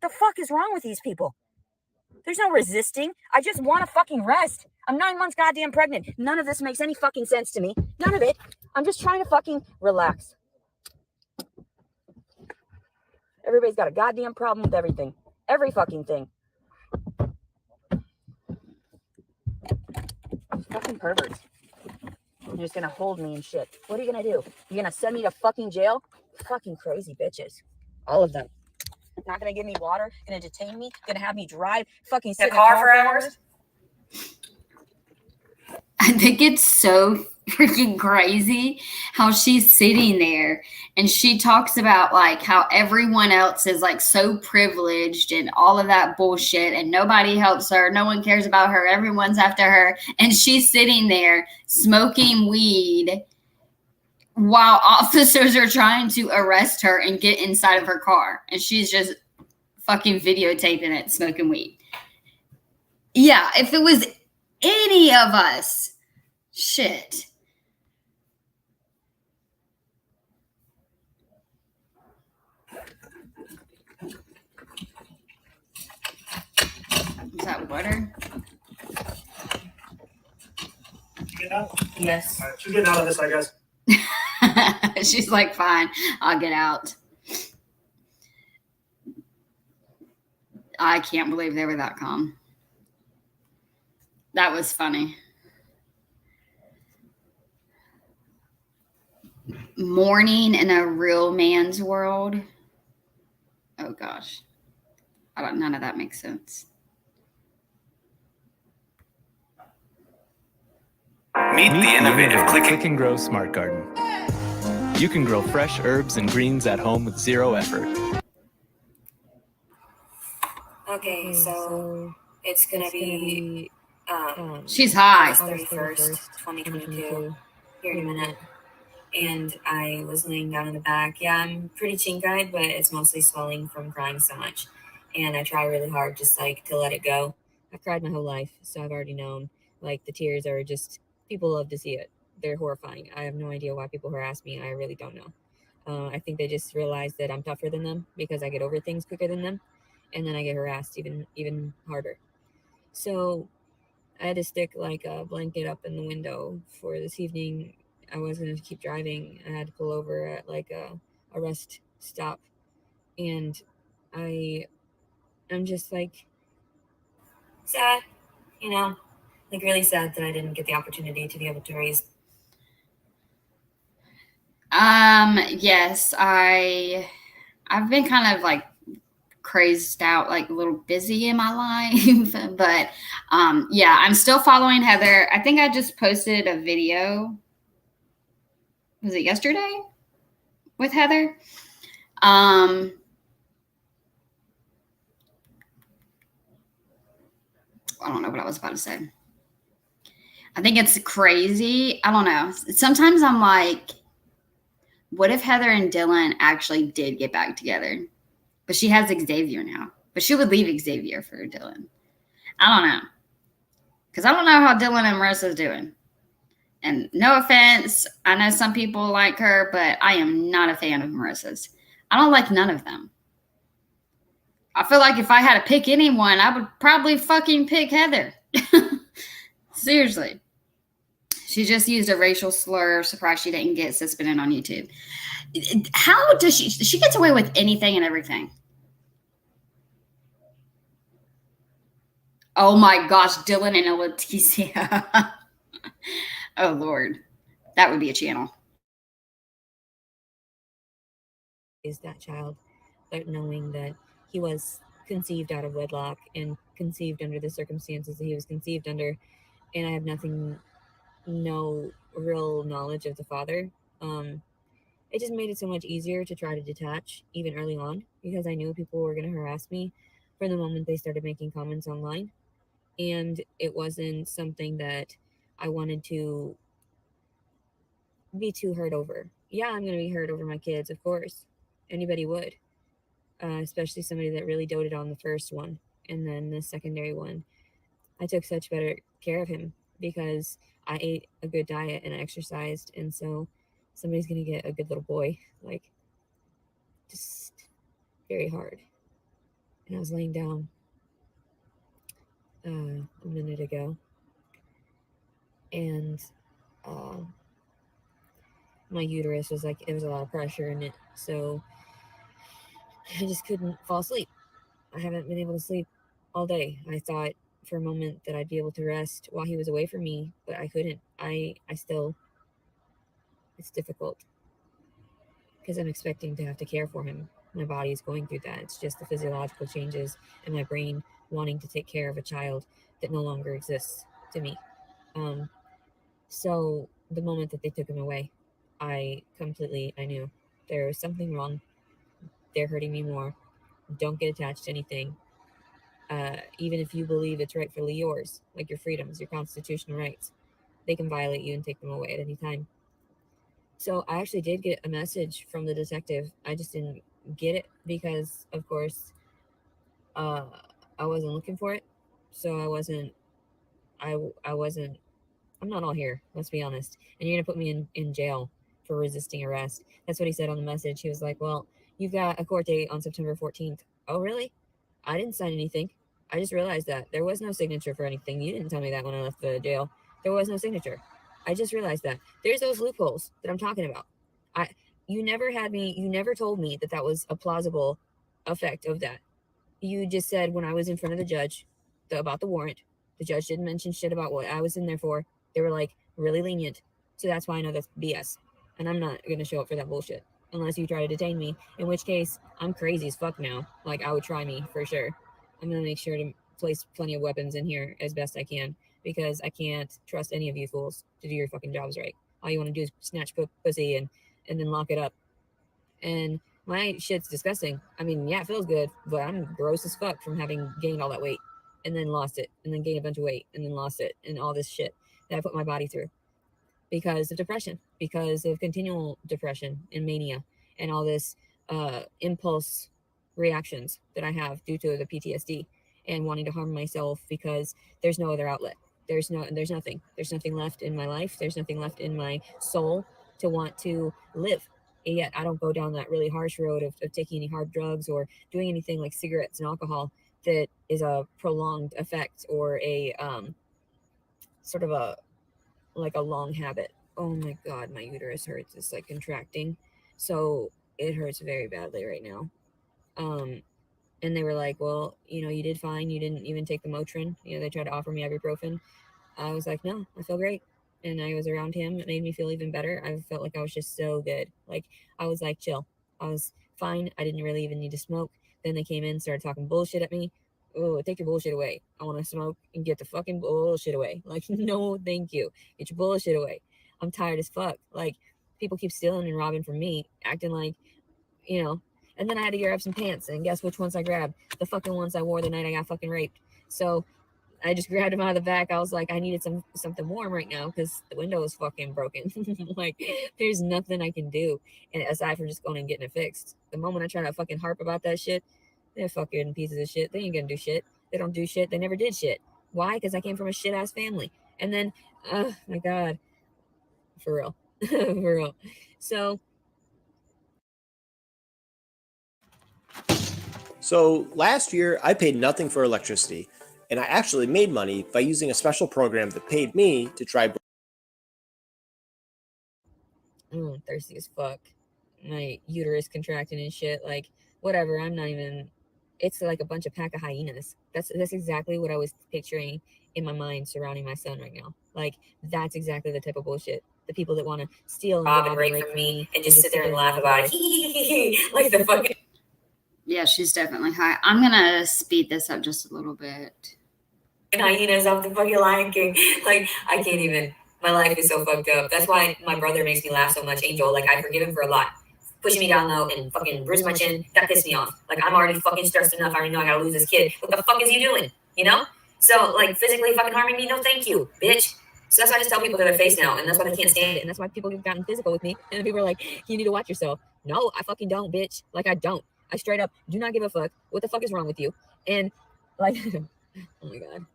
The fuck is wrong with these people? There's no resisting. I just want to fucking rest. I'm 9 months goddamn pregnant. None of this makes any fucking sense to me. None of it. I'm just trying to fucking relax. Everybody's got a goddamn problem with everything. Every fucking thing. Fucking perverts. You're just gonna hold me and shit. What are you gonna do? You're gonna send me to fucking jail? Fucking crazy bitches. All of them. Not gonna give me water, gonna detain me, gonna have me drive, fucking sit in a car for hours. I think it's so freaking crazy how she's sitting there and she talks about like how everyone else is like so privileged and all of that bullshit and nobody helps her, no one cares about her, everyone's after her, and she's sitting there smoking weed while officers are trying to arrest her and get inside of her car, and she's just fucking videotaping it, smoking weed. Yeah, if it was any of us, shit. Is that water? Get out? Yes. All right, she's getting out of this, I guess. She's like, fine, I'll get out. I can't believe they were that calm. That was funny. Mourning in a real man's world. Oh gosh. None of that makes sense. Meet the innovative Click and Grow Smart Garden. You can grow fresh herbs and greens at home with zero effort. Okay, so it's gonna be She's high. August 31st, 2022, here in a minute. And I was laying down in the back. Yeah, I'm pretty chink-eyed, but it's mostly swelling from crying so much. And I try really hard just like to let it go. I've cried my whole life, so I've already known. Like the tears are just, people love to see it. They're horrifying. I have no idea why people harass me. I really don't know. I think they just realize that I'm tougher than them because I get over things quicker than them. And then I get harassed even harder. So I had to stick like a blanket up in the window for this evening. I wasn't going to keep driving. I had to pull over at like a rest stop And I'm just like sad, you know, like really sad that I didn't get the opportunity to be able to raise. Yes, I've been kind of like crazed out, like a little busy in my life, but yeah, I'm still following Heather. I think I just posted a video. Was it yesterday with Heather? I don't know what I was about to say. I think it's crazy. I don't know. Sometimes I'm like, what if Heather and Dylan actually did get back together? But she has Xavier now. But she would leave Xavier for Dylan. I don't know. Because I don't know how Dylan and Marissa's doing. And no offense, I know some people like her, but I am not a fan of Marissa's. I don't like none of them. I feel like if I had to pick anyone, I would probably fucking pick Heather. Seriously. She just used a racial slur. Surprised she didn't get suspended on YouTube. How does she gets away with anything and everything? Oh my gosh, Dylan and Leticia. Oh Lord. That would be a channel. Is that child, but knowing that he was conceived out of wedlock and conceived under the circumstances that he was conceived under, and I have no real knowledge of the father. It just made it so much easier to try to detach even early on, because I knew people were going to harass me from the moment they started making comments online, and it wasn't something that I wanted to be too hurt over. Yeah, I'm going to be hurt over my kids, of course. Anybody would. Especially somebody that really doted on the first one. And then the secondary one, I took such better care of him because I ate a good diet and I exercised. And so somebody's going to get a good little boy, like just very hard. And I was laying down a minute ago, and my uterus was like, there was a lot of pressure in it. So I just couldn't fall asleep. I haven't been able to sleep all day. I thought for a moment that I'd be able to rest while he was away from me, but I couldn't. I still, it's difficult because I'm expecting to have to care for him. My body is going through that. It's just the physiological changes and my brain wanting to take care of a child that no longer exists to me. So the moment that they took him away, I knew there was something wrong. They're hurting me more. Don't get attached to anything. Even if you believe it's rightfully yours, like your freedoms, your constitutional rights, they can violate you and take them away at any time. So I actually did get a message from the detective. I just didn't get it because, of course, I wasn't looking for it. So I'm not all here, let's be honest. And you're going to put me in jail for resisting arrest. That's what he said on the message. He was like, well, you've got a court date on September 14th. Oh, really? I didn't sign anything. I just realized that there was no signature for anything. You didn't tell me that when I left the jail. There was no signature. I just realized that. There's those loopholes that I'm talking about. You never told me that that was a plausible effect of that. You just said when I was in front of the judge about the warrant, the judge didn't mention shit about what I was in there for. They were like really lenient. So that's why I know that's BS. And I'm not going to show up for that bullshit unless you try to detain me, in which case I'm crazy as fuck now. Like, I would try me for sure. I'm going to make sure to place plenty of weapons in here as best I can because I can't trust any of you fools to do your fucking jobs right. All you want to do is snatch pussy and then lock it up. And my shit's disgusting. I mean, yeah, it feels good, but I'm gross as fuck from having gained all that weight and then lost it and then gained a bunch of weight and then lost it and all this shit that I put my body through because of depression, because of continual depression and mania and all this impulse reactions that I have due to the PTSD and wanting to harm myself because there's no other outlet. There's nothing left in my life. There's nothing left in my soul to want to live. And yet I don't go down that really harsh road of taking any hard drugs or doing anything like cigarettes and alcohol that is a prolonged effect or a sort of a long habit. Oh my God, my uterus hurts. It's like contracting. So it hurts very badly right now. And they were like, well, you did fine. You didn't even take the Motrin. They tried to offer me ibuprofen. I was like, no, I feel great. And I was around him. It made me feel even better. I felt like I was just so good. Like, I was like, chill. I was fine. I didn't really even need to smoke. Then they came in, started talking bullshit at me. Oh, take your bullshit away. I want to smoke and get the fucking bullshit away. Like, no, thank you. Get your bullshit away. I'm tired as fuck. Like, people keep stealing and robbing from me, acting like, and then I had to grab some pants, and guess which ones I grabbed? The fucking ones I wore the night I got fucking raped. So I just grabbed them out of the back. I was like, I needed something warm right now because the window is fucking broken. Like, there's nothing I can do, and aside from just going and getting it fixed. The moment I try to fucking harp about that shit, they're fucking pieces of shit. They ain't gonna do shit. They don't do shit. They never did shit. Why? Because I came from a shit ass family. And then, oh my god, for real, for real. So last year, I paid nothing for electricity, and I actually made money by using a special program that paid me to try. Thirsty as fuck. My uterus contracting and shit. Like, whatever. I'm not even. It's like a bunch of pack of hyenas. That's exactly what I was picturing in my mind surrounding my son right now. Like, that's exactly the type of bullshit. The people that want to steal and rob and rape from me and just sit there and laugh about it. Like the fucking. Yeah, she's definitely high. I'm gonna speed this up just a little bit. Hyenas off the fucking Lion King. Like, I can't even. My life is so fucked up. That's why my brother makes me laugh so much, Angel. Like, I forgive him for a lot. Pushing me down low and fucking bruising my chin, that pissed me off. Like, I'm already fucking stressed enough. I already know I gotta lose this kid. What the fuck is you doing? So, like, physically fucking harming me? No, thank you, bitch. So that's why I just tell people to their face now, and that's why they can't stand it. And that's why people have gotten physical with me. And then people are like, you need to watch yourself. No, I fucking don't, bitch. Like, I don't. I straight up do not give a fuck. What the fuck is wrong with you? And, like, oh my god.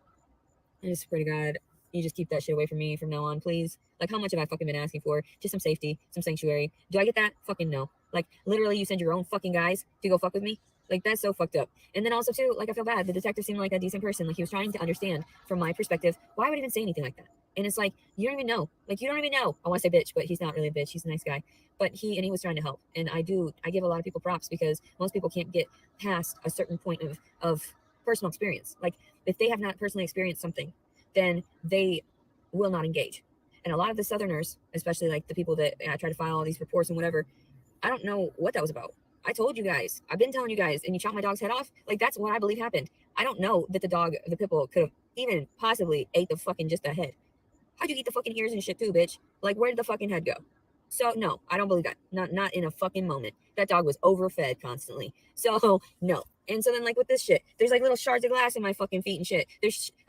I just swear to God, you just keep that shit away from me from now on, please. Like, how much have I fucking been asking for? Just some safety, some sanctuary. Do I get that? Fucking no. Like, literally, you send your own fucking guys to go fuck with me? Like, that's so fucked up. And then also, too, like, I feel bad. The detective seemed like a decent person. Like, he was trying to understand from my perspective why I would even say anything like that. And it's like, you don't even know. Like, you don't even know. I want to say bitch, but he's not really a bitch. He's a nice guy. But he was trying to help. And I give a lot of people props because most people can't get past a certain point of personal experience. Like, if they have not personally experienced something, then they will not engage. And a lot of the Southerners, especially like the people that try to file all these reports and whatever, I don't know what that was about. I told you guys, I've been telling you guys, and you chopped my dog's head off. Like, that's what I believe happened. I don't know that the pit bull could have even possibly ate the fucking just the head. How'd you eat the fucking ears and shit too, bitch? Like, where did the fucking head go? So no, I don't believe that. Not in a fucking moment. That dog was overfed constantly. So no. And so then, like, with this shit, there's like little shards of glass in my fucking feet and shit.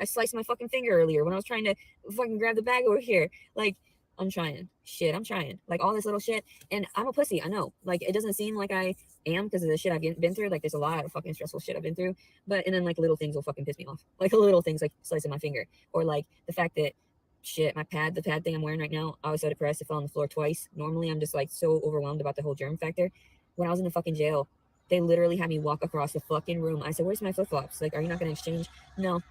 I sliced my fucking finger earlier when I was trying to fucking grab the bag over here. Like, I'm trying. Shit, I'm trying. Like, all this little shit. And I'm a pussy, I know. Like, it doesn't seem like I am because of the shit I've been through. Like, there's a lot of fucking stressful shit I've been through. And then, like, little things will fucking piss me off. Like, little things like slicing my finger. Or, like, the fact that, shit, the pad thing I'm wearing right now, I was so depressed, it fell on the floor twice. Normally, I'm just, like, so overwhelmed about the whole germ factor. When I was in the fucking jail, they literally had me walk across the fucking room. I said, where's my flip-flops? Like, are you not going to exchange? No.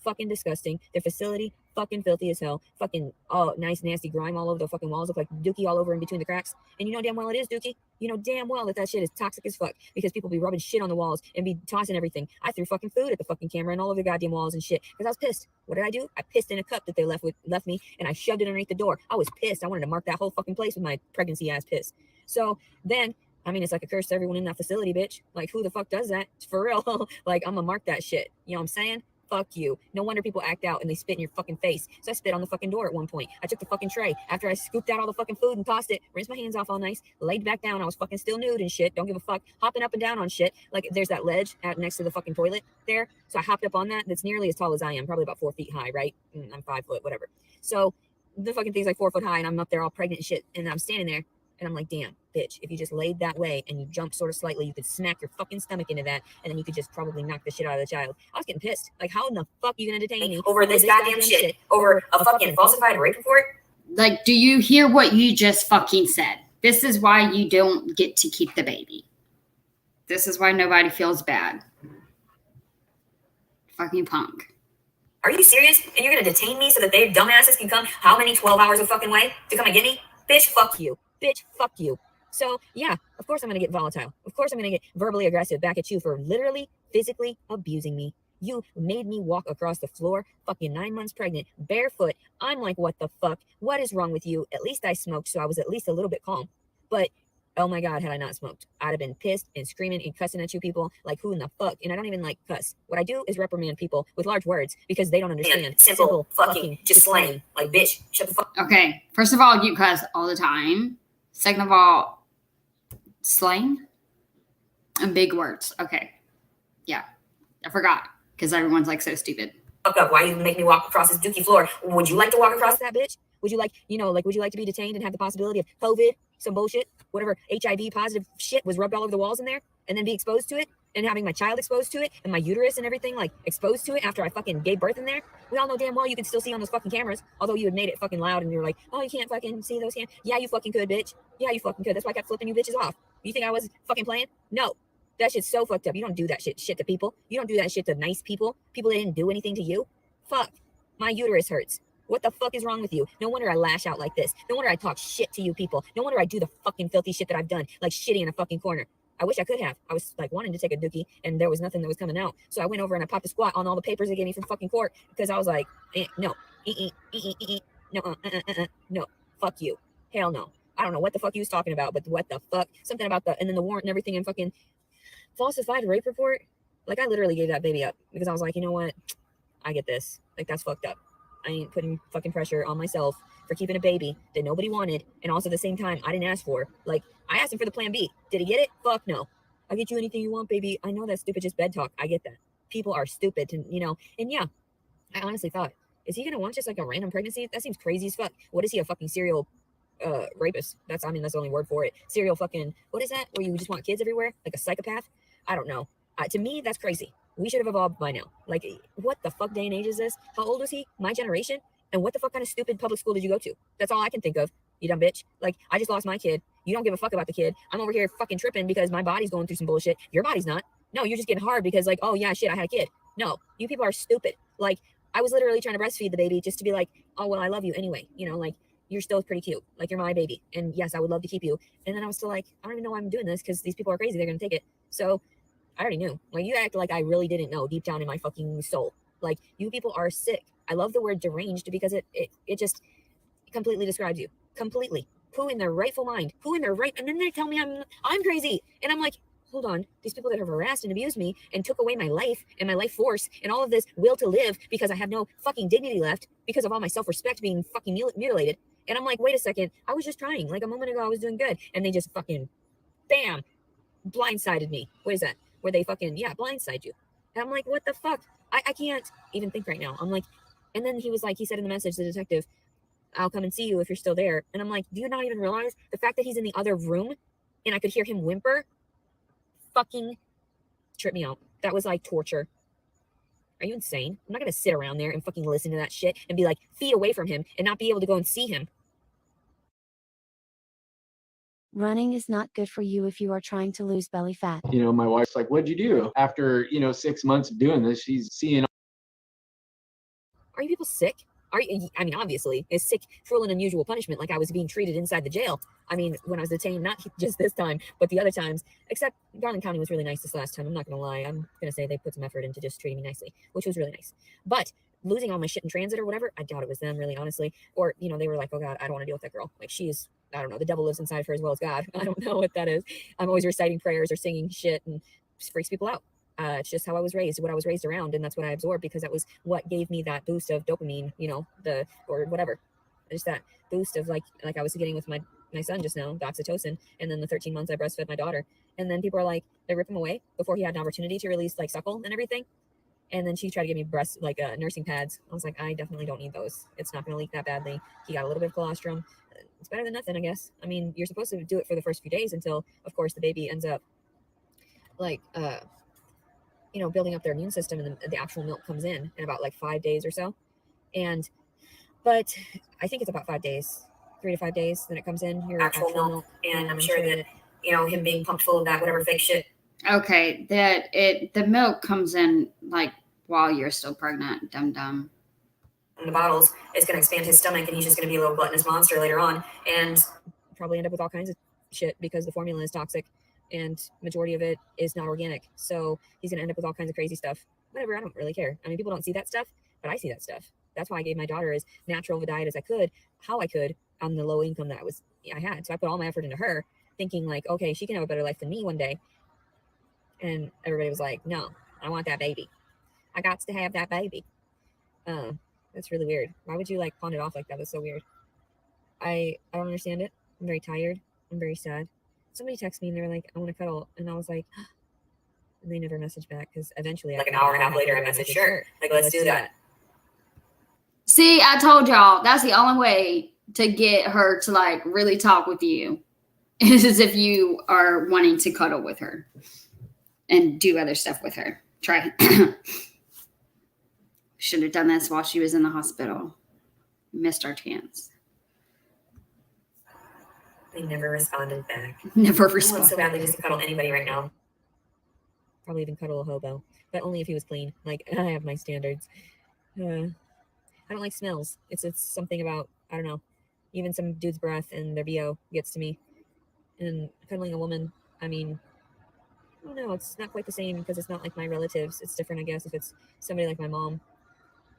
Fucking disgusting. Their facility, fucking filthy as hell. Fucking, nice, nasty grime all over the fucking walls. Look like dookie all over in between the cracks. And you know damn well it is dookie. You know damn well that shit is toxic as fuck because people be rubbing shit on the walls and be tossing everything. I threw fucking food at the fucking camera and all over the goddamn walls and shit because I was pissed. What did I do? I pissed in a cup that they left me and I shoved it underneath the door. I was pissed. I wanted to mark that whole fucking place with my pregnancy ass piss. So then, I mean, it's like a curse to everyone in that facility, bitch. Like, who the fuck does that? For real. Like, I'm gonna mark that shit. You know what I'm saying? Fuck you. No wonder people act out and they spit in your fucking face. So I spit on the fucking door at one point. I took the fucking tray after I scooped out all the fucking food and tossed it, rinsed my hands off all nice, laid back down. I was fucking still nude and shit. Don't give a fuck. Hopping up and down on shit. Like, there's that ledge out next to the fucking toilet there. So I hopped up on that. That's nearly as tall as I am, probably about 4 feet high, right? I'm 5 foot, whatever. So the fucking thing's like 4 foot high and I'm up there all pregnant and shit. And I'm standing there. And I'm like, damn, bitch, if you just laid that way and you jumped sort of slightly, you could smack your fucking stomach into that, and then you could just probably knock the shit out of the child. I was getting pissed. Like, how in the fuck are you going to detain me over this goddamn shit? Over a fucking falsified rape report? Like, do you hear what you just fucking said? This is why you don't get to keep the baby. This is why nobody feels bad. Fucking punk. Are you serious? And you're going to detain me so that they dumbasses can come how many 12 hours of fucking way to come and get me? Bitch, fuck you. Bitch, fuck you. So yeah, of course I'm going to get volatile. Of course I'm going to get verbally aggressive back at you for literally physically abusing me. You made me walk across the floor, fucking 9 months pregnant, barefoot. I'm like, what the fuck? What is wrong with you? At least I smoked, so I was at least a little bit calm. But oh my God, had I not smoked, I'd have been pissed and screaming and cussing at you people like who in the fuck? And I don't even like cuss. What I do is reprimand people with large words because they don't understand. Simple fucking just slang. Like, bitch, shut the fuck. Okay, first of all, you cuss all the time. Second of all, slang and big words. Okay, yeah, I forgot because everyone's like so stupid. Fuck up. Why you make me walk across this dookie floor? Would you like to walk across that, bitch? Would you like, would you like to be detained and have the possibility of COVID, some bullshit, whatever HIV positive shit was rubbed all over the walls in there, and then be exposed to it, and having my child exposed to it, and my uterus and everything like exposed to it after I fucking gave birth in there? We all know damn well you can still see on those fucking cameras, although you had made it fucking loud and you were like, oh, you can't fucking see those cameras. Yeah, you fucking could, bitch. Yeah, you fucking could. That's why I kept flipping you bitches off. You think I was fucking playing? No. That shit's so fucked up. You don't do that shit to people. You don't do that shit to nice people. People that didn't do anything to you. Fuck. My uterus hurts. What the fuck is wrong with you? No wonder I lash out like this. No wonder I talk shit to you people. No wonder I do the fucking filthy shit that I've done, like shitty in a fucking corner. I wish I could have. I was like wanting to take a dookie and there was nothing that was coming out. So I went over and I popped a squat on all the papers they gave me from fucking court because I was like, no, no, fuck you. Hell no. I don't know what the fuck he was talking about, but what the fuck? Something about and then the warrant and everything and fucking falsified rape report. Like I literally gave that baby up because I was like, you know what? I get this. Like that's fucked up. I ain't putting fucking pressure on myself for keeping a baby that nobody wanted. And also at the same time, I didn't ask for. Like, I asked him for the plan B. Did he get it? Fuck no. I'll get you anything you want, baby. I know that's stupid, just bed talk. I get that. People are stupid, and and yeah, I honestly thought, is he going to want just like a random pregnancy? That seems crazy as fuck. What is he, a fucking serial rapist? That's the only word for it. Serial fucking, what is that? Where you just want kids everywhere? Like a psychopath? I don't know. To me, that's crazy. We should have evolved by now. Like, what the fuck day and age is this? How old was he? My generation? And what the fuck kind of stupid public school did you go to? That's all I can think of. You dumb bitch. Like, I just lost my kid. You don't give a fuck about the kid. I'm over here fucking tripping because my body's going through some bullshit. Your body's not. No, you're just getting hard because like, oh yeah, shit, I had a kid. No, you people are stupid. Like, I was literally trying to breastfeed the baby just to be like, oh, well, I love you anyway. Like, you're still pretty cute. Like, you're my baby. And yes, I would love to keep you. And then I was still like, I don't even know why I'm doing this because these people are crazy. They're going to take it. So I already knew. Like, you act like I really didn't know deep down in my fucking soul. Like, you people are sick. I love the word deranged because it just completely describes you. Completely. Who in their rightful mind? Who in their right? And then they tell me I'm crazy. And I'm like, hold on. These people that have harassed and abused me and took away my life and my life force and all of this will to live because I have no fucking dignity left because of all my self-respect being fucking mutilated. And I'm like, wait a second. I was just trying. Like a moment ago, I was doing good. And they just fucking, bam, blindsided me. What is that? Where they fucking, blindside you. And I'm like, what the fuck? I can't even think right now. I'm like, and then he was like, he said in the message, the detective, I'll come and see you if you're still there. And I'm like, do you not even realize the fact that he's in the other room and I could hear him whimper fucking tripped me out. That was like torture. Are you insane? I'm not going to sit around there and fucking listen to that shit and be like feet away from him and not be able to go and see him. Running is not good for you if you are trying to lose belly fat. My wife's like, what'd you do? After, 6 months of doing this, she's seeing. Are you people sick? Obviously, it's sick, cruel, and unusual punishment like I was being treated inside the jail. When I was detained, not just this time, but the other times, except Garland County was really nice this last time. I'm not going to lie. I'm going to say they put some effort into just treating me nicely, which was really nice. But losing all my shit in transit or whatever, I doubt it was them, really, honestly. Or, they were like, oh, God, I don't want to deal with that girl. Like, she's, I don't know, the devil lives inside of her as well as God. I don't know what that is. I'm always reciting prayers or singing shit and just freaks people out. It's just how I was raised, what I was raised around, and that's what I absorbed because that was what gave me that boost of dopamine, or whatever, just that boost of like I was getting with my son just now, oxytocin, and then the 13 months I breastfed my daughter, and then people are like, they rip him away before he had an opportunity to release like suckle and everything, and then she tried to give me breast nursing pads. I was like, I definitely don't need those. It's not going to leak that badly. He got a little bit of colostrum. It's better than nothing, I guess. You're supposed to do it for the first few days until, of course, the baby ends up like building up their immune system, and the actual milk comes in about like 5 days or so. But I think it's about 5 days, 3 to 5 days, then it comes in, your actual milk. And I'm sure that, him being pumped full of that, whatever fake shit. Okay, the milk comes in like while you're still pregnant, dumb. And the bottles is going to expand his stomach, and he's just going to be a little gluttonous monster later on, and probably end up with all kinds of shit because the formula is toxic and majority of it is not organic. So he's going to end up with all kinds of crazy stuff. Whatever, I don't really care. I mean, people don't see that stuff, but I see that stuff. That's why I gave my daughter as natural of a diet as I could, how I could, on the low income that I had. So I put all my effort into her, thinking like, okay, she can have a better life than me one day. And everybody was like, no, I want that baby. I got to have that baby. That's really weird. Why would you like pawn it off like that? That's so weird. I don't understand it. I'm very tired. I'm very sad. Somebody texted me and they were like, I want to cuddle. And I was like, and they never messaged back because eventually, Like an hour and a half later, I messaged, sure. Like, let's do that. See, I told y'all that's the only way to get her to like really talk with you is if you are wanting to cuddle with her and do other stuff with her. Try. Should have done this while she was in the hospital. Missed our chance. They never responded back. Never I want responded. so badly just to cuddle anybody right now. Probably even cuddle a hobo, but only if he was clean. Like, I have my standards. I don't like smells. It's something about, I don't know, even some dude's breath and their BO gets to me. And cuddling a woman, I mean, I don't know, it's not quite the same because it's not like my relatives. It's different, I guess, if it's somebody like my mom.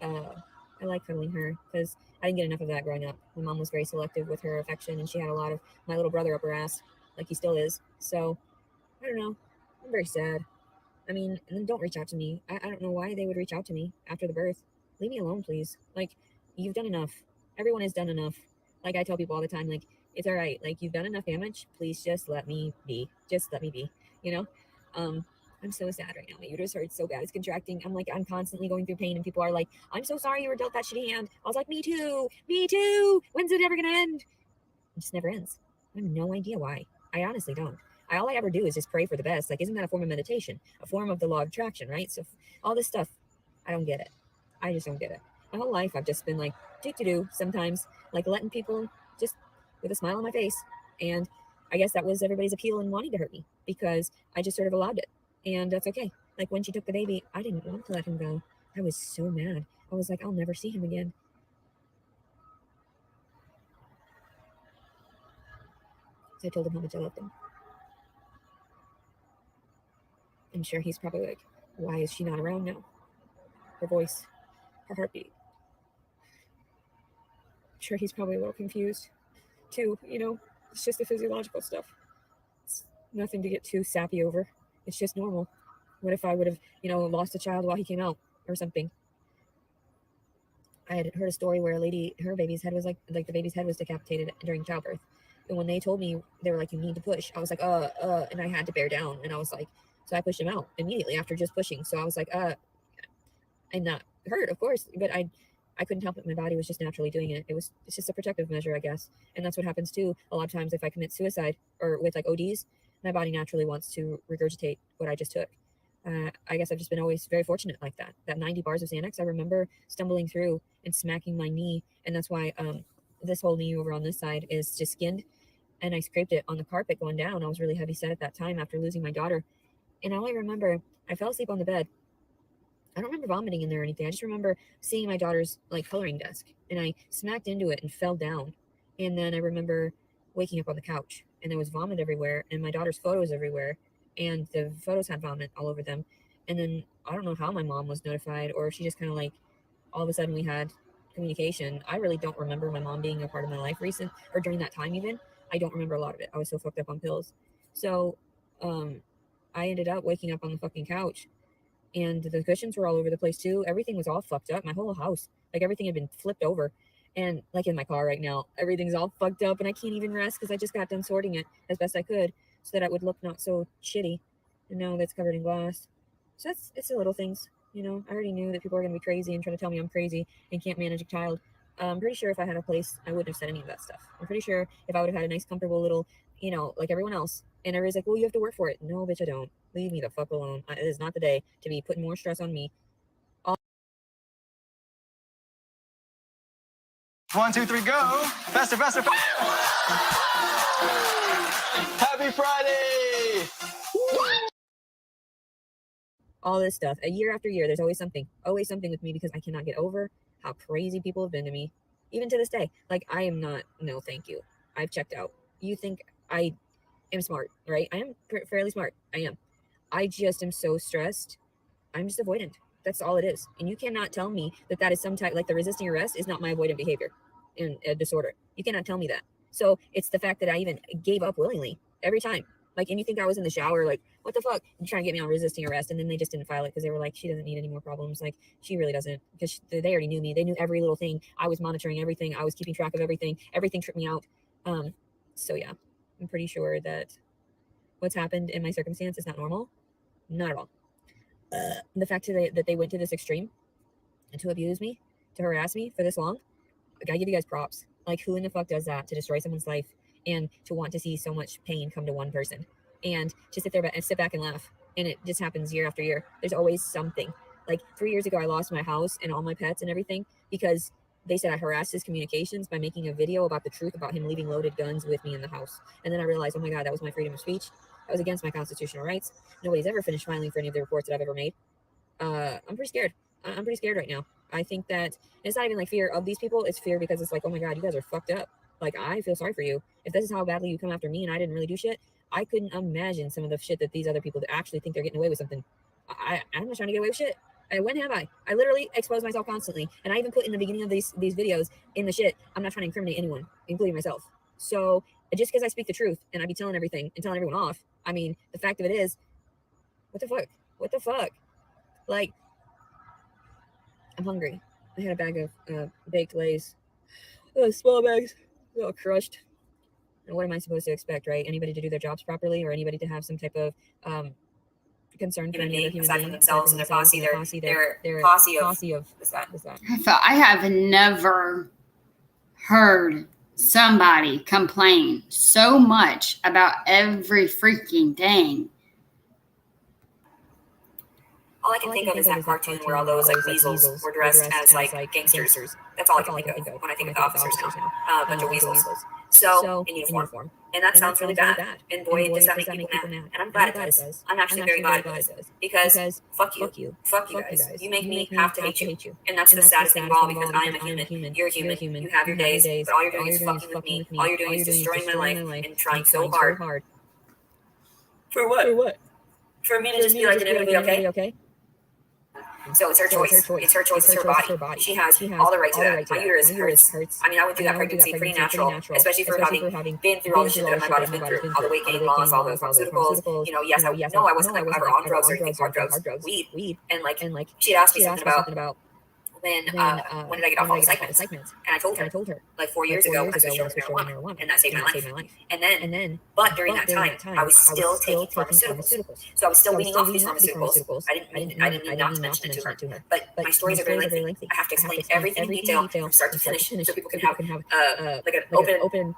I like cuddling her because I didn't get enough of that growing up. My mom was very selective with her affection, and she had a lot of my little brother up her ass, like he still is. So, I don't know. I'm very sad. I mean, and then don't reach out to me. I don't know why they would reach out to me after the birth. Leave me alone, please. Like, you've done enough. Everyone has done enough. Like I tell people all the time, like, it's all right. Like, you've done enough damage. Please just let me be. Just let me be, you know? I'm so sad right now. My uterus hurts so bad. It's contracting. I'm constantly going through pain, and people are like, I'm so sorry you were dealt that shitty hand. I was like, me too. Me too. When's it ever going to end? It just never ends. I have no idea why. I honestly don't. All I ever do is just pray for the best. Like, isn't that a form of meditation? A form of the law of attraction, right? So all this stuff, I don't get it. I just don't get it. My whole life, I've just been like, do sometimes, like letting people just with a smile on my face. And I guess that was everybody's appeal in wanting to hurt me because I just sort of allowed it. And that's okay. Like when she took the baby, I didn't want to let him go. I was so mad. I was like, I'll never see him again. So I told him how much I loved him. I'm sure he's probably like, why is she not around now? Her voice, her heartbeat. I'm sure he's probably a little confused too, you know? It's just the physiological stuff. It's nothing to get too sappy over. It's just normal. What if I would have, lost a child while he came out or something? I had heard a story where a lady, her baby's head was like the baby's head was decapitated during childbirth. And when they told me, they were like, you need to push. I was like, and I had to bear down. And I was like, so I pushed him out immediately after just pushing. So I was like, I'm not hurt, of course, but I couldn't help it. My body was just naturally doing it. It's just a protective measure, I guess. And that's what happens too. A lot of times if I commit suicide or with like ODs, my body naturally wants to regurgitate what I just took. I guess I've just been always very fortunate like that. That 90 bars of Xanax, I remember stumbling through and smacking my knee. And that's why this whole knee over on this side is just skinned. And I scraped it on the carpet going down. I was really heavy set at that time after losing my daughter. And all I remember, I fell asleep on the bed. I don't remember vomiting in there or anything. I just remember seeing my daughter's like coloring desk, and I smacked into it and fell down. And then I remember waking up on the couch, and there was vomit everywhere, and my daughter's photos everywhere, and the photos had vomit all over them. And then I don't know how my mom was notified, or she just kind of like all of a sudden we had communication. I really don't remember my mom being a part of my life during that time even. I don't remember a lot of it. I was so fucked up on pills. So I ended up waking up on the fucking couch, and the cushions were all over the place too. Everything was all fucked up. My whole house, like everything had been flipped over. And like in my car right now, everything's all fucked up, and I can't even rest because I just got done sorting it as best I could so that it would look not so shitty. And now that's covered in glass. So it's the little things, I already knew that people are going to be crazy and try to tell me I'm crazy and can't manage a child. I'm pretty sure if I had a place, I wouldn't have said any of that stuff. I'm pretty sure if I would have had a nice, comfortable little, like everyone else, and everybody's like, well, you have to work for it. No, bitch, I don't. Leave me the fuck alone. It is not the day to be putting more stress on me. 1, 2, 3, go. Faster, faster, faster. Happy Friday. All this stuff. A year after year, there's always something with me because I cannot get over how crazy people have been to me. Even to this day. Like, I am not, no, thank you. I've checked out. You think am smart, right? I am fairly smart. I am. I just am so stressed. I'm just avoidant. That's all it is. And you cannot tell me that that is some type, like the resisting arrest is not my avoidant behavior in a disorder. You cannot tell me that. So it's the fact that I even gave up willingly every time. Like, and you think I was in the shower, like, what the fuck? You're trying to get me on resisting arrest. And then they just didn't file it because they were like, she doesn't need any more problems. Like, she really doesn't, because they already knew me. They knew every little thing. I was monitoring everything. I was keeping track of everything. Everything tripped me out. So yeah, I'm pretty sure that what's happened in my circumstance is not normal. Not at all. The fact that they went to this extreme and to abuse me, to harass me for this long, I gotta give you guys props. Like, who in the fuck does that to destroy someone's life and to want to see so much pain come to one person and to sit there and sit back and laugh? And it just happens year after year. There's always something. Like 3 years ago, I lost my house and all my pets and everything because they said I harassed his communications by making a video about the truth about him leaving loaded guns with me in the house. And then I realized, oh my God, that was my freedom of speech. That was against my constitutional rights. Nobody's ever finished filing for any of the reports that I've ever made. I'm pretty scared. I'm pretty scared right now. I think that it's not even like fear of these people. It's fear because it's like, oh my God, you guys are fucked up. Like, I feel sorry for you. If this is how badly you come after me and I didn't really do shit, I couldn't imagine some of the shit that these other people that actually think they're getting away with something. I'm not trying to get away with shit. When have I? I literally expose myself constantly. And I even put in the beginning of these videos in the shit, I'm not trying to incriminate anyone, including myself. So just because I speak the truth and I be telling everything and telling everyone off, I mean, the fact of it is, what the fuck? What the fuck? Like, I'm hungry. I had a bag of baked Lays. Small bags. All crushed. And what am I supposed to expect, right? Anybody to do their jobs properly, or anybody to have some type of concern for any other human being, themselves and their posse, their posse of what's that? I have never heard somebody complain so much about every freaking thing. All I can think of is that cartoon where all those like weasels were dressed as like gangsters. That's all I can think of when I think of the officers now. A bunch of weasels. So in uniform. And that sounds really bad. And boy, does that make people mad. And I'm glad it does. I'm actually very glad it does. Because fuck you. Fuck you guys. You make me have to hate you. And that's the saddest thing of all, because I am a human. You're a human. You have your days. But all you're doing is fucking with me. All you're doing is destroying my life and trying so hard. For what? For me to just be like, did everybody be okay? So it's her choice. It's her choice. It's her body. She has all the right to that. My uterus hurts. I mean, I went through that pregnancy pretty natural, especially for having been through all the shit that my body's been through, all the weight gain loss, all the pharmaceuticals. You know, yes, I wasn't ever on drugs or anything, hard drugs, weed, and like she had asked me something about when did I get off all the psych meds? And I told her like 4 years ago when I switched over to marijuana, and that saved my life. And then, but during that time, I was still taking pharmaceuticals. So I was still weaning off these pharmaceuticals. I didn't mean not to mention it to her. But my stories are very lengthy. I have to explain everything in detail from start to finish, so people can have like an open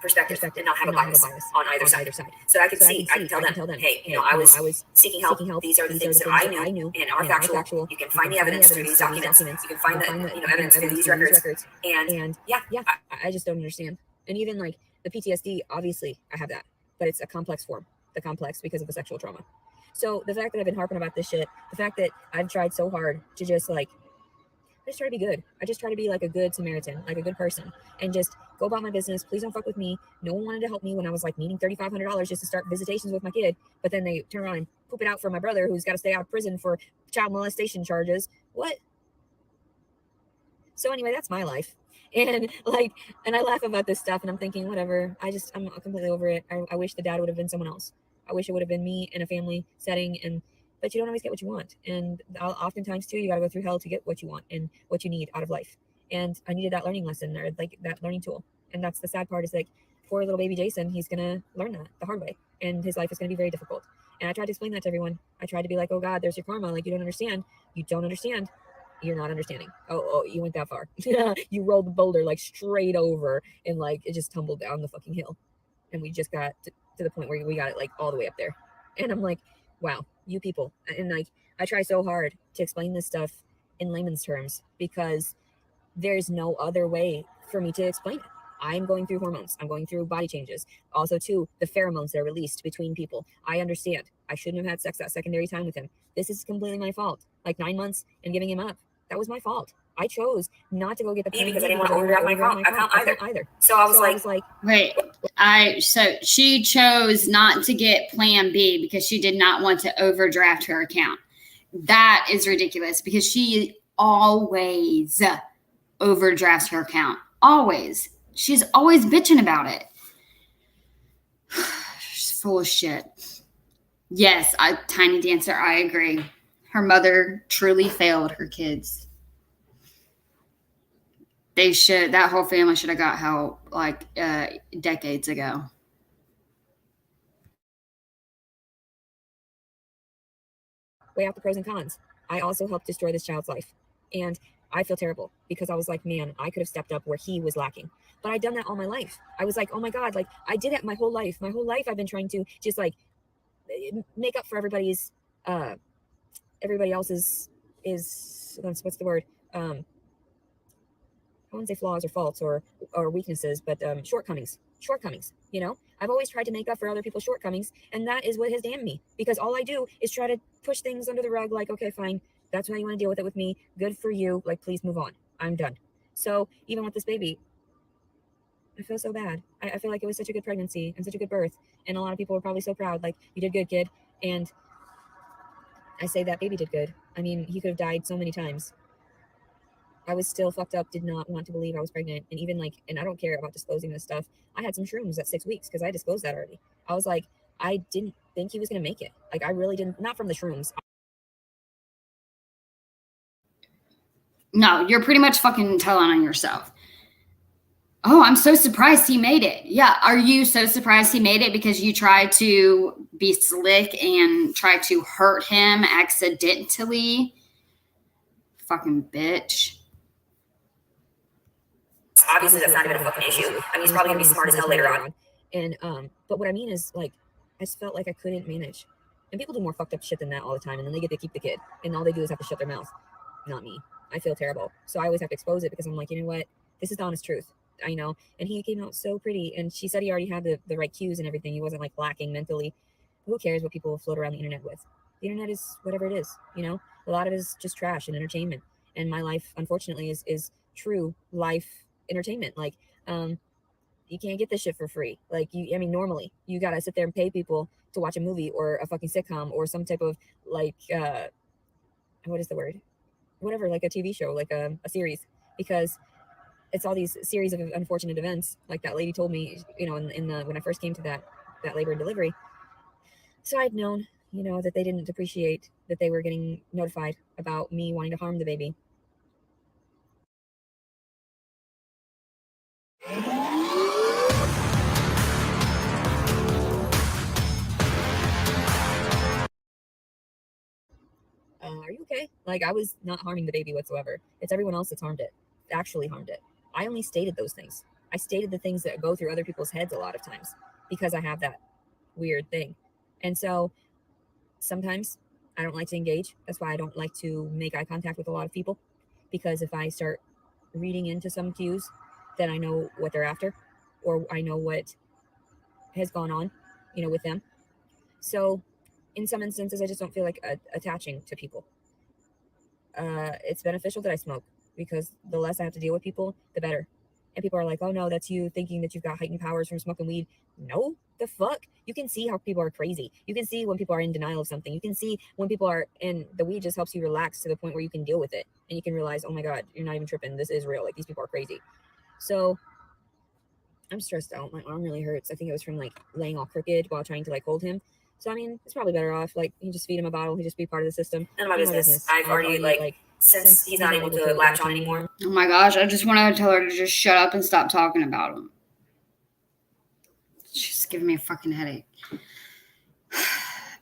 perspective and not have a bias on either side. So I can tell them, hey, you know, I was seeking help. These are the things that I knew and are factual. You can find the evidence through these documents. You can find the evidence through these records. And yeah, I just don't understand. And even like the PTSD, obviously I have that, but it's a complex form. The complex because of the sexual trauma. So the fact that I've been harping about this shit, the fact that I've tried so hard to just like, I just try to be good. I just try to be like a good Samaritan, like a good person, and just go about my business. Please don't fuck with me. No one wanted to help me when I was like needing $3,500 just to start visitations with my kid. But then they turn around and poop it out for my brother who's got to stay out of prison for child molestation charges. What? So anyway, that's my life. And like, and I laugh about this stuff and I'm thinking, whatever, I'm completely over it. I wish the dad would have been someone else. I wish it would have been me in a family setting, but you don't always get what you want. And oftentimes too, you got to go through hell to get what you want and what you need out of life. And I needed that learning lesson, or like that learning tool. And that's the sad part, is like, poor little baby Jason, he's going to learn that the hard way. And his life is going to be very difficult. And I tried to explain that to everyone. I tried to be like, oh God, there's your karma. Like, you don't understand. You don't understand. You're not understanding. Oh, you went that far. You rolled the boulder like straight over and like it just tumbled down the fucking hill. And we just got to the point where we got it like all the way up there. And I'm like, wow, you people. And like, I try so hard to explain this stuff in layman's terms because there's no other way for me to explain it. I'm going through hormones. I'm going through body changes. Also, too, the pheromones that are released between people. I understand. I shouldn't have had sex that secondary time with him. This is completely my fault. Like 9 months and giving him up. That was my fault. I chose not to go get the because I didn't want to overdraft my account either. So I was like, wait, So she chose not to get Plan B because she did not want to overdraft her account. That is ridiculous because she always overdrafts her account. Always. She's always bitching about it. She's full of shit. Yes, Tiny Dancer, I agree. Her mother truly failed her kids. That whole family should have got help like decades ago. Weigh out the pros and cons. I also helped destroy this child's life. And I feel terrible because I was like, man, I could have stepped up where he was lacking. But I'd done that all my life. I was like, oh my God, like I did it my whole life. My whole life I've been trying to just like make up for everybody else's what's the word? I wouldn't say flaws or faults or weaknesses, but shortcomings, you know. I've always tried to make up for other people's shortcomings, and that is what has damned me, because all I do is try to push things under the rug, like, okay, fine, that's how you want to deal with it with me, good for you, like, please move on, I'm done. So even with this baby, I feel so bad. I feel like it was such a good pregnancy and such a good birth, and a lot of people were probably so proud, like, you did good, kid. And I say that baby did good. I mean, he could have died so many times. I was still fucked up, did not want to believe I was pregnant. And even like, and I don't care about disclosing this stuff. I had some shrooms at 6 weeks because I disclosed that already. I was like, I didn't think he was going to make it. Like, I really didn't, not from the shrooms. No, you're pretty much fucking telling on yourself. Oh, I'm so surprised he made it. Yeah, are you so surprised he made it because you tried to be slick and try to hurt him accidentally? Fucking bitch. Obviously, that's not even a fucking issue. I mean, he's probably gonna be smart as hell later on. And but what I mean is, like, I just felt like I couldn't manage. And people do more fucked up shit than that all the time, and then they get to keep the kid, and all they do is have to shut their mouth. Not me. I feel terrible, so I always have to expose it because I'm like, you know what? This is the honest truth. I know. And he came out so pretty, and she said he already had the right cues and everything. He wasn't like lacking mentally. Who cares what people float around the internet with? The internet is whatever it is, you know. A lot of it is just trash and entertainment. And my life, unfortunately, is true life entertainment. Like, you can't get this shit for free. Like, I mean, normally you gotta sit there and pay people to watch a movie or a fucking sitcom or some type of like what is the word, whatever, like a TV show, like a series, because it's all these series of unfortunate events, like that lady told me, you know, in the when I first came to that labor and delivery. So I'd known, you know, that they didn't appreciate that they were getting notified about me wanting to harm the baby. Are you okay? Like, I was not harming the baby whatsoever. It's everyone else that's harmed it, actually harmed it. I only stated those things. I stated the things that go through other people's heads a lot of times because I have that weird thing. And so sometimes I don't like to engage. That's why I don't like to make eye contact with a lot of people, because if I start reading into some cues, then I know what they're after, or I know what has gone on, you know, with them. So in some instances, I just don't feel like attaching to people. It's beneficial that I smoke, because the less I have to deal with people, the better. And people are like, oh no, that's you thinking that you've got heightened powers from smoking weed. No, the fuck? You can see how people are crazy. You can see when people are in denial of something. You can see when people are, and the weed just helps you relax to the point where you can deal with it. And you can realize, oh my God, you're not even tripping. This is real. Like, these people are crazy. So I'm stressed out. My arm really hurts. I think it was from like laying all crooked while trying to like hold him. So I mean, it's probably better off. Like, you just feed him a bottle. He just be part of the system. None of my business. I've already like since he's not able to latch on anymore. Oh my gosh, I just want to tell her to just shut up and stop talking about him. She's giving me a fucking headache.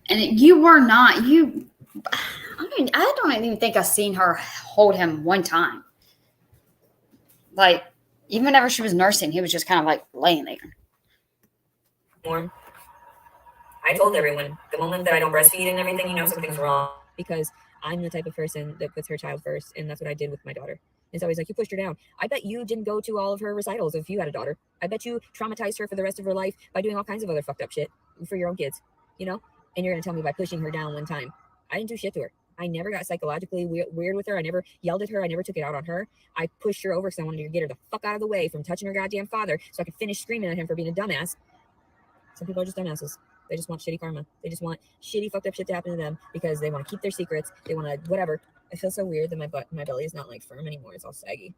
And you were not, I mean, I don't even think I've seen her hold him one time. Like, even whenever she was nursing, he was just kind of like laying there. Warm. I told everyone, the moment that I don't breastfeed and everything, you know something's wrong. Because I'm the type of person that puts her child first, and that's what I did with my daughter. It's always like, you pushed her down. I bet you didn't go to all of her recitals if you had a daughter. I bet you traumatized her for the rest of her life by doing all kinds of other fucked up shit for your own kids, you know? And you're gonna tell me by pushing her down one time. I didn't do shit to her. I never got psychologically weird with her. I never yelled at her. I never took it out on her. I pushed her over because I wanted to get her the fuck out of the way from touching her goddamn father so I could finish screaming at him for being a dumbass. Some people are just dumbasses. They just want shitty karma. They just want shitty fucked up shit to happen to them because they want to keep their secrets. They want to whatever. I feel so weird that my belly is not like firm anymore. It's all saggy.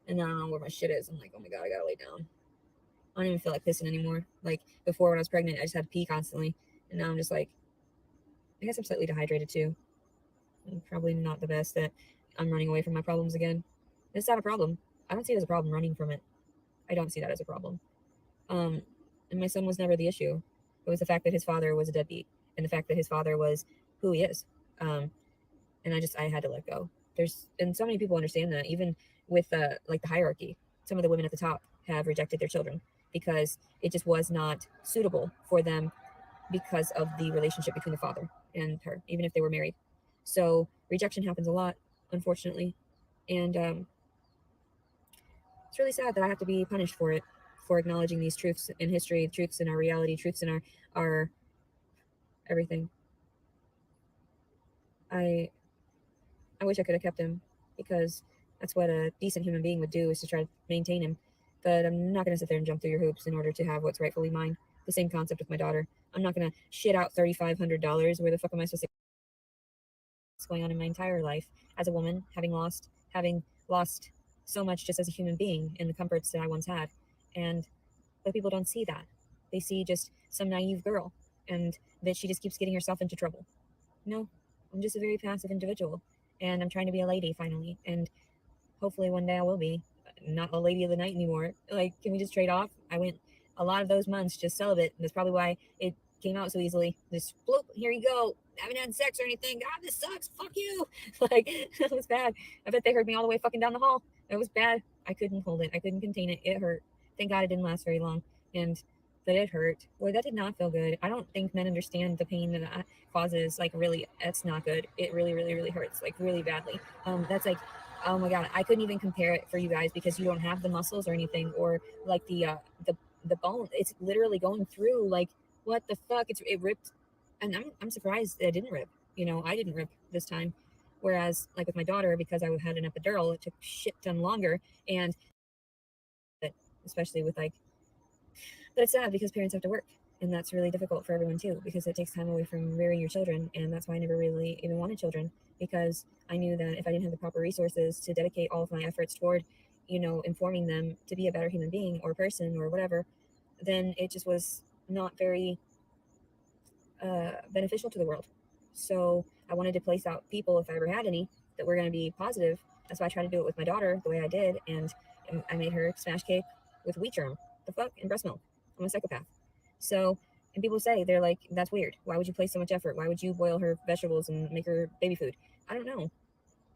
And then I don't know where my shit is. I'm like, oh my God, I gotta lay down. I don't even feel like pissing anymore. Like before when I was pregnant, I just had to pee constantly. And now I'm just like, I guess I'm slightly dehydrated too. And probably not the best that I'm running away from my problems again. It's not a problem. I don't see it as a problem running from it. I don't see that as a problem. And my son was never the issue. It was the fact that his father was a deadbeat and the fact that his father was who he is. And I had to let go. And so many people understand that, even with like the hierarchy. Some of the women at the top have rejected their children because it just was not suitable for them because of the relationship between the father and her, even if they were married. So rejection happens a lot, unfortunately. And it's really sad that I have to be punished for it, for acknowledging these truths in history, truths in our reality, truths in our everything. I wish I could have kept him because that's what a decent human being would do, is to try to maintain him. But I'm not going to sit there and jump through your hoops in order to have what's rightfully mine. The same concept with my daughter. I'm not going to shit out $3,500. Where the fuck am I supposed to? What's going on in my entire life as a woman, having lost so much just as a human being in the comforts that I once had. But people don't see that. They see just some naive girl and that she just keeps getting herself into trouble. No, I'm just a very passive individual and I'm trying to be a lady finally. And hopefully one day I will be not a lady of the night anymore. Like, can we just trade off? I went a lot of those months just celibate. And that's probably why it came out so easily. Just bloop, here you go. Haven't had sex or anything. God, this sucks. Fuck you. Like, it was bad. I bet they heard me all the way fucking down the hall. It was bad. I couldn't hold it. I couldn't contain it. It hurt. Thank God it didn't last very long. But it hurt. Boy, that did not feel good. I don't think men understand the pain that causes. Like, really, it's not good. It really, really, really hurts. Like, really badly. That's like, oh my God, I couldn't even compare it for you guys because you don't have the muscles or anything, or like the bone. It's literally going through. Like, what the fuck? It ripped, and I'm surprised that it didn't rip. I didn't rip this time. Whereas, like with my daughter, because I had an epidural, it took shit ton longer, and especially with like. But it's sad because parents have to work, and that's really difficult for everyone too, because it takes time away from rearing your children, and that's why I never really even wanted children, because I knew that if I didn't have the proper resources to dedicate all of my efforts toward, informing them to be a better human being or person or whatever, then it just was not very beneficial to the world. So I wanted to place out people, if I ever had any, that were going to be positive. That's why I tried to do it with my daughter the way I did, and I made her smash cake with wheat germ, the fuck, and breast milk. I'm a psychopath. So, and people say, they're like, that's weird. Why would you place so much effort? Why would you boil her vegetables and make her baby food? I don't know.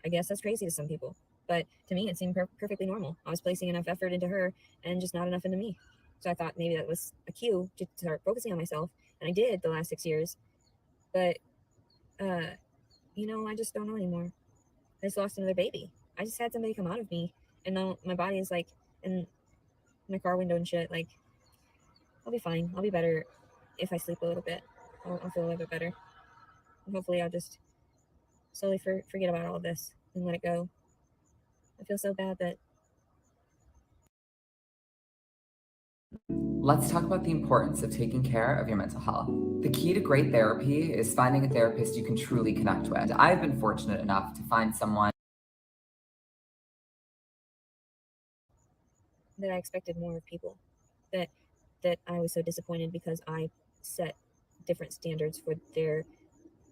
I guess that's crazy to some people. But to me, it seemed perfectly normal. I was placing enough effort into her and just not enough into me. So I thought maybe that was a cue to start focusing on myself. And I did the last 6 years. But, I just don't know anymore. I just lost another baby. I just had somebody come out of me. And now my body is like in my car window and shit. Like, I'll be fine. I'll be better if I sleep a little bit. I'll feel a little bit better. And hopefully I'll just slowly forget about all of this and let it go. I feel so bad that. Let's talk about the importance of taking care of your mental health. The key to great therapy is finding a therapist you can truly connect with. I've been fortunate enough to find someone that I expected more of people, that I was so disappointed because I set different standards for their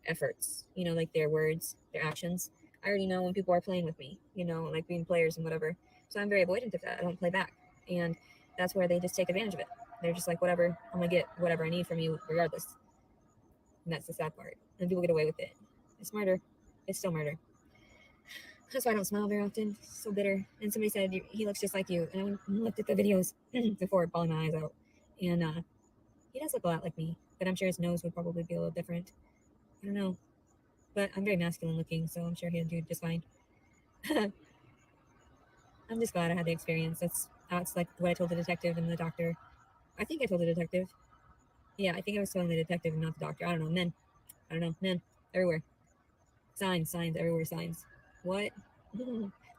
efforts, like their words, their actions. I already know when people are playing with me, like being players and whatever. So I'm very avoidant of that. I don't play back. And that's where they just take advantage of it. They're just like, whatever, I'm gonna get whatever I need from you regardless. And that's the sad part. And people get away with it. It's murder. It's still murder. That's why I don't smile very often. So bitter. And somebody said, he looks just like you. And I looked at the videos before, bawling my eyes out. And he does look a lot like me. But I'm sure his nose would probably be a little different. I don't know. But I'm very masculine looking, so I'm sure he'll do just fine. I'm just glad I had the experience. That's like what I told the detective and the doctor. I think I told the detective. Yeah, I think I was telling the detective and not the doctor. I don't know. Men. I don't know. Men. Everywhere. Signs everywhere, signs. What?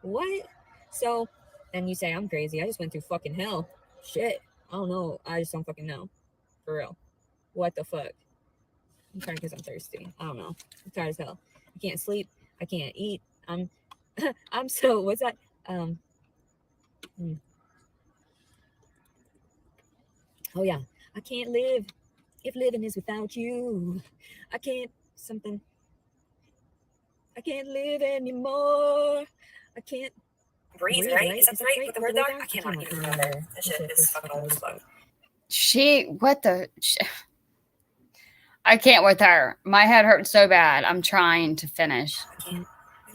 What? So, and you say I'm crazy. I just went through fucking hell. Shit. I don't know. I just don't fucking know. For real. What the fuck? I'm trying because I'm thirsty. I don't know. I'm tired as hell. I can't sleep. I can't eat. I'm I'm so what's that? Oh yeah. I can't live if living is without you. I can't something. I can't live anymore. I can't Breathe, right? Is that right? What the word there? I cannot even remember. That shit is fucking old as fuck. I can't with her. My head hurts so bad. I'm trying to finish. I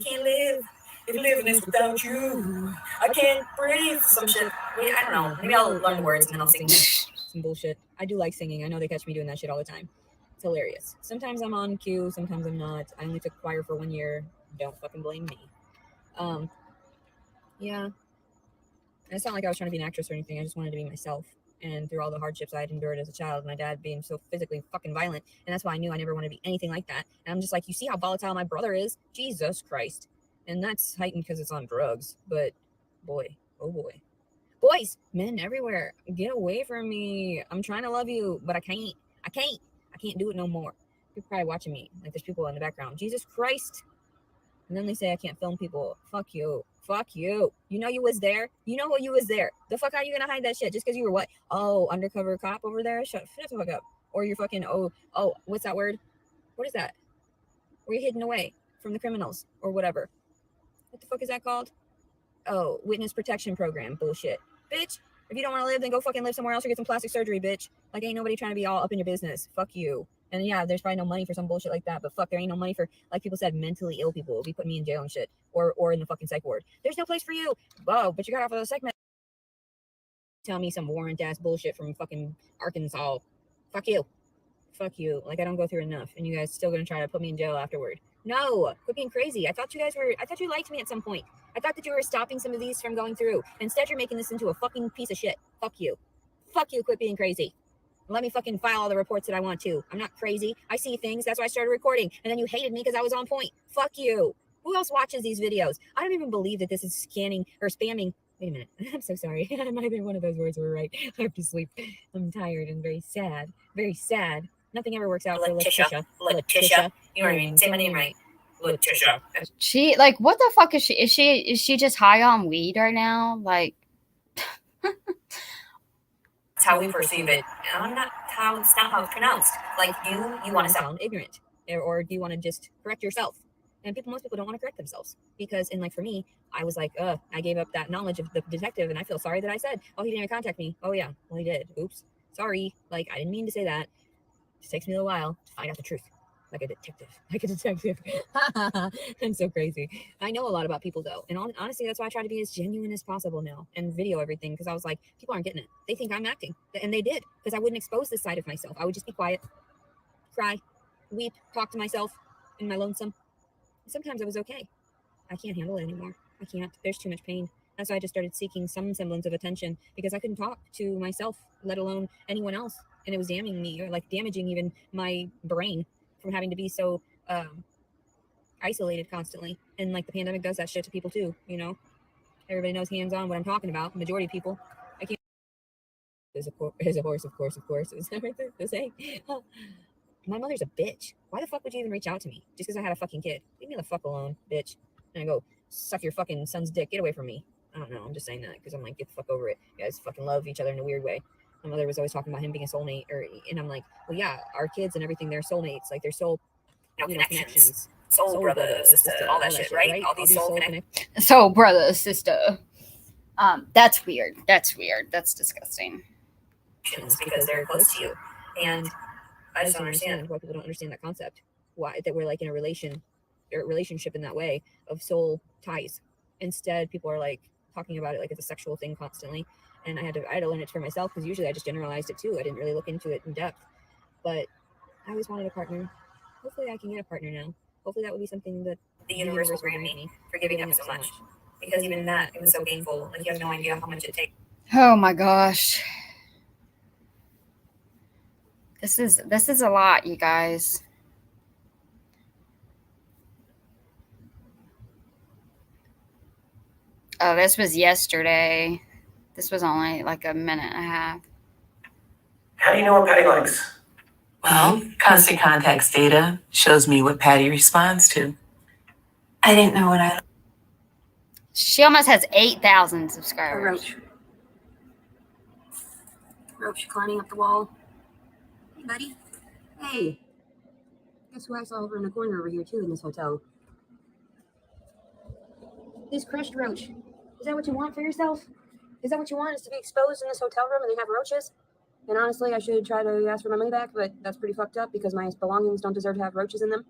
can't live if living is without you. I can't breathe. Some shit. Wait, I don't know. Maybe I'll learn the words and then I'll sing some bullshit. I do like singing. I know they catch me doing that shit all the time. It's hilarious. Sometimes I'm on cue. Sometimes I'm not. I only took choir for 1 year. Don't fucking blame me. Yeah. And it's not like I was trying to be an actress or anything. I just wanted to be myself. And through all the hardships I had endured as a child, my dad being so physically fucking violent, and that's why I knew I never want to be anything like that. And I'm just like, you see how volatile my brother is? Jesus Christ. And that's heightened because it's on drugs. But boy, oh boy. Boys, men everywhere, get away from me. I'm trying to love you, but I can't. I can't do it no more. People probably watching me. Like there's people in the background. Jesus Christ. And then they say I can't film people. Fuck you. Fuck you. You know you was there. You know what you was there. The fuck are you gonna hide that shit just because you were what? Oh, undercover cop over there? Shut the fuck up. Or you're fucking what's that word? What is that? Where you're hidden away from the criminals or whatever. What the fuck is that called? Oh, witness protection program. Bullshit. Bitch. If you don't want to live, then go fucking live somewhere else or get some plastic surgery, bitch. Like ain't nobody trying to be all up in your business. Fuck you. And yeah, there's probably no money for some bullshit like that, but fuck, there ain't no money for, like people said, mentally ill people will be putting me in jail and shit, or in the fucking psych ward. There's no place for you. Whoa, but you got off of the segment. Tell me some warrant ass bullshit from fucking Arkansas. Fuck you. Fuck you. Like I don't go through enough, and you guys still gonna try to put me in jail afterward. No, quit being crazy. I thought you liked me at some point. I thought that you were stopping some of these from going through. Instead, you're making this into a fucking piece of shit. Fuck you. Fuck you, quit being crazy. Let me fucking file all the reports that I want to. I'm not crazy. I see things. That's why I started recording. And then you hated me because I was on point. Fuck you. Who else watches these videos? I don't even believe that this is scanning or spamming. Wait a minute. I'm so sorry. Neither one of those words were right. I have to sleep. I'm tired and very sad. Very sad. Nothing ever works out for Leticia. Leticia. You know what I mean? Say my name right. Leticia. She like what the fuck is she? Is she just high on weed right now? Like that's how we perceive it. It's not how it's pronounced. Like you want to sound ignorant, or do you want to just correct yourself? And most people don't want to correct themselves because, and like for me, I was like, I gave up that knowledge of the detective, and I feel sorry that I said, oh, he didn't even contact me. Oh yeah, well he did. Oops, sorry. Like I didn't mean to say that. It just takes me a little while to find out the truth. Like a detective. I'm so crazy. I know a lot about people though, and honestly, that's why I try to be as genuine as possible now and video everything, because I was like, people aren't getting it. They think I'm acting, and they did, because I wouldn't expose this side of myself. I would just be quiet, cry, weep, talk to myself in my lonesome. Sometimes I was okay. I can't handle it anymore. I can't. There's too much pain. That's why I just started seeking some semblance of attention, because I couldn't talk to myself, let alone anyone else, and it was damning me, or like damaging even my brain from having to be so isolated constantly. And like the pandemic does that shit to people too, you know. Everybody knows hands-on what I'm talking about. Majority of people. I can't. There's a horse, of course. Is that right there to say? My mother's a bitch. Why the fuck would you even reach out to me just because I had a fucking kid? Leave me the fuck alone, bitch. And I go suck your fucking son's dick. Get away from me. I don't know. I'm just saying that because I'm like, get the fuck over it. You guys fucking love each other in a weird way. My mother was always talking about him being a soulmate, and I'm like, well, yeah, our kids and everything, they're soulmates. Like they're soul, connections. Soul brother, sister, all that shit, right? All these soul connections. So brother, sister. That's weird. That's disgusting. Because they're close to you. And I just don't understand why people don't understand that concept. Why that we're like in a relationship in that way of soul ties. Instead, people are like talking about it like it's a sexual thing constantly. And I had to learn it for myself, because usually I just generalized it too. I didn't really look into it in depth. But I always wanted a partner. Hopefully I can get a partner now. Hopefully that would be something that the universe will grant me for giving up so much. Because even that, it was so painful. Like you have no idea how much it takes. Oh my gosh. This is a lot, you guys. Oh, this was yesterday. This was only like a minute and a half. How do you know what Patty likes? Well, constant context data shows me what Patty responds to. I didn't know what I. She almost has 8,000 subscribers. Roach. Roach climbing up the wall. Hey, buddy. Hey. Guess who I saw over in the corner over here, too, in this hotel? This crushed roach. Is that what you want for yourself? Is that what you want, is to be exposed in this hotel room and they have roaches? And honestly, I should try to ask for my money back, but that's pretty fucked up because my belongings don't deserve to have roaches in them.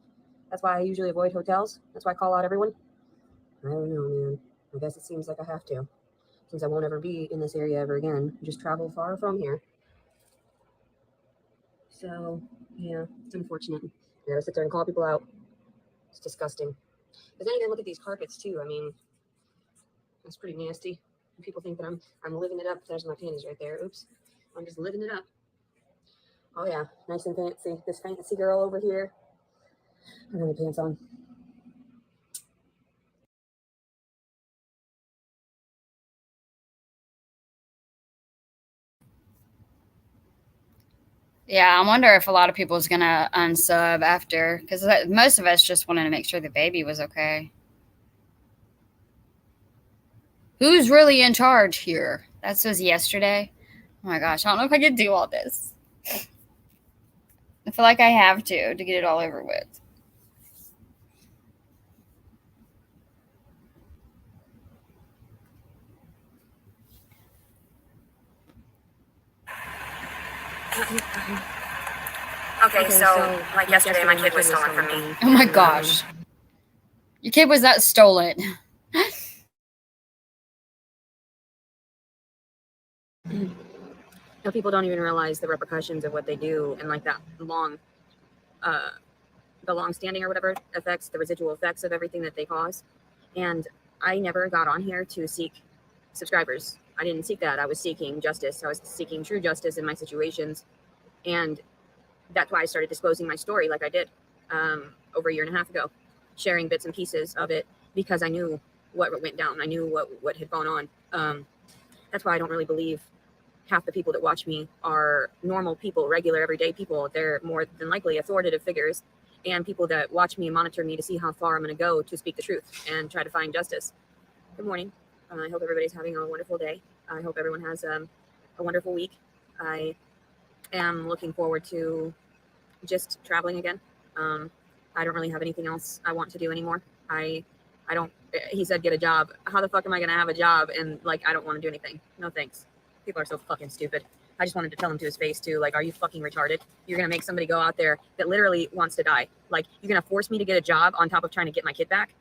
That's why I usually avoid hotels. That's why I call out everyone. I don't know, man. I guess it seems like I have to, since I won't ever be in this area ever again. Just travel far from here. So, yeah, it's unfortunate. I gotta sit there and call people out. It's disgusting. But then again, look at these carpets too. I mean, that's pretty nasty. People think that I'm living it up. There's my panties right there. Oops. I'm just living it up. Oh yeah, nice and fancy. This fancy girl over here. I don't have my pants on. Yeah, I wonder if a lot of people is gonna unsub after, because most of us just wanted to make sure the baby was okay. Who's really in charge here? That was yesterday. Oh my gosh, I don't know if I could do all this. I feel like I have to get it all over with. Okay, so like yesterday, my kid was stolen from me. Oh my gosh. Your kid was not stolen. No, people don't even realize the repercussions of what they do, and like that the long-standing or whatever effects, the residual effects of everything that they cause. And I never got on here to seek subscribers. I didn't seek that. I was seeking justice. I was seeking true justice in my situations, and that's why I started disclosing my story like I did over a year and a half ago, sharing bits and pieces of it because I knew what went down. I knew what had gone on. That's why I don't really believe half the people that watch me are normal people, regular, everyday people. They're more than likely authoritative figures and people that watch me and monitor me to see how far I'm going to go to speak the truth and try to find justice. Good morning. I hope everybody's having a wonderful day. I hope everyone has a wonderful week. I am looking forward to just traveling again. I don't really have anything else I want to do anymore. I don't, he said, get a job. How the fuck am I going to have a job? And like, I don't want to do anything. No, thanks. People are so fucking stupid. I just wanted to tell him to his face too. Like, are you fucking retarded? You're going to make somebody go out there that literally wants to die. Like, you're going to force me to get a job on top of trying to get my kid back?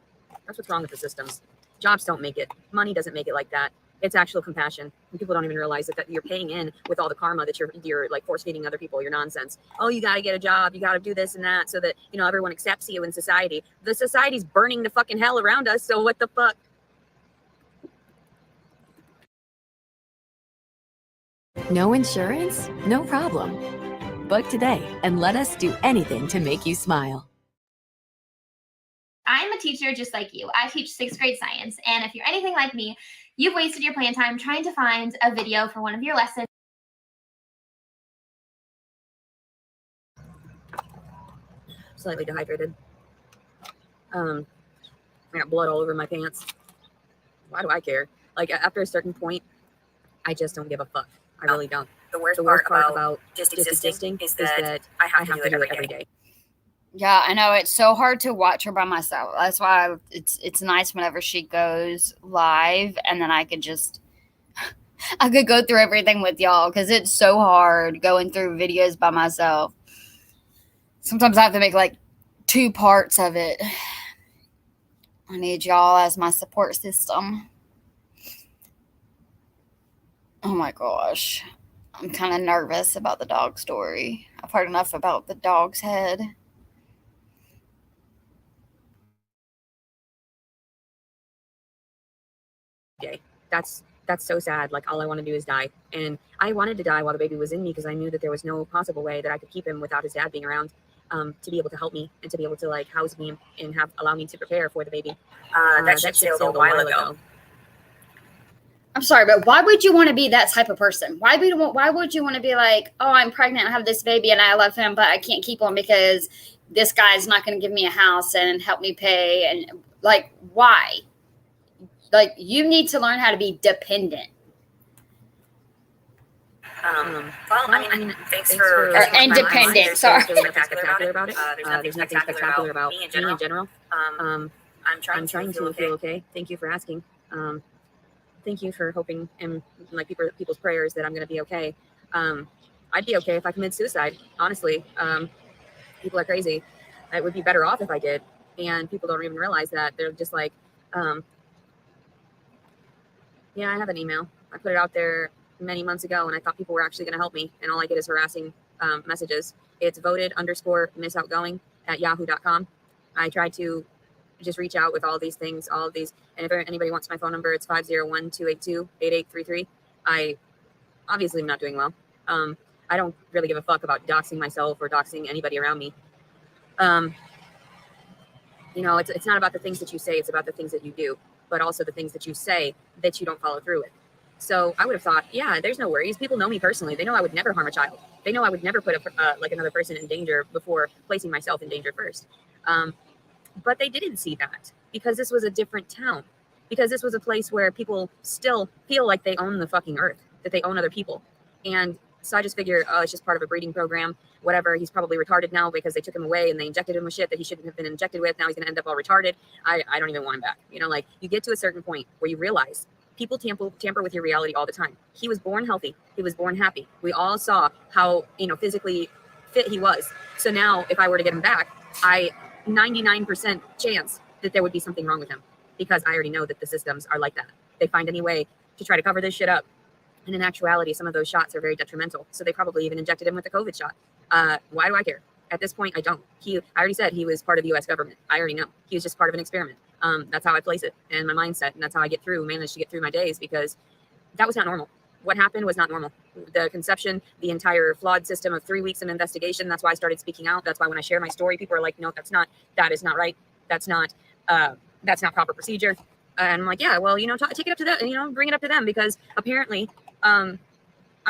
That's what's wrong with the systems. Jobs don't make it. Money doesn't make it like that. It's actual compassion. And people don't even realize that you're paying in with all the karma that you're like force feeding other people, your nonsense. Oh, you got to get a job. You got to do this and that so that, you know, everyone accepts you in society. The society's burning to fucking hell around us. So what the fuck? No insurance? No problem. Book today and let us do anything to make you smile. I'm a teacher just like you. I teach 6th grade science, and if you're anything like me, you've wasted your plan time trying to find a video for one of your lessons. Slightly dehydrated. I got blood all over my pants. Why do I care? Like, after a certain point, I just don't give a fuck. I really don't. The worst part about just existing is that I have to do it every day. Yeah, I know. It's so hard to watch her by myself. That's why it's nice whenever she goes live, and then I could just I could go through everything with y'all, because it's so hard going through videos by myself. Sometimes I have to make like 2 parts of it. I need y'all as my support system. Oh my gosh. I'm kind of nervous about the dog story. I've heard enough about the dog's head. That's so sad. Like, all I want to do is die. And I wanted to die while the baby was in me because I knew that there was no possible way that I could keep him without his dad being around, to be able to help me and to be able to like house me and allow me to prepare for the baby. That ship sailed a while ago. I'm sorry, but why would you want to be that type of person? Why would you want to be like, oh, I'm pregnant, I have this baby, and I love him, but I can't keep him because this guy's not going to give me a house and help me pay? And like, why? Like, you need to learn how to be dependent. Well, I mean, thanks for or independent. Sorry. There's nothing spectacular about it. There's nothing spectacular about me in general. I'm trying to feel okay. Thank you for asking. Thank you for hoping and like people's prayers that I'm going to be okay. I'd be okay if I committed suicide. Honestly, people are crazy. I would be better off if I did, and people don't even realize that. They're just like, yeah, I have an email. I put it out there many months ago, and I thought people were actually going to help me, and all I get is harassing messages. It's voted_missoutgoing@yahoo.com. I tried to just reach out with all these things, all of these, and if anybody wants my phone number, it's 501-282-8833. I obviously am not doing well. I don't really give a fuck about doxing myself or doxing anybody around me. You know, it's not about the things that you say, it's about the things that you do, but also the things that you say that you don't follow through with. So I would have thought, yeah, there's no worries. People know me personally. They know I would never harm a child. They know I would never put like another person in danger before placing myself in danger first. But they didn't see that because this was a different town, because this was a place where people still feel like they own the fucking earth, that they own other people. And so I just figured, oh, it's just part of a breeding program, whatever. He's probably retarded now because they took him away and they injected him with shit that he shouldn't have been injected with. Now he's going to end up all retarded. I don't even want him back. You know, like you get to a certain point where you realize people tamper with your reality all the time. He was born healthy. He was born happy. We all saw how, you know, physically fit he was. So now if I were to get him back, 99% chance that there would be something wrong with him, because I already know that the systems are like that. They find any way to try to cover this shit up. And in actuality, some of those shots are very detrimental. So they probably even injected him with a COVID shot. Why do I care? At this point, I don't. I already said he was part of the U.S. government. I already know. He was just part of an experiment. That's how I place it and my mindset. And that's how I manage to get through my days, because that was not normal. What happened was not normal. The conception, the entire flawed system of 3 weeks of investigation. That's why I started speaking out. That's why when I share my story, people are like, no, that is not right. That's not proper procedure. And I'm like, yeah, well, you know, take it up to them, you know, bring it up to them, because apparently I'm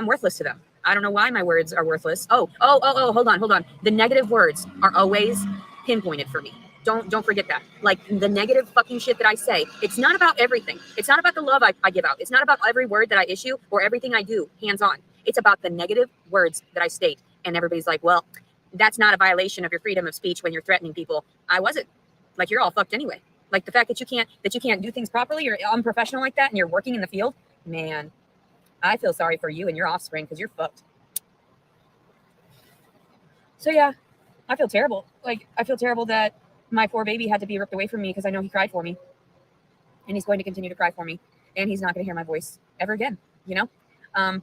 worthless to them. I don't know why my words are worthless. Oh, hold on. The negative words are always pinpointed for me. Don't forget that. Like the negative fucking shit that I say, it's not about everything. It's not about the love I give out. It's not about every word that I issue or everything I do hands on. It's about the negative words that I state. And everybody's like, well, that's not a violation of your freedom of speech when you're threatening people. I wasn't. Like, you're all fucked anyway. Like the fact that you can't do things properly or unprofessional like that and you're working in the field, man, I feel sorry for you and your offspring, because you're fucked. So yeah, I feel terrible. Like, I feel terrible that my poor baby had to be ripped away from me, because I know he cried for me. And he's going to continue to cry for me. And he's not going to hear my voice ever again, you know?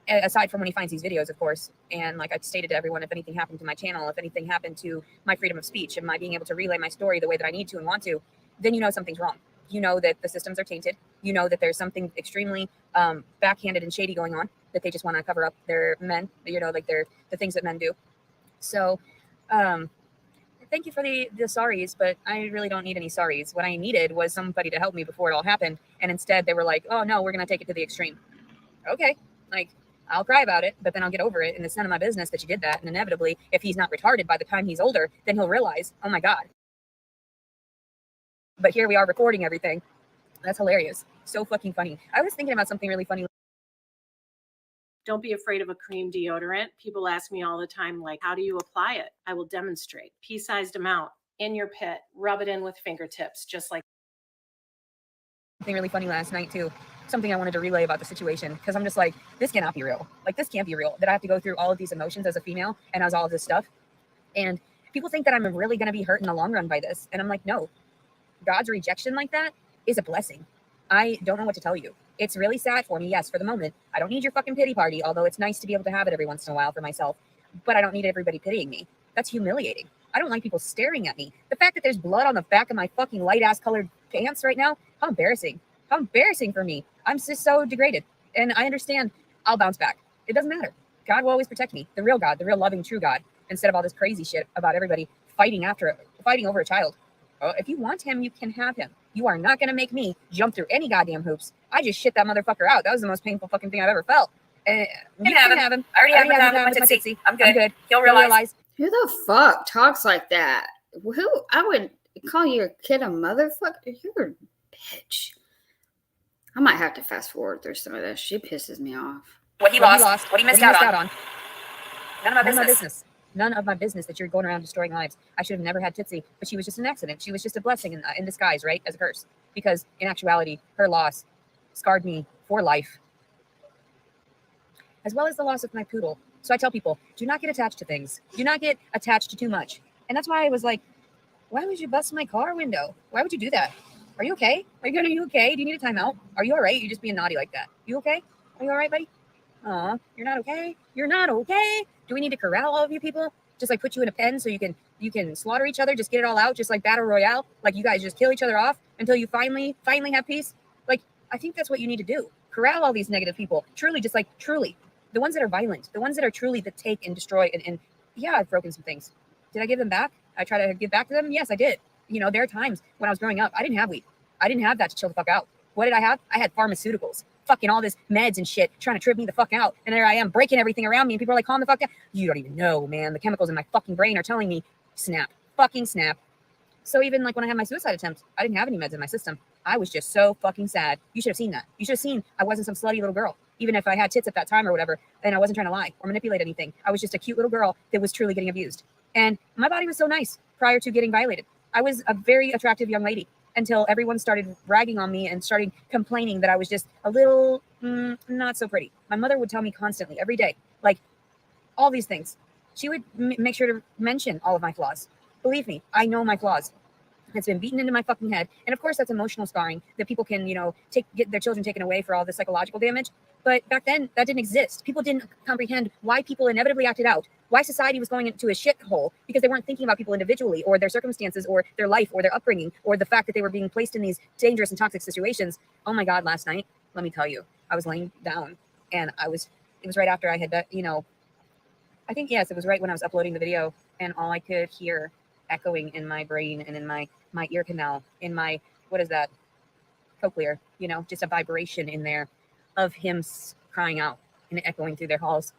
Aside from when he finds these videos, of course. And like I stated to everyone, if anything happened to my channel, if anything happened to my freedom of speech and my being able to relay my story the way that I need to and want to, then you know something's wrong. You know that the systems are tainted. You know that there's something extremely backhanded and shady going on, that they just want to cover up their men, you know, like the things that men do. So thank you for the sorries, but I really don't need any sorries. What I needed was somebody to help me before it all happened. And instead they were like, oh no, we're going to take it to the extreme. Okay. Like, I'll cry about it, but then I'll get over it. And it's none of my business that you did that. And inevitably, if he's not retarded by the time he's older, then he'll realize, oh my God. But here we are recording everything. That's hilarious. So fucking funny. I was thinking about something really funny. Don't be afraid of a cream deodorant. People ask me all the time, like, how do you apply it? I will demonstrate. Pea-sized amount in your pit. Rub it in with fingertips, just like. Something really funny last night too. Something I wanted to relay about the situation, because I'm just like, this cannot be real. Like, this can't be real, that I have to go through all of these emotions as a female and as all of this stuff. And people think that I'm really going to be hurt in the long run by this. And I'm like, no. God's rejection like that is a blessing. I don't know what to tell you. It's really sad for me, yes, for the moment. I don't need your fucking pity party, although it's nice to be able to have it every once in a while for myself. But I don't need everybody pitying me. That's humiliating. I don't like people staring at me. The fact that there's blood on the back of my fucking light-ass colored pants right now, how embarrassing. How embarrassing for me. I'm just so degraded. And I understand I'll bounce back. It doesn't matter. God will always protect me. The real God, the real loving, true God, instead of all this crazy shit about everybody fighting over a child. If you want him, you can have him. You are not going to make me jump through any goddamn hoops. I just shit that motherfucker out. That was the most painful fucking thing I've ever felt. You can have him. I already have him with my Tootsie. I'm good. He'll realize. Who the fuck talks like that? Who? I would call your kid a motherfucker. You're a bitch. I might have to fast forward through some of this. She pisses me off. What he lost, what he missed out on. None of my business. None of my business that you're going around destroying lives. I should have never had Tootsie, but she was just an accident. She was just a blessing in disguise, right? As a curse. Because in actuality, her loss scarred me for life. As well as the loss of my poodle. So I tell people, do not get attached to things. Do not get attached to too much. And that's why I was like, why would you bust my car window? Why would you do that? Are you okay? Are you okay? Do you need a timeout? Are you all right? You're just being naughty like that. You okay? Are you all right, buddy? Aw, you're not okay? You're not okay? Do we need to corral all of you people? Just like put you in a pen so you can slaughter each other, just get it all out, just like Battle Royale? Like you guys just kill each other off until you finally have peace? Like, I think that's what you need to do. Corral all these negative people. Truly, just like truly. The ones that are violent. The ones that are truly that take and destroy. And yeah, I've broken some things. Did I give them back? I try to give back to them? Yes, I did. You know, there are times when I was growing up, I didn't have weed. I didn't have that to chill the fuck out. What did I have? I had pharmaceuticals. Fucking all this meds and shit trying to trip me the fuck out. And there I am breaking everything around me. And people are like, calm the fuck down. You don't even know, man. The chemicals in my fucking brain are telling me, snap. Fucking snap. So even like when I had my suicide attempt, I didn't have any meds in my system. I was just so fucking sad. You should have seen that. You should have seen I wasn't some slutty little girl. Even if I had tits at that time or whatever, and I wasn't trying to lie or manipulate anything. I was just a cute little girl that was truly getting abused. And my body was so nice prior to getting violated. I was a very attractive young lady until everyone started ragging on me and started complaining that I was just a little not so pretty. My mother would tell me constantly, every day, like all these things. She would make sure to mention all of my flaws. Believe me, I know my flaws. It's been beaten into my fucking head. And of course, that's emotional scarring that people can, you know, get their children taken away for all the psychological damage. But back then, that didn't exist. People didn't comprehend why people inevitably acted out, why society was going into a shithole, because they weren't thinking about people individually or their circumstances or their life or their upbringing or the fact that they were being placed in these dangerous and toxic situations. Oh my God, last night, let me tell you, I was laying down and it was right after I had, you know, I think, yes, it was right when I was uploading the video and all I could hear echoing in my brain and in my ear canal, in my, what is that, cochlear, you know, just a vibration in there of him crying out and echoing through their halls.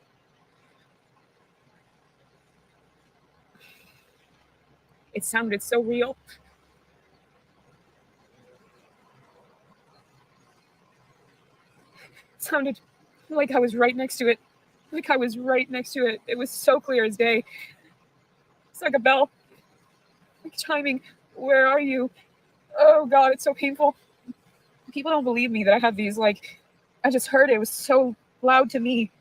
It sounded so real. It sounded like I was right next to it. Like I was right next to it. It was so clear as day. It's like a bell. Like chiming. Where are you? Oh God, it's so painful. People don't believe me that I have these, like, I just heard it was so loud to me.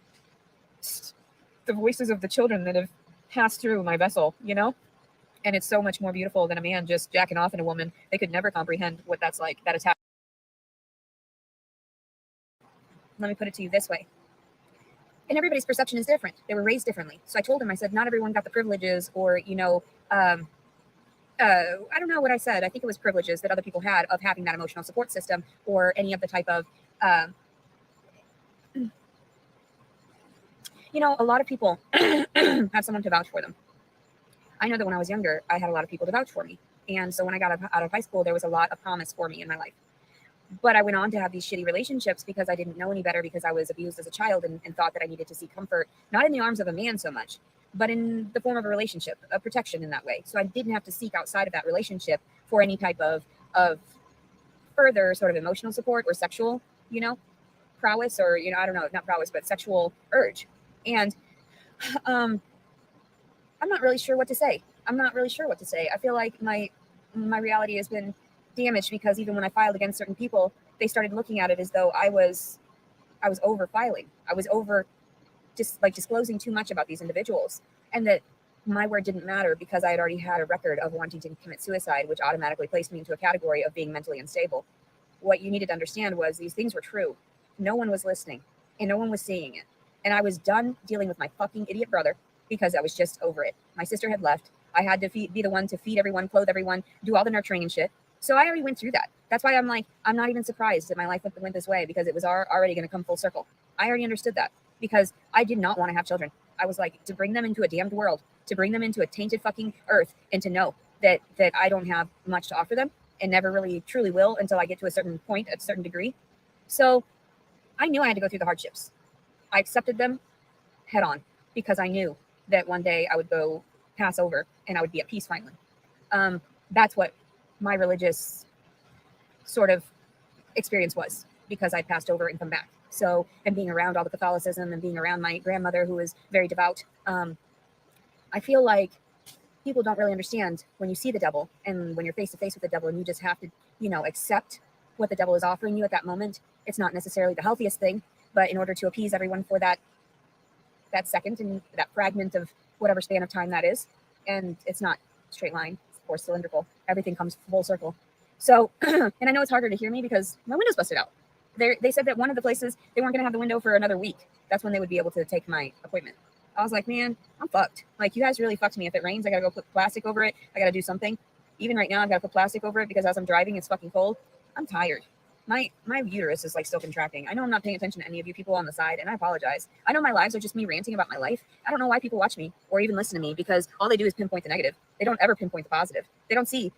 Just the voices of the children that have passed through my vessel, you know? And it's so much more beautiful than a man just jacking off in a woman. They could never comprehend what that's like, that attack. Let me put it to you this way. And everybody's perception is different. They were raised differently. So I told him, I said, not everyone got the privileges or, you know, I don't know what I said. I think it was privileges that other people had of having that emotional support system or any of the type of, you know, a lot of people have someone to vouch for them. I know that when I was younger, I had a lot of people to vouch for me. And so when I got out of high school, there was a lot of promise for me in my life. But I went on to have these shitty relationships because I didn't know any better, because I was abused as a child and thought that I needed to seek comfort, not in the arms of a man so much, but in the form of a relationship, of protection in that way. So I didn't have to seek outside of that relationship for any type of further sort of emotional support or sexual, you know, prowess, or, you know, I don't know, not prowess, but sexual urge. And I'm not really sure what to say. I feel like my reality has been damaged because even when I filed against certain people, they started looking at it as though I was over filing. I was over just like disclosing too much about these individuals, and that my word didn't matter because I had already had a record of wanting to commit suicide, which automatically placed me into a category of being mentally unstable. What you needed to understand was these things were true. No one was listening and no one was seeing it. And I was done dealing with my fucking idiot brother because I was just over it. My sister had left. I had to be the one to feed everyone, clothe everyone, do all the nurturing and shit. So I already went through that. That's why I'm like, I'm not even surprised that my life went this way, because it was already going to come full circle. I already understood that because I did not want to have children. I was like, to bring them into a damned world, to bring them into a tainted fucking earth, and to know that I don't have much to offer them. and never really truly will until I get to a certain point, a certain degree. So I knew I had to go through the hardships. I accepted them head on because I knew that one day I would go pass over and I would be at peace finally. That's what my religious sort of experience was, because I passed over and come back. So, and being around all the Catholicism and being around my grandmother who was very devout, I feel like people don't really understand when you see the devil and when you're face to face with the devil and you just have to, you know, accept what the devil is offering you at that moment. It's not necessarily the healthiest thing, but in order to appease everyone for that second and that fragment of whatever span of time that is, and it's not straight line, it's of course cylindrical, everything comes full circle. So, and I know it's harder to hear me because my window's busted out. They said that one of the places, they weren't going to have the window for another week. That's when they would be able to take my appointment. I was like, man, I'm fucked. Like, you guys really fucked me. If it rains, I got to go put plastic over it. I got to do something. Even right now, I've got to put plastic over it because as I'm driving, it's fucking cold. I'm tired. My uterus is like still contracting. I know I'm not paying attention to any of you people on the side, and I apologize. I know my lives are just me ranting about my life. I don't know why people watch me or even listen to me, because all they do is pinpoint the negative. They don't ever pinpoint the positive. They don't see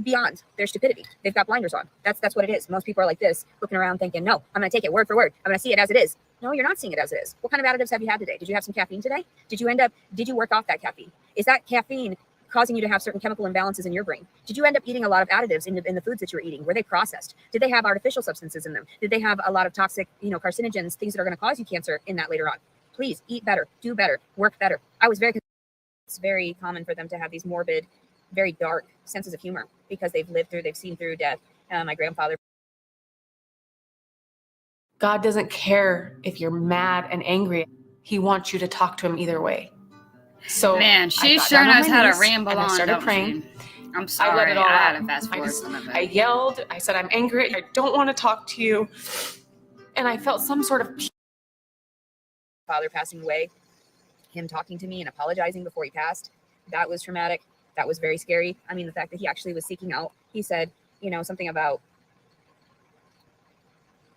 beyond their stupidity. They've got blinders on. That's what it is. Most people are like this, looking around thinking, no, I'm going to take it word for word. I'm going to see it as it is. No, you're not seeing it as it is. What kind of additives have you had today? Did you have some caffeine today? Did you work off that caffeine? Is that caffeine causing you to have certain chemical imbalances in your brain? Did you end up eating a lot of additives in the foods that you were eating? Were they processed? Did they have artificial substances in them? Did they have a lot of toxic, carcinogens, things that are going to cause you cancer in that later on? Please eat better, do better, work better. It's very common for them to have these morbid, very dark senses of humor because they've seen through death. My grandfather. God doesn't care if you're mad and angry. He wants you to talk to him either way. So man, she sure knows how to ramble and on. I started Don't praying. She? I'm sorry. I let it all out. Had to fast forward some of it. I yelled. I said, I'm angry. I don't want to talk to you. And I felt some sort of father passing away, him talking to me and apologizing before he passed. That was traumatic. That was very scary. I mean, the fact that he actually was seeking out, he said, something about,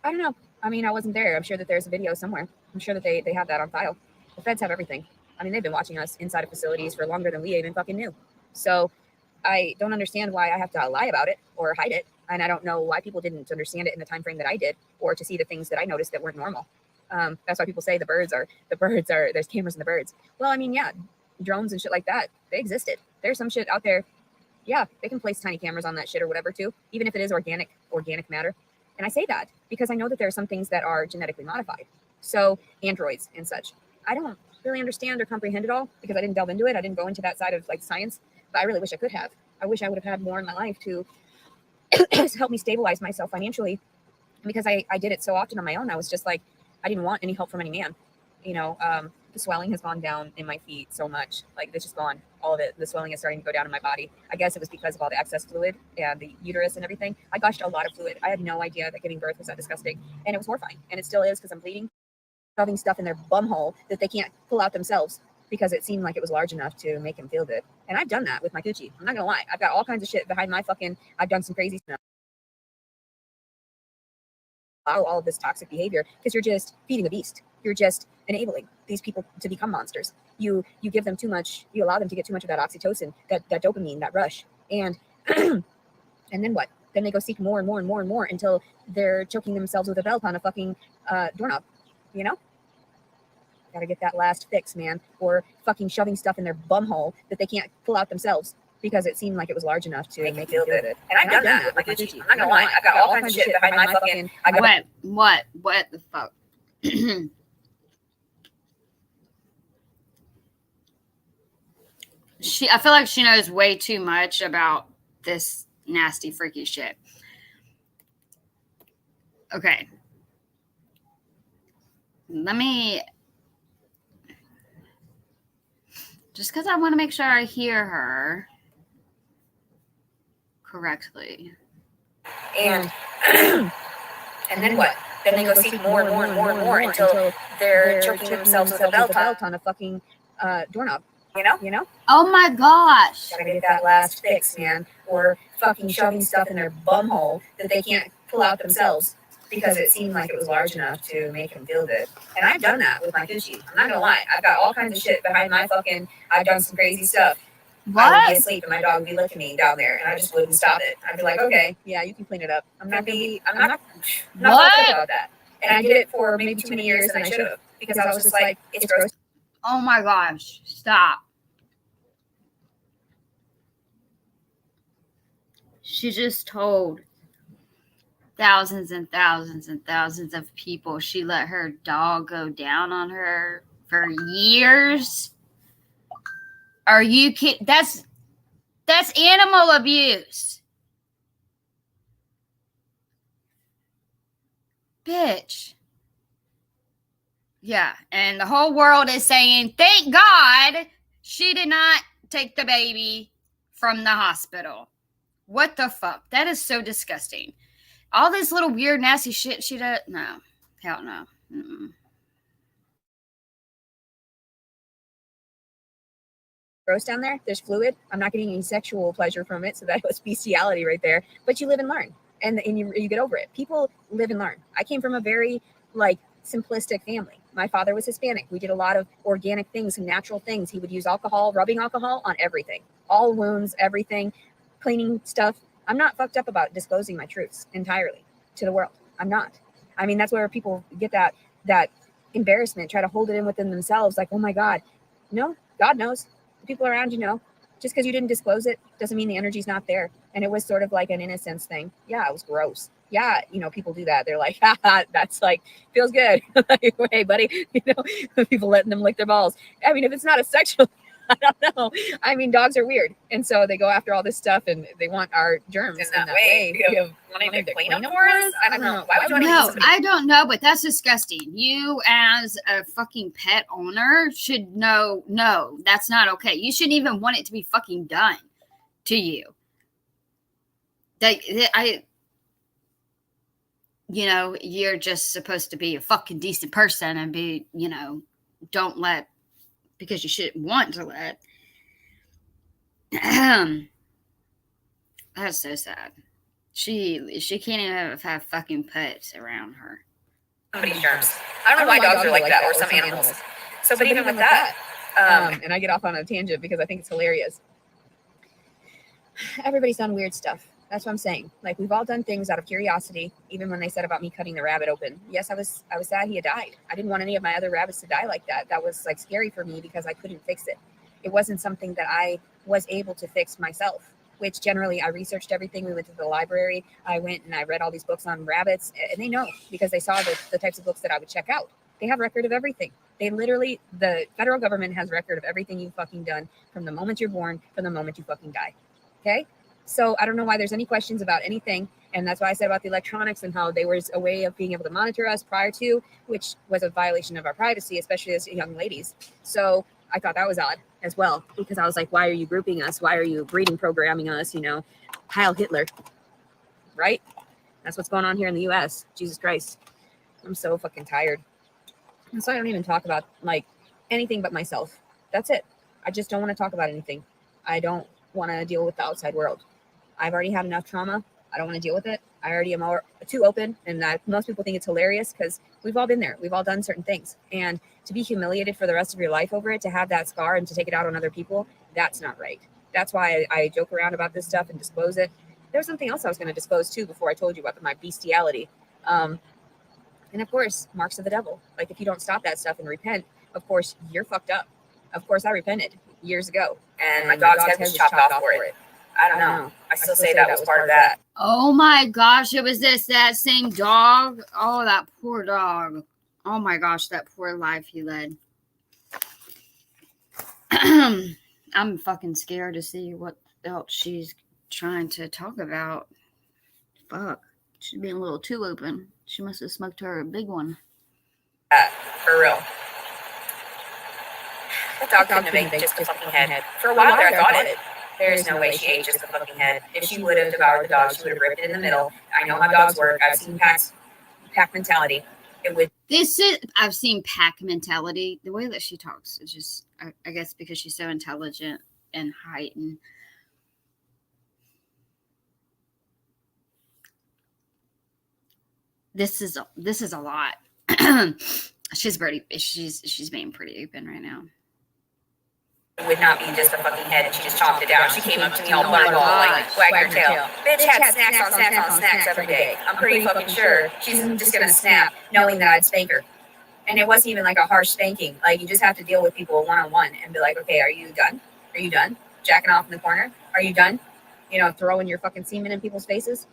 I don't know. I mean, I wasn't there. I'm sure that there's a video somewhere. I'm sure that they have that on file. The feds have everything. I mean, they've been watching us inside of facilities for longer than we even fucking knew. So I don't understand why I have to lie about it or hide it. And I don't know why people didn't understand it in the time frame that I did, or to see the things that I noticed that weren't normal. That's why people say the birds are, there's cameras in the birds. Well, I mean, yeah, drones and shit like that, they existed. There's some shit out there. Yeah, they can place tiny cameras on that shit or whatever too, even if it is organic matter. And I say that because I know that there are some things that are genetically modified. So androids and such. I don't really understand or comprehend it all because I didn't delve into it. I didn't go into that side of like science, but I really wish I could have. I wish I would have had more in my life to help me stabilize myself financially, because I did it so often on my own. I was just like, I didn't want any help from any man. The swelling has gone down in my feet so much. Like, it's just gone. All of it. The swelling is starting to go down in my body. I guess it was because of all the excess fluid and the uterus and everything. I gushed a lot of fluid. I had no idea that giving birth was that disgusting. And it was horrifying. And it still is, because I'm bleeding, shoving stuff in their bum hole that they can't pull out themselves because it seemed like it was large enough to make him feel good. And I've done that with my coochie. I'm not going to lie. I've got all kinds of shit behind my I've done some crazy stuff. All of this toxic behavior because you're just feeding a beast. You're just enabling these people to become monsters. You give them too much. You allow them to get too much of that oxytocin, that dopamine, that rush, and and then what? Then they go seek more and more and more and more until they're choking themselves with a belt on a fucking doorknob. Gotta get that last fix, man, or fucking shoving stuff in their bum hole that they can't pull out themselves because it seemed like it was large enough to make them feel good. And I've done that with my coochie. I'm not gonna lie. I've got all kinds of shit behind my fucking. What the fuck? I feel like she knows way too much about this nasty, freaky shit. Okay. Let me, just because I want to make sure I hear her correctly. And then what? Then they go seek more and more and more and more until they're choking themselves with a belt on a fucking doorknob. You know? Oh my gosh. Gotta get that last fix, man. Or fucking shoving stuff in their bum hole that they can't pull out themselves because it seemed like it was large enough to make them feel good. And I've done that with my coochie. I'm not gonna lie. I've got all kinds of shit behind my I've done some crazy stuff. I would be What? asleep and my dog would be licking me down there, and I just wouldn't stop it. I'd be like, okay, yeah, you can clean it up. I'm not fucked up What? about that. And I did it for maybe too many years than I should have, because I was just like, it's gross. Oh my gosh. Stop. She just told thousands and thousands and thousands of people she let her dog go down on her for years. Are you kidding? That's animal abuse. Bitch. Yeah, and the whole world is saying, thank God she did not take the baby from the hospital. What the fuck? That is so disgusting. All this little weird, nasty shit she does. No. Hell no. Mm-mm. Gross down there. There's fluid. I'm not getting any sexual pleasure from it, so that was bestiality right there. But you live and learn, and you get over it. People live and learn. I came from a very simplistic family. My father was Hispanic. We did a lot of organic things, some natural things. He would use alcohol, rubbing alcohol on everything, all wounds, everything, cleaning stuff. I'm not fucked up about disclosing my truths entirely to the world. I'm not. I mean, that's where people get that embarrassment, try to hold it in within themselves, like, oh my God. No, God knows. The people around you know. Just because you didn't disclose it doesn't mean the energy's not there. And it was sort of like an innocence thing. Yeah, it was gross. Yeah, people do that. They're like, haha, that's feels good. Like, hey, buddy, people letting them lick their balls. I mean, if it's not a sexual, I don't know. I mean, dogs are weird. And so they go after all this stuff and they want our germs in that way. You wanting to clean them for us? I don't know. Why would you want to No, use somebody? I don't know, but that's disgusting. You, as a fucking pet owner, should know, no, that's not okay. You shouldn't even want it to be fucking done to you. You're just supposed to be a fucking decent person and be, don't let, because you shouldn't want to let. That's so sad. She can't even have fucking pets around her. Somebody's germs. I don't know why dogs are like that, or some animals. So, but even with that, and I get off on a tangent because I think it's hilarious. Everybody's done weird stuff. That's what I'm saying. We've all done things out of curiosity, even when they said about me cutting the rabbit open. Yes, I was sad he had died. I didn't want any of my other rabbits to die like that. That was scary for me because I couldn't fix it. It wasn't something that I was able to fix myself, which generally I researched everything. We went to the library. I went and I read all these books on rabbits, and they know because they saw the types of books that I would check out. They have record of everything. The federal government has record of everything you've fucking done from the moment you're born, from the moment you fucking die. Okay? So I don't know why there's any questions about anything. And that's why I said about the electronics and how they were a way of being able to monitor us prior to, which was a violation of our privacy, especially as young ladies. So I thought that was odd as well, because I was like, why are you grouping us? Why are you breeding programming us? Heil Hitler, right? That's what's going on here in the US. Jesus Christ. I'm so fucking tired. And so I don't even talk about anything but myself. That's it. I just don't want to talk about anything. I don't want to deal with the outside world. I've already had enough trauma. I don't want to deal with it. I already am too open, and most people think it's hilarious because we've all been there. We've all done certain things. And to be humiliated for the rest of your life over it, to have that scar and to take it out on other people, that's not right. That's why I joke around about this stuff and disclose it. There was something else I was going to disclose too before I told you about my bestiality. And of course, marks of the devil. If you don't stop that stuff and repent, of course, you're fucked up. Of course, I repented years ago. and my dog's head was chopped off for it. I don't know. I still say that was part of that. Oh my gosh, it was that same dog. Oh, that poor dog. Oh my gosh, that poor life he led. I'm fucking scared to see what else she's trying to talk about. Fuck. She's being a little too open. She must have smoked her a big one. For real. That dog couldn't have ate just the fucking head. For a while there, I thought it. There's no way she ate just the fucking head. If she would have devoured the dog, she would have ripped it in the middle. I know how dogs work. I've seen pack mentality. I've seen pack mentality. The way that she talks is just, I guess because she's so intelligent and heightened. This is a lot. She's being pretty open right now. would not be just a fucking head and she just chopped it down. She came up to me all butthole, like wagging her tail. Bitch had snacks on snacks on snacks every day. I'm pretty fucking sure she's just gonna snap knowing that I'd spank her. And it wasn't even like a harsh spanking. Like, you just have to deal with people one-on-one and be like, okay, are you done? Are you done? Jacking off in the corner? Are you done? You know, throwing your fucking semen in people's faces?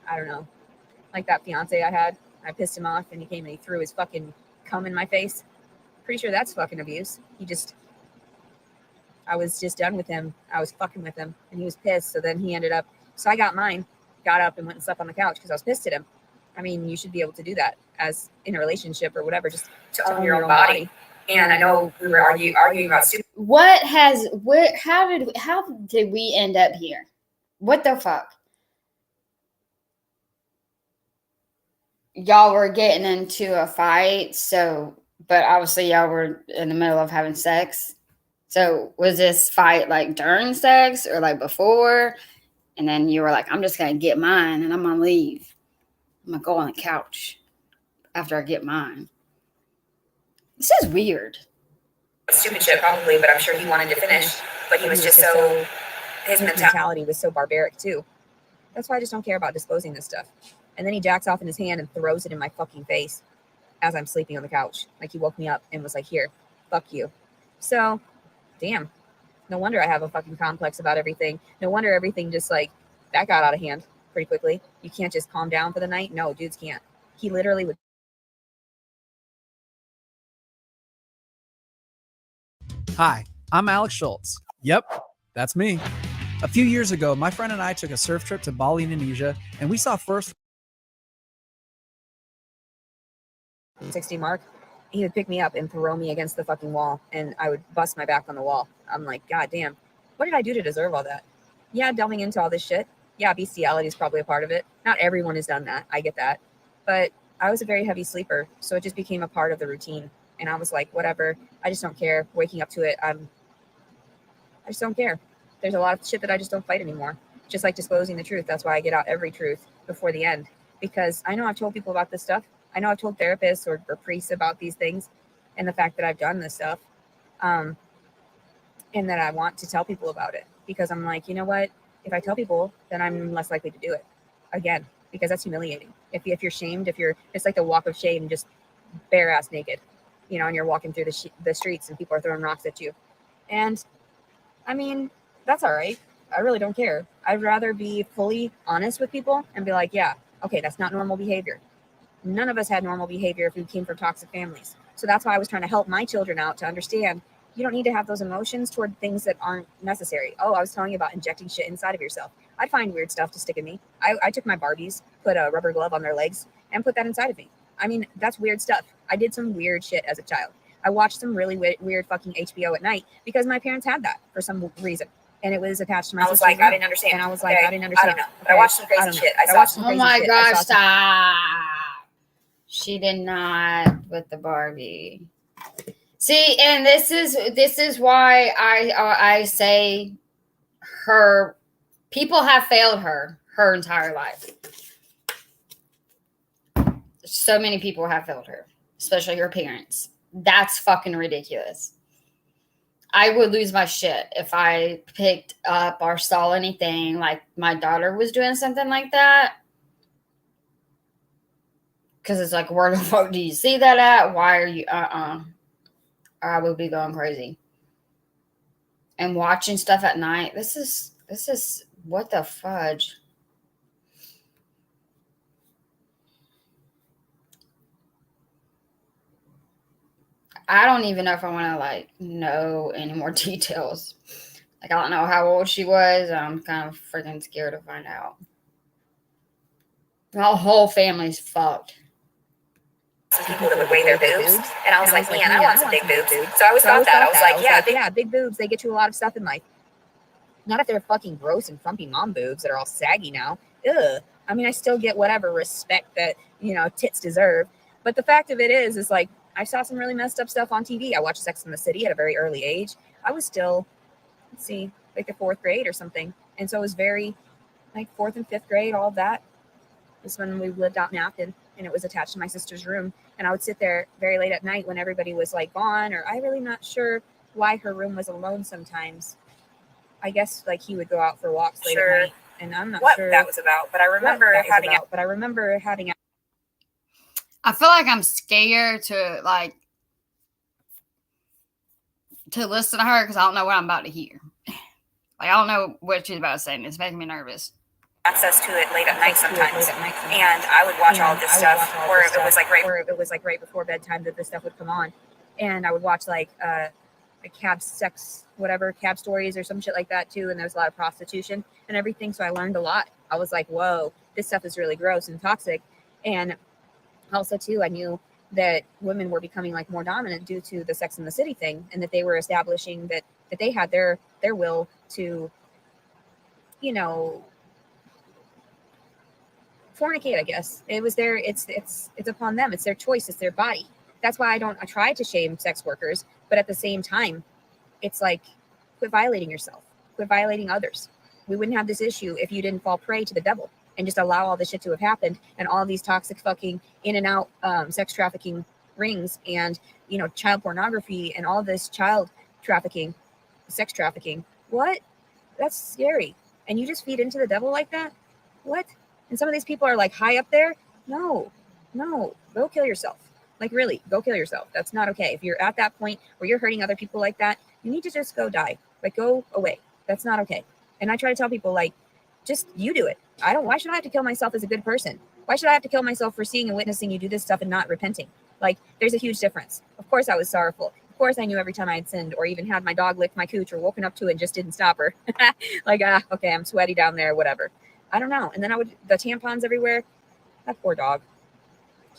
I don't know. Like that fiance I had. I pissed him off and he came and he threw his fucking cum in my face. Pretty sure that's fucking abuse. I was just done with him. I was fucking with him and he was pissed. So then he ended up, so I got mine, got up and went and slept on the couch because I was pissed at him. I mean, you should be able to do that as in a relationship or whatever, just to own your own body. And I know we were arguing about stupid. How did we end up here? What the fuck? Y'all were getting into a fight, but obviously y'all were in the middle of having sex. So was this fight like during sex or like before? And then you were like, I'm just going to get mine and I'm going to leave. I'm going to go on the couch after I get mine. This is weird. Stupid shit probably, but I'm sure he wanted to finish. But he was just so, his mentality was so barbaric too. That's why I just don't care about disclosing this stuff. And then he jacks off in his hand and throws it in my fucking face as I'm sleeping on the couch. Like, he woke me up and was like, here, fuck you. So, damn. No wonder I have a fucking complex about everything. No wonder everything just like, that got out of hand pretty quickly. You can't just calm down for the night. No, dudes can't. He literally would. Hi, I'm Alex Schultz. Yep, that's me. A few years ago, my friend and I took a surf trip to Bali, Indonesia, and we saw first 60 mark, he would pick me up and throw me against the fucking wall and I would bust my back on the wall. I'm like, God damn, what did I do to deserve all that? Yeah, delving into all this shit. Yeah, bestiality is probably a part of it. Not everyone has done that. I get that. But I was a very heavy sleeper, so it just became a part of the routine. And I was like, whatever, I just don't care. Waking up to it, I just don't care. There's a lot of shit that I just don't fight anymore. Just like disclosing the truth. That's why I get out every truth before the end. Because I know I've told people about this stuff. I know I've told therapists or priests about these things and the fact that I've done this stuff. And that I want to tell people about it. Because I'm like, you know what? If I tell people, then I'm less likely to do it again. Because that's humiliating. If you're shamed, it's like the walk of shame, just bare ass naked. You know, and you're walking through the streets and people are throwing rocks at you. And I mean, that's all right. I really don't care. I'd rather be fully honest with people and be like, yeah, okay, that's not normal behavior. None of us had normal behavior if we came from toxic families. So that's why I was trying to help my children out to understand you don't need to have those emotions toward things that aren't necessary. Oh, I was telling you about injecting shit inside of yourself. I'd find weird stuff to stick in me. I took my Barbies, put a rubber glove on their legs, and put that inside of me. I mean, that's weird stuff. I did some weird shit as a child. I watched some really weird fucking HBO at night because my parents had that for some reason. And it was attached to my sister's room. I didn't understand. And I was like, I didn't understand. I don't know. Okay. I watched some crazy shit. I watched some Oh crazy my shit. gosh, stop. She did not with the Barbie. See, and this is why I say her people have failed her entire life. So many people have failed her, especially her parents. That's fucking ridiculous. I would lose my shit if I picked up or saw anything like my daughter was doing something like that. Because it's like, where the fuck do you see that at? Why are you, I would be going crazy. And watching stuff at night, this is, what the fudge? I don't even know if I want to, like, know any more details. Like, I don't know how old she was. I'm kind of freaking scared to find out. My whole family's fucked. People that would weigh their boobs. And I was like, man, I want some big boobs. So I always thought that. I was like, yeah, big boobs, they get you a lot of stuff in life. Not if they're fucking gross and frumpy mom boobs that are all saggy now. Ugh. I mean, I still get whatever respect that, you know, tits deserve. But the fact of it is like, I saw some really messed up stuff on TV. I watched Sex and the City at a very early age. I was still, let's see, like the 4th grade or something. And so it was very, like 4th and 5th grade, all of that. This when we lived out in Afton, and it was attached to my sister's room. And I would sit there very late at night when everybody was like gone, or I'm really not sure why her room was alone sometimes. I guess like he would go out for walks late Sure at night, and I'm not what sure that was about, but I remember having. I feel like I'm scared to listen to her because I don't know what I'm about to hear. Like, I don't know what she's about to say, and it's making me nervous. Access to it late at night sometimes, and I would watch all this stuff, or it was like right before bedtime that this stuff would come on, and I would watch like cab sex, whatever, cab stories or some shit like that too, and there was a lot of prostitution and everything, so I learned a lot. I was like, whoa, this stuff is really gross and toxic. And also too, I knew that women were becoming like more dominant due to the Sex and the City thing, and that they were establishing that they had their will to, you know, fornicate. I guess it was their, it's upon them, it's their choice, it's their body. That's why I try to shame sex workers, but at the same time, it's like, quit violating yourself, quit violating others. We wouldn't have this issue if you didn't fall prey to the devil and just allow all this shit to have happened, and all these toxic fucking in and out sex trafficking rings, and, you know, child pornography and all this child trafficking, sex trafficking. What? That's scary. And you just feed into the devil like that? What? And some of these people are like high up there. No, go kill yourself. Like, really, go kill yourself. That's not okay. If you're at that point where you're hurting other people like that, you need to just go die. Like, go away. That's not okay. And I try to tell people, like, just you do it. Why should I have to kill myself as a good person? Why should I have to kill myself for seeing and witnessing you do this stuff and not repenting? Like, there's a huge difference. Of course I was sorrowful. Of course I knew every time I had sinned, or even had my dog lick my cooch, or woken up to it and just didn't stop her. Like, okay, I'm sweaty down there, whatever. I don't know. And then the tampons everywhere. That poor dog.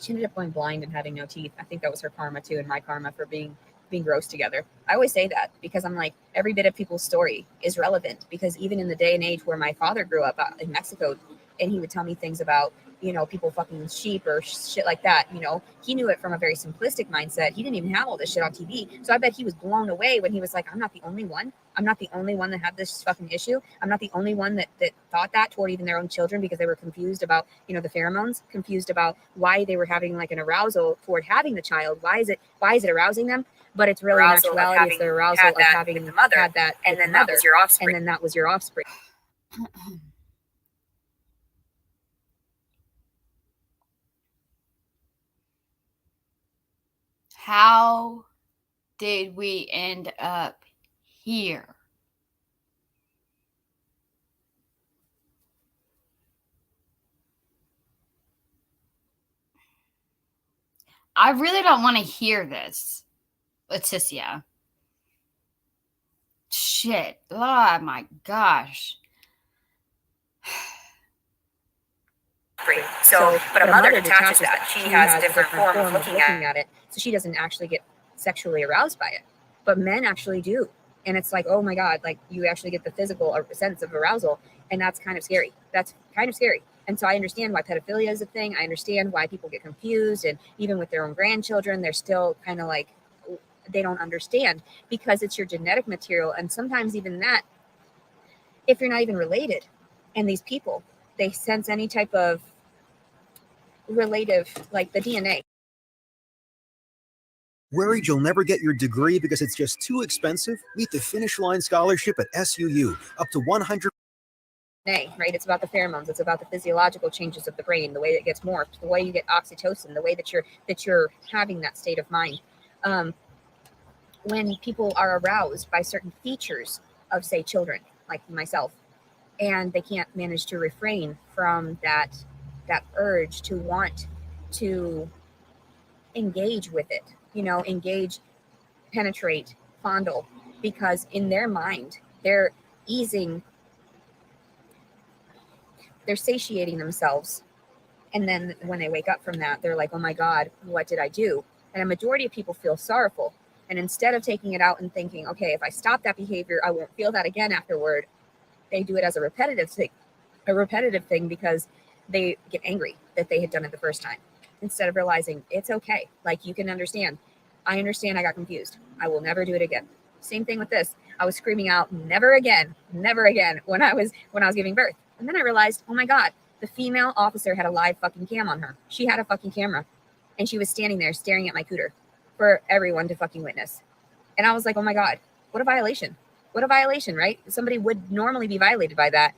She ended up going blind and having no teeth. I think that was her karma too, and my karma for being gross together. I always say that because I'm like, every bit of people's story is relevant, because even in the day and age where my father grew up in Mexico, and he would tell me things about, you know, people fucking sheep or shit like that, you know, he knew it from a very simplistic mindset. He didn't even have all this shit on TV. So I bet he was blown away when he was like, I'm not the only one. I'm not the only one that had this fucking issue. I'm not the only one that thought that toward even their own children, because they were confused about, you know, the pheromones, confused about why they were having like an arousal toward having the child. Why is it arousing them? But it's really, in actuality, it's the arousal of having the mother, had that, and then that was your offspring. And then that was your offspring. How did we end up here? I really don't want to hear this, Leticia. Shit. Oh my gosh. So but a mother detaches that. She has a different form of looking at it. So she doesn't actually get sexually aroused by it. But men actually do. And it's like, oh my God, like, you actually get the physical sense of arousal. And that's kind of scary. That's kind of scary. And so I understand why pedophilia is a thing. I understand why people get confused. And even with their own grandchildren, they're still kind of like, they don't understand, because it's your genetic material. And sometimes even that, if you're not even related, and these people, they sense any type of relative, like the DNA. Worried you'll never get your degree because it's just too expensive? Meet the Finish Line Scholarship at SUU. Up to 100. Right? It's about the pheromones. It's about the physiological changes of the brain, the way it gets morphed, the way you get oxytocin, the way that you're having that state of mind. When people are aroused by certain features of, say, children, like myself, and they can't manage to refrain from that urge to want to engage with it, engage, penetrate, fondle, because in their mind, they're satiating themselves. And then when they wake up from that, they're like, oh my God, what did I do? And a majority of people feel sorrowful. And instead of taking it out and thinking, okay, if I stop that behavior, I won't feel that again afterward, they do it as a repetitive thing because they get angry that they had done it the first time, instead of realizing it's okay. Like, you can understand. I understand I got confused. I will never do it again. Same thing with this. I was screaming out, never again, when I was giving birth. And then I realized, oh my God, the female officer had a live fucking cam on her. She had a fucking camera, and she was standing there staring at my cooter for everyone to fucking witness. And I was like, oh my God, what a violation. What a violation, right? Somebody would normally be violated by that.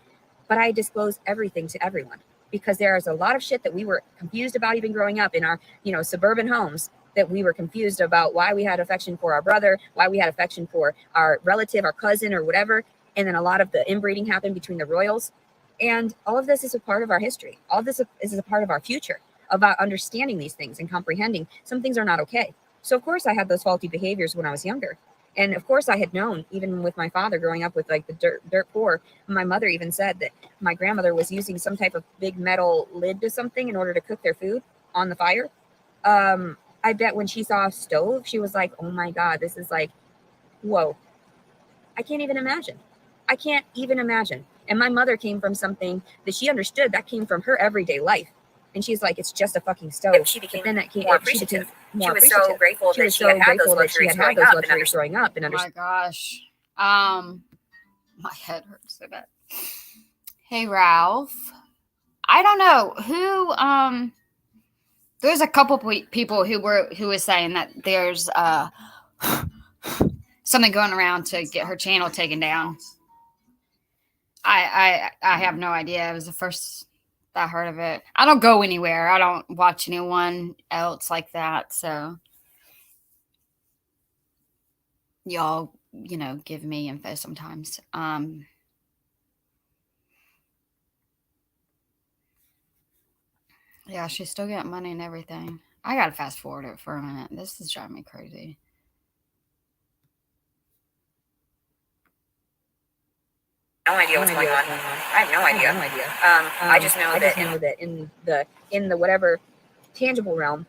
But I disclosed everything to everyone because there's a lot of shit that we were confused about even growing up in our, suburban homes, that we were confused about why we had affection for our brother, why we had affection for our relative, our cousin, or whatever. And then a lot of the inbreeding happened between the royals. And all of this is a part of our history. All this is a part of our future, about understanding these things and comprehending some things are not okay. So of course I had those faulty behaviors when I was younger. And of course I had known, even with my father growing up with like the dirt poor, my mother even said that my grandmother was using some type of big metal lid to something in order to cook their food on the fire. I bet when she saw a stove, she was like, oh my God, this is like, whoa. I can't even imagine. I can't even imagine. And my mother came from something that she understood that came from her everyday life. And she's like, it's just a fucking stove. She became then that came, more she became appreciative. more She was appreciative. so grateful She that was she so had had those grateful that she luxuries had had growing those up and luxuries growing up and Oh my gosh. My head hurts so bad. Hey, Ralph. I don't know who, there's a couple people who was saying that there's, something going around to get her channel taken down. I have no idea. It was the first I heard of it. I don't go anywhere. I don't watch anyone else like that. So y'all, give me info sometimes. Yeah, she's still getting money and everything. I gotta fast forward it for a minute. This is driving me crazy. No idea what's going on. I have no idea. I just know that in the whatever tangible realm,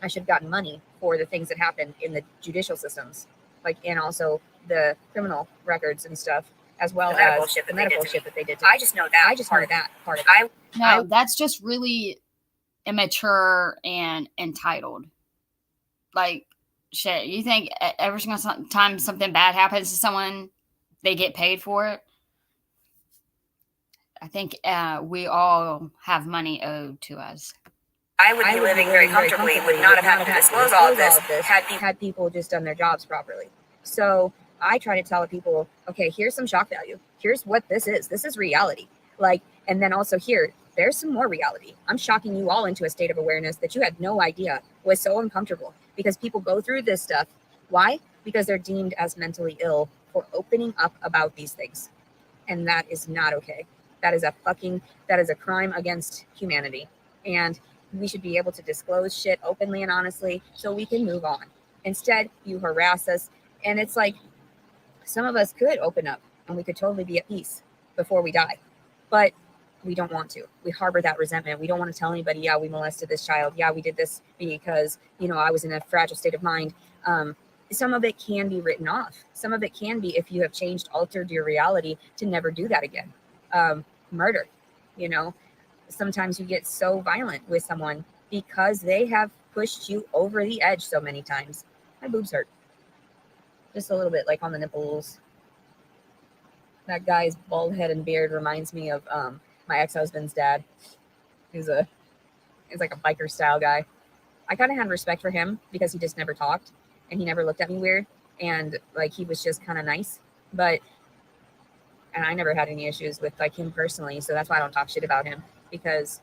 I should have gotten money for the things that happen in the judicial systems, and also the criminal records and stuff, as well as the medical shit that they did to me. I just know that. I just know that part of it. No, that's just really immature and entitled. Like, shit, you think every single time something bad happens to someone, they get paid for it? I think we all have money owed to us. I would be living very comfortably, would not have had to disclose all of this had people just done their jobs properly. So I try to tell people, okay, here's some shock value. Here's what this is. This is reality. And then also there's some more reality. I'm shocking you all into a state of awareness that you had no idea was so uncomfortable, because people go through this stuff. Why? Because they're deemed as mentally ill for opening up about these things. And that is not okay. That is a crime against humanity. And we should be able to disclose shit openly and honestly so we can move on. Instead, you harass us. And it's like, some of us could open up and we could totally be at peace before we die. But we don't want to. We harbor that resentment. We don't want to tell anybody, yeah, we molested this child. Yeah, we did this because, I was in a fragile state of mind. Some of it can be written off. Some of it can be, if you have altered your reality, to never do that again. Murder, sometimes you get so violent with someone because they have pushed you over the edge so many times. My boobs hurt. Just a little bit, like on the nipples. That guy's bald head and beard reminds me of my ex-husband's dad. He's like a biker style guy. I kind of had respect for him because he just never talked and he never looked at me weird, and he was just kind of nice. And I never had any issues with him personally, so that's why I don't talk shit about him, because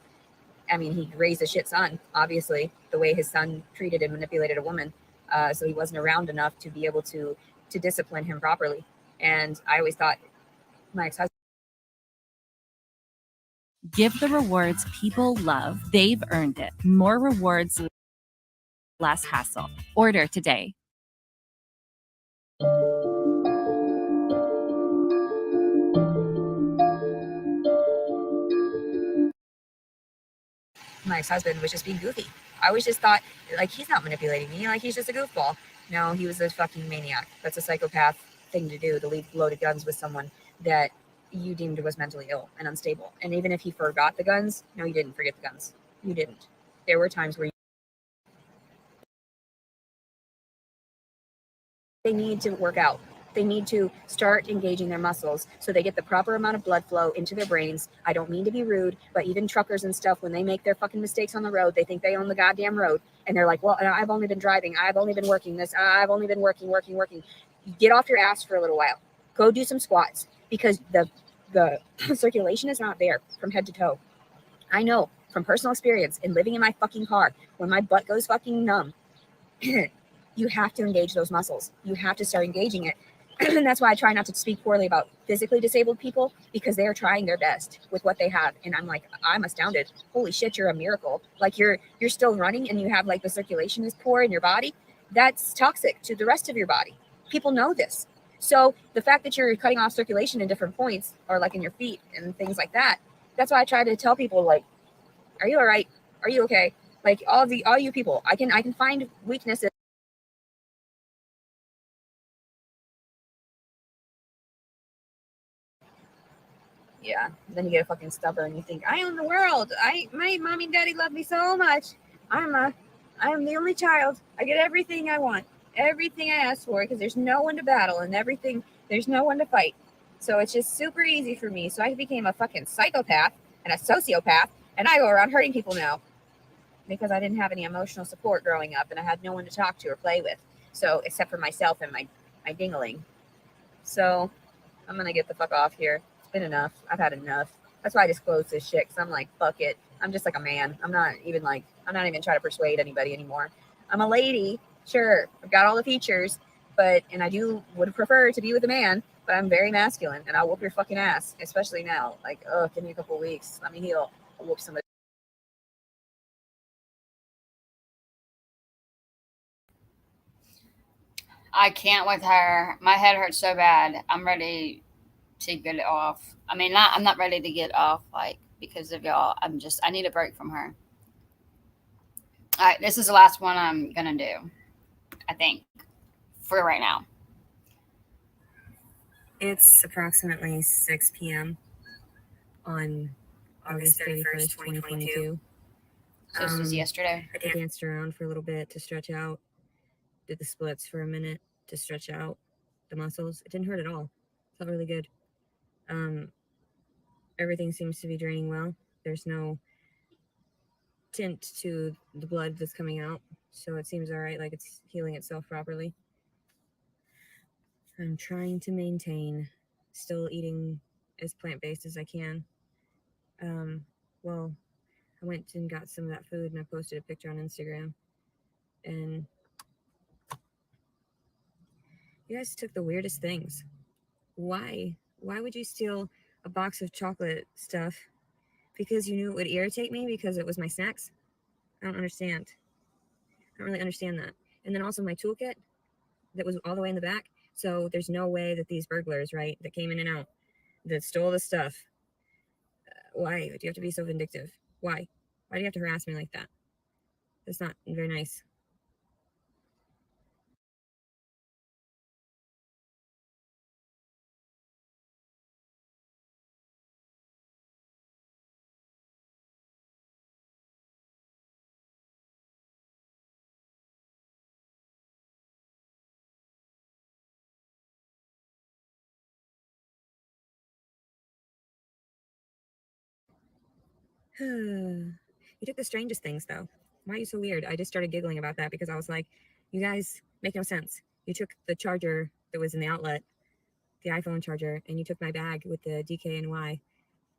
he raised a shit son, obviously, the way his son treated and manipulated a woman. So he wasn't around enough to be able to discipline him properly. And I always thought my ex-husband. Give the rewards people love. They've earned it. More rewards, less hassle. Order today. My ex-husband was just being goofy. I always just thought, he's not manipulating me. He's just a goofball. No, he was a fucking maniac. That's a psychopath thing to do, to leave loaded guns with someone that you deemed was mentally ill and unstable. And even if he forgot the guns, no, you didn't forget the guns. You didn't. There were times where they need to work out. They need to start engaging their muscles so they get the proper amount of blood flow into their brains. I don't mean to be rude, but even truckers and stuff, when they make their fucking mistakes on the road, they think they own the goddamn road. And they're like, well, I've only been driving. I've only been working this. I've only been working. Get off your ass for a little while. Go do some squats because the circulation is not there from head to toe. I know from personal experience in living in my fucking car, when my butt goes fucking numb, you have to engage those muscles. You have to start engaging it. And that's why I try not to speak poorly about physically disabled people, because they are trying their best with what they have. And I'm like, I'm astounded. Holy shit, you're a miracle. Like you're still running and you have like the circulation is poor in your body. That's toxic to the rest of your body. People know this. So the fact that you're cutting off circulation in different points, or like in your feet and things like that, that's why I try to tell people, like, are you all right? Are you okay? Like all you people, I can find weaknesses. Yeah, then you get a fucking stubborn. You think I own the world. My mommy and daddy love me so much. I am the only child. I get everything I want, everything I ask for, because there's no one to battle and everything. There's no one to fight. So it's just super easy for me. So I became a fucking psychopath and a sociopath, and I go around hurting people now because I didn't have any emotional support growing up, and I had no one to talk to or play with. So except for myself and my dingling. So I'm gonna get the fuck off here. It's been enough. I've had enough. That's why I disclosed this shit, because I'm like, fuck it. I'm just like a man. I'm not even trying to persuade anybody anymore. I'm a lady, sure. I've got all the features, and I would prefer to be with a man, but I'm very masculine, and I'll whoop your fucking ass, especially now. Like, give me a couple weeks. Let me heal. I'll whoop somebody. I can't with her. My head hurts so bad. I'm ready to get it off. I mean, I'm not ready to get off, like, because of y'all. I need a break from her. All right, this is the last one I'm gonna do, I think, for right now. It's approximately 6 p.m. on August 31st, 2022. So this was yesterday. I danced around for a little bit to stretch out, did the splits for a minute to stretch out the muscles. It didn't hurt at all. It felt really good. Everything seems to be draining well. There's no tint to the blood that's coming out, so it seems all right, like it's healing itself properly. I'm trying to maintain, still eating as plant-based as I can. Well, I went and got some of that food and I posted a picture on Instagram, and you guys took the weirdest things. Why would you steal a box of chocolate stuff? Because you knew it would irritate me because it was my snacks? I don't understand. I don't really understand that. And then also my toolkit that was all the way in the back. So there's no way that these burglars, right, that came in and out, that stole the stuff, why do you have to be so vindictive? Why do you have to harass me like that? That's not very nice. You took the strangest things, though. Why are you so weird? I just started giggling about that because I was like, you guys make no sense. You took the charger that was in the outlet, the iPhone charger, and you took my bag with the DKNY,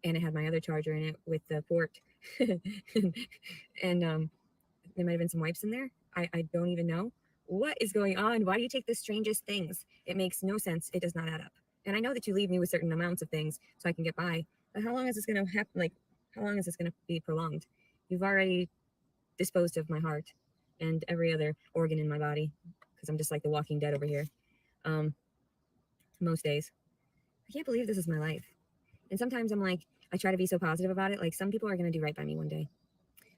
and it had my other charger in it with the port. And there might have been some wipes in there. I don't even know. What is going on? Why do you take the strangest things? It makes no sense. It does not add up. And I know that you leave me with certain amounts of things so I can get by. But how long is this going to happen? Like, how long is this going to be prolonged? You've already disposed of my heart and every other organ in my body, because I'm just like the Walking Dead over here. Most days. I can't believe this is my life. And sometimes I'm like, I try to be so positive about it. Like, some people are going to do right by me one day.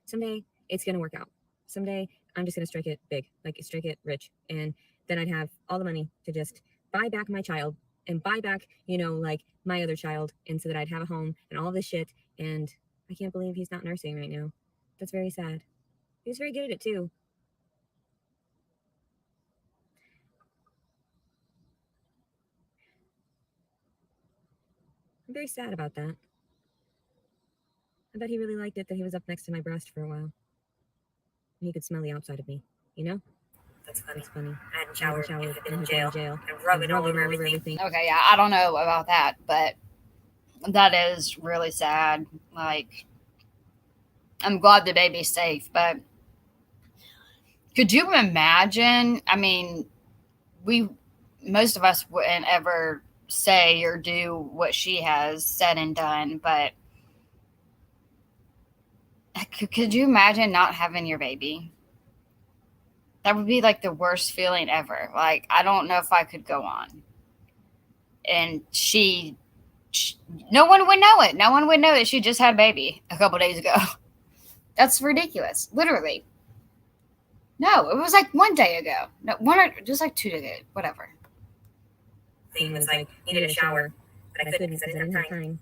Someday it's going to work out. Someday I'm just going to strike it big, like strike it rich. And then I'd have all the money to just buy back my child and buy back, like my other child. And so that I'd have a home and all this shit. And I can't believe he's not nursing right now. That's very sad. He was very good at it too. I'm very sad about that. I bet he really liked it that he was up next to my breast for a while. He could smell the outside of me, you know? That's funny. It's funny. I hadn't I showered, haven't showered and been and in have been in jail. jail. And rub it all over everything. Okay, yeah, I don't know about that, but that is really sad. Like, I'm glad the baby's safe, but could you imagine? I mean, most of us wouldn't ever say or do what she has said and done, but could you imagine not having your baby? That would be like the worst feeling ever. Like, I don't know if I could go on. And no one would know it. No one would know that she just had a baby a couple days ago. That's ridiculous. Literally. No, it was like one day ago. No, just like 2 days ago. Whatever. He was like, needed a shower, but I couldn't because I didn't have time.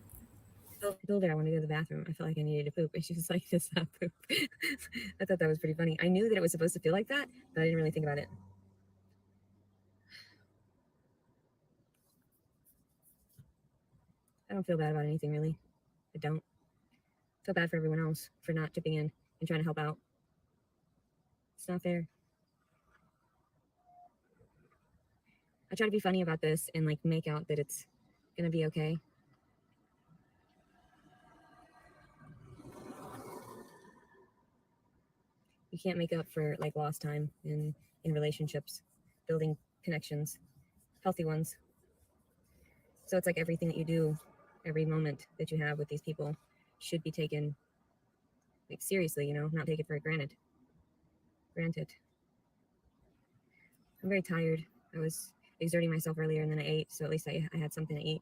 I told her I wanted to go to the bathroom. I felt like I needed to poop. And she was like, "Just not poop." I thought that was pretty funny. I knew that it was supposed to feel like that, but I didn't really think about it. I don't feel bad about anything, really. I don't. I feel bad for everyone else for not chipping in and trying to help out. It's not fair. I try to be funny about this and like make out that it's gonna be okay. You can't make up for like lost time in relationships, building connections, healthy ones. So it's like everything that you do, every moment that you have with these people should be taken like seriously, you know, not take it for granted. I'm very tired. I was exerting myself earlier and then I ate, so at least I had something to eat.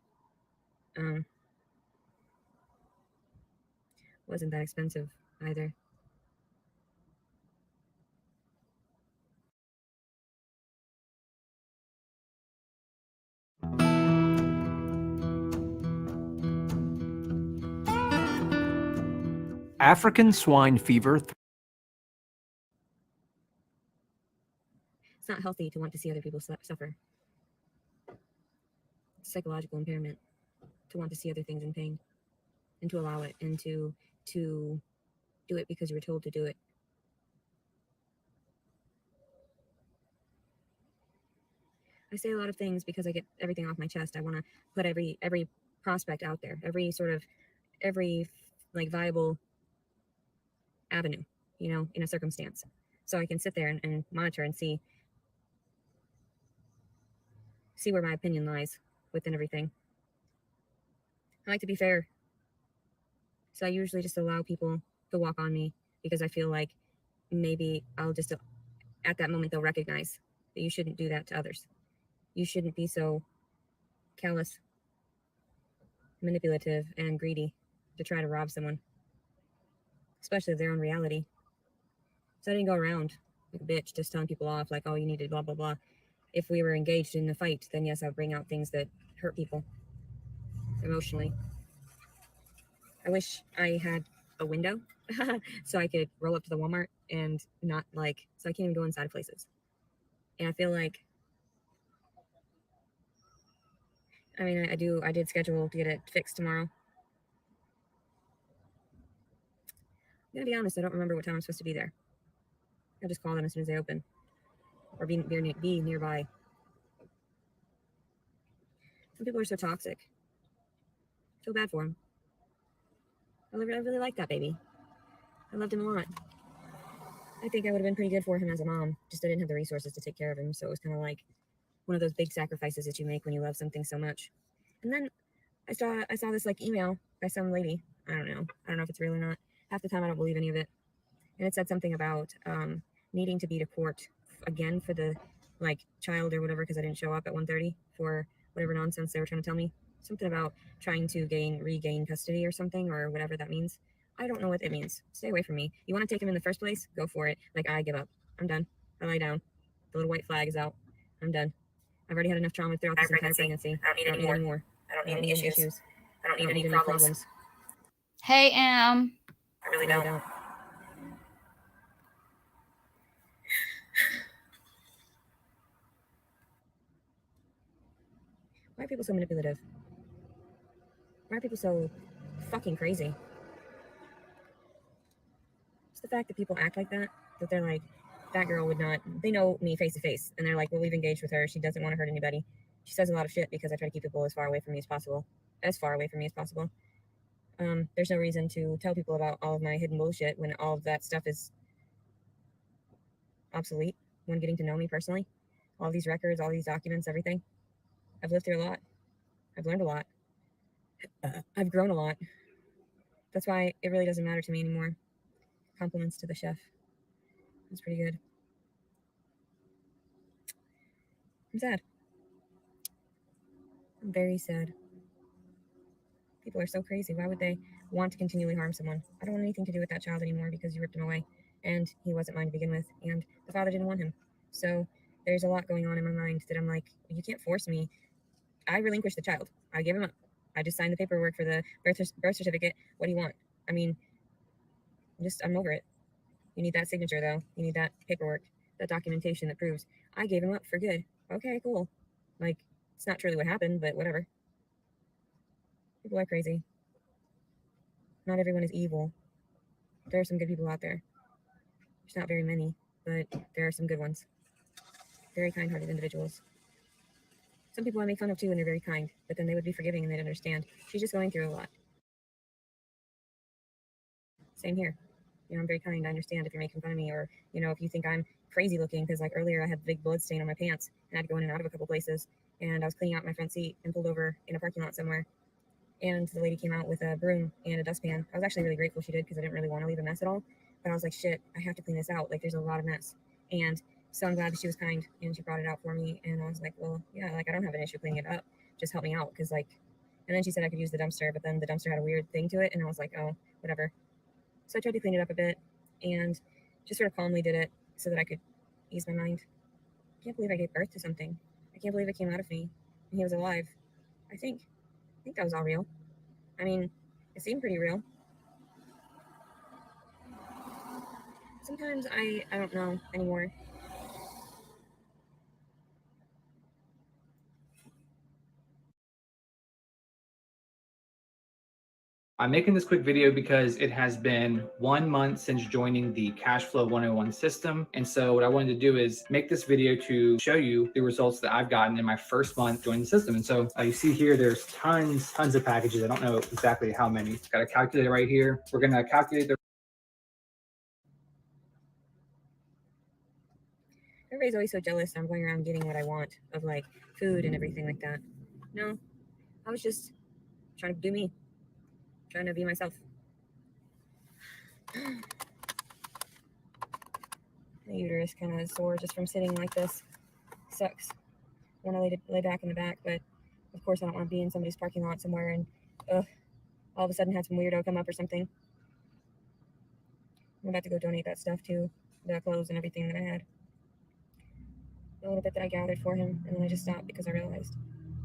Wasn't that expensive either. African swine fever. It's not healthy to want to see other people suffer. It's psychological impairment to want to see other things in pain and to allow it and to do it because you were told to do it. I say a lot of things because I get everything off my chest. I want to put every prospect out there, every like viable avenue, you know, in a circumstance. So I can sit there and monitor and see where my opinion lies within everything. I like to be fair. So I usually just allow people to walk on me because I feel like maybe I'll just, at that moment, they'll recognize that you shouldn't do that to others. You shouldn't be so callous, manipulative, and greedy to try to rob someone, especially their own reality. So I didn't go around like a bitch just telling people off like, oh, you need to blah, blah, blah. If we were engaged in a fight, then yes, I would bring out things that hurt people emotionally. I wish I had a window so I could roll up to the Walmart and not like, so I can't even go inside places. And I feel like, I mean, I did schedule to get it fixed tomorrow. I'm gonna be honest, I don't remember what time I'm supposed to be there. I'll just call them as soon as they open or be nearby. Some people are so toxic. I feel bad for him. I really like that baby. I loved him a lot. I think I would have been pretty good for him as a mom, just I didn't have the resources to take care of him. So it was kind of like one of those big sacrifices that you make when you love something so much. And then I saw this like email by some lady. I don't know if it's real or not. Half the time I don't believe any of it. And it said something about needing to be to court again for the like child or whatever because I didn't show up at 1:30 for whatever nonsense they were trying to tell me. Something about trying to regain custody or something or whatever that means. I don't know what it means. Stay away from me. You want to take him in the first place? Go for it. Like, I give up. I'm done. I lie down. The little white flag is out. I'm done. I've already had enough trauma throughout this entire pregnancy. I don't need any more. I don't need any issues. I don't need any problems. Hey, Em. I really don't. Why are people so manipulative? Why are people so fucking crazy? It's the fact that people act like that that they're like, that girl would not, they know me face to face, and they're like, well, we've engaged with her. She doesn't want to hurt anybody. She says a lot of shit because I try to keep people as far away from me as possible. There's no reason to tell people about all of my hidden bullshit when all of that stuff is obsolete when getting to know me personally. All these records, all these documents, everything. I've lived through a lot. I've learned a lot. I've grown a lot. That's why it really doesn't matter to me anymore. Compliments to the chef. That's pretty good. I'm sad. I'm very sad. People are so crazy. Why would they want to continually harm someone? I don't want anything to do with that child anymore because you ripped him away. And he wasn't mine to begin with. And the father didn't want him. So there's a lot going on in my mind that I'm like, you can't force me. I relinquished the child. I gave him up. I just signed the paperwork for the birth certificate. What do you want? I mean, I'm over it. You need that signature, though. You need that paperwork, that documentation that proves I gave him up for good. Okay, cool. Like, it's not truly what happened, but whatever. People are crazy. Not everyone is evil. There are some good people out there. There's not very many, but there are some good ones. Very kind-hearted individuals. Some people I make fun of too, and they're very kind, but then they would be forgiving and they'd understand. She's just going through a lot. Same here. You know, I'm very kind. I understand if you're making fun of me, or, you know, if you think I'm crazy looking, because like earlier I had a big blood stain on my pants and I had to go in and out of a couple places, and I was cleaning out my front seat and pulled over in a parking lot somewhere, and the lady came out with a broom and a dustpan. I was actually really grateful she did because I didn't really want to leave a mess at all, but I was like, shit, I have to clean this out. Like, there's a lot of mess. And so I'm glad that she was kind and she brought it out for me, and I was like, well, yeah, like, I don't have an issue cleaning it up. Just help me out, because like, and then she said I could use the dumpster, but then the dumpster had a weird thing to it, and I was like, oh, whatever. So I tried to clean it up a bit and just sort of calmly did it so that I could ease my mind. I can't believe I gave birth to something. I can't believe it came out of me and he was alive. I think that was all real. I mean, it seemed pretty real. Sometimes I don't know anymore. I'm making this quick video because it has been 1 month since joining the Cashflow 101 system. And so what I wanted to do is make this video to show you the results that I've gotten in my first month joining the system. And so you see here, there's tons of packages. I don't know exactly how many. Got a calculator right here. We're going to calculate the Everybody's always so jealous I'm going around getting what I want of like food and everything like that. No, I was just trying to do me, trying to be myself. The uterus kind of sore just from sitting like this. Sucks. I want to lay back in the back, but of course I don't want to be in somebody's parking lot somewhere and all of a sudden have some weirdo come up or something. I'm about to go donate that stuff to the clothes and everything that I had. A little bit that I gathered for him, and then I just stopped because I realized,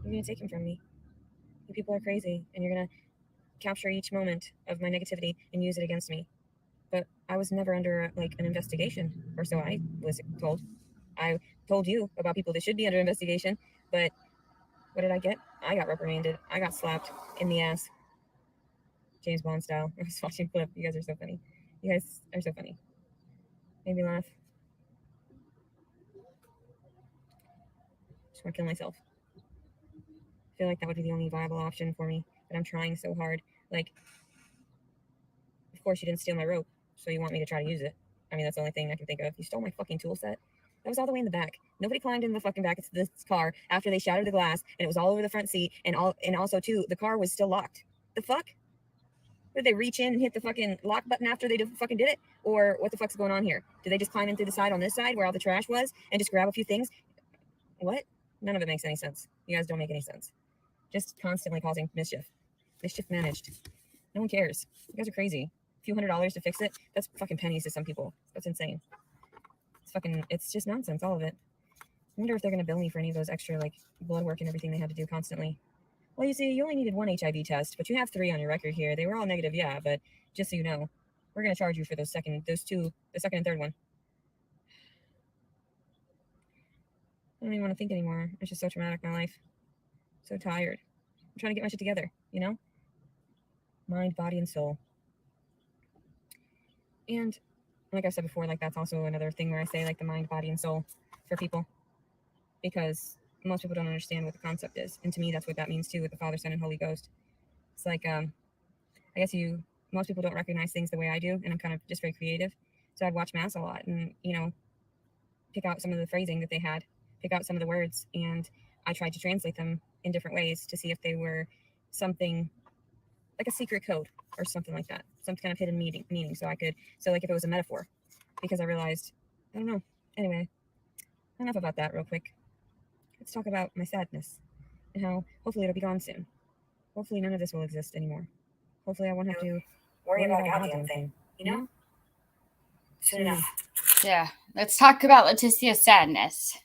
you're going to take him from me. You people are crazy, and you're going to capture each moment of my negativity and use it against me. But I was never under like an investigation, or so I was told. I told you about people that should be under investigation, but what did I get? I got reprimanded. I got slapped in the ass. James Bond style. I was watching a clip. You guys are so funny. You guys are so funny. Made me laugh. Just want to kill myself. I feel like that would be the only viable option for me, but I'm trying so hard. Like, of course you didn't steal my rope, so you want me to try to use it. I mean, that's the only thing I can think of. You stole my fucking tool set. That was all the way in the back. Nobody climbed in the fucking back of this car after they shattered the glass, and it was all over the front seat, and also too, the car was still locked. The fuck? Did they reach in and hit the fucking lock button after they fucking did it? Or what the fuck's going on here? Did they just climb in through the side on this side where all the trash was and just grab a few things? What? None of it makes any sense. You guys don't make any sense. Just constantly causing mischief. Mischief managed. No one cares. You guys are crazy. A few $100s to fix it? That's fucking pennies to some people. That's insane. It's just nonsense, all of it. I wonder if they're going to bill me for any of those extra, like, blood work and everything they had to do constantly. Well, you see, you only needed 1 HIV test, but you have 3 on your record here. They were all negative, yeah, but just so you know, we're going to charge you for the second and third one. I don't even want to think anymore. It's just so traumatic, my life. So tired. I'm trying to get my shit together, you know? Mind, body, and soul. And like I've said before, like that's also another thing where I say like the mind, body, and soul for people, because most people don't understand what the concept is, and to me that's what that means too, with the Father, Son, and Holy Ghost. It's like I guess most people don't recognize things the way I do, and I'm kind of just very creative, so I'd watch Mass a lot, and pick out some of the phrasing that they had, pick out some of the words, and I tried to translate them in different ways to see if they were something like a secret code or something like that, some kind of hidden meaning. So like if it was a metaphor, because I realized, I don't know. Anyway, enough about that real quick. Let's talk about my sadness and how hopefully it'll be gone soon. Hopefully none of this will exist anymore. Hopefully I won't have to worry about a goddamn thing, you know? Soon enough. Yeah, let's talk about Leticia's sadness.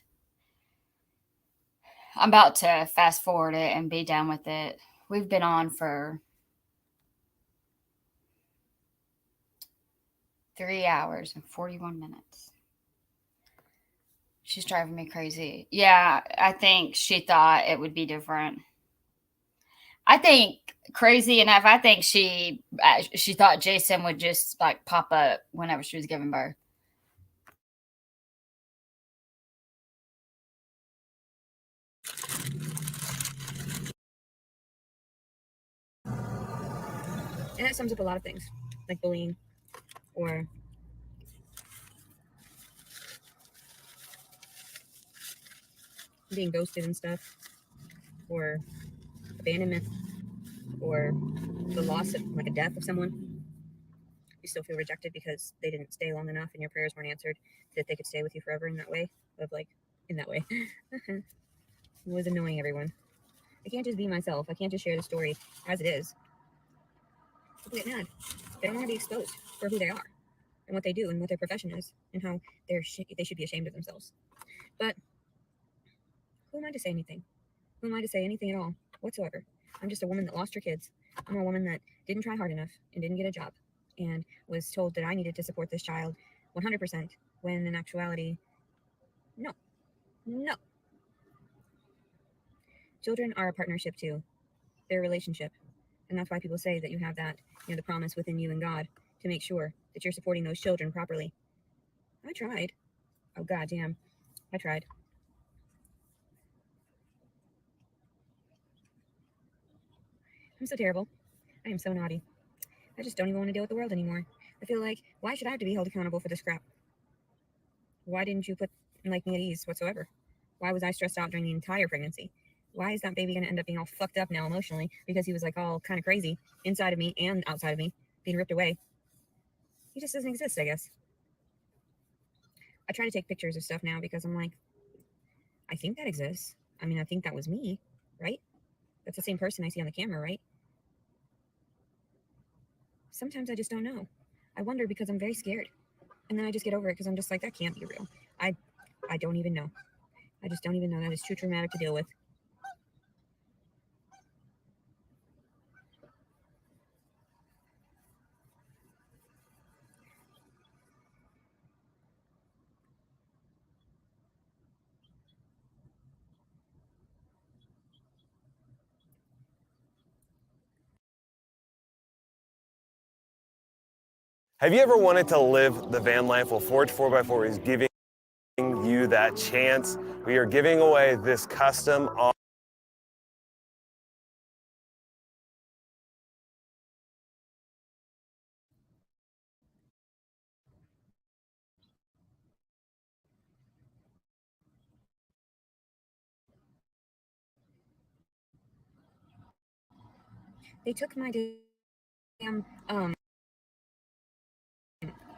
I'm about to fast forward it and be done with it. We've been on for 3 hours and 41 minutes. She's driving me crazy. Yeah, I think she thought it would be different. I think crazy enough, I think she thought Jason would just like pop up whenever she was giving birth. And that sums up a lot of things, like bullying, or being ghosted and stuff, or abandonment, or the loss of like a death of someone. You still feel rejected because they didn't stay long enough and your prayers weren't answered that they could stay with you forever in that way. It was annoying everyone. I can't just be myself. I can't just share the story as it is. People get mad. They don't want to be exposed for who they are and what they do and what their profession is and how they should be ashamed of themselves. But who am I to say anything? Who am I to say anything at all whatsoever? I'm just a woman that lost her kids. I'm a woman that didn't try hard enough and didn't get a job and was told that I needed to support this child 100% when in actuality, no. Children are a partnership too. They're a relationship. And that's why people say that you have that, the promise within you and God to make sure that you're supporting those children properly. I tried. Oh, goddamn. I tried. I'm so terrible. I am so naughty. I just don't even want to deal with the world anymore. I feel like, why should I have to be held accountable for this crap? Why didn't you put me at ease whatsoever? Why was I stressed out during the entire pregnancy? Why is that baby going to end up being all fucked up now emotionally because he was like all kind of crazy inside of me and outside of me, being ripped away? He just doesn't exist, I guess. I try to take pictures of stuff now because I'm like, I think that exists. I mean, I think that was me, right? That's the same person I see on the camera, right? Sometimes I just don't know. I wonder because I'm very scared. And then I just get over it because I'm just like, that can't be real. I don't even know. I just don't even know. That is too traumatic to deal with. Have you ever wanted to live the van life? Well, Forge 4x4 is giving you that chance. We are giving away this custom They took my damn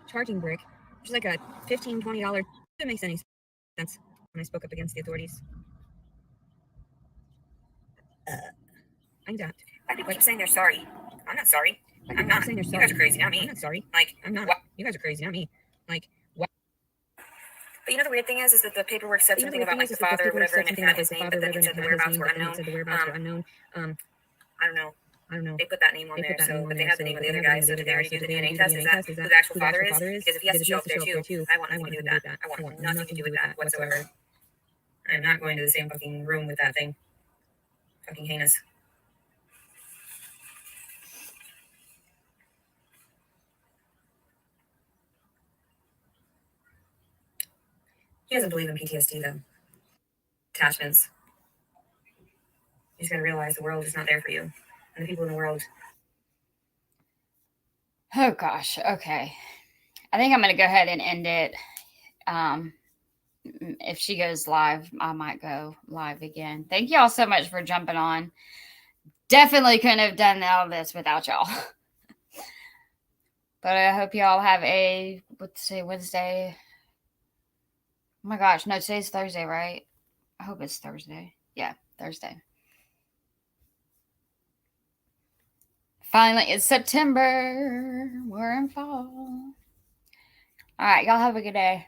charging brick, which is like a $15, $20. It makes any sense when I spoke up against the authorities. I'm not. People keep saying they're sorry. I'm not sorry. I'm not. Saying they're sorry. You guys are crazy, not me. I'm not sorry. Like, I'm not. What? You guys are crazy, not me. Like, what? But you know the weird thing is that the paperwork said something about like the father or whatever, and it had his name, but then it said the whereabouts were unknown. I don't know. They put that name on there, but they have the name of the other guy. So did they already do the DNA test? Is that who the actual father is? Because if he has to show up there too, I want nothing to do with that. I want nothing to do with that whatsoever. I'm not going to the same fucking room with that thing. Fucking heinous. He doesn't believe in PTSD though. Attachments. You're just gonna realize the world is not there for you, and the people in the world. Oh gosh. Okay. I think I'm gonna go ahead and end it. If she goes live, I might go live again. Thank y'all so much for jumping on. Definitely couldn't have done all this without y'all. But I hope y'all have a, what's today, Wednesday? Oh my gosh, no, today's Thursday, right? I hope it's Thursday. Yeah, Thursday. Finally, it's September. We're in fall. All right, y'all have a good day.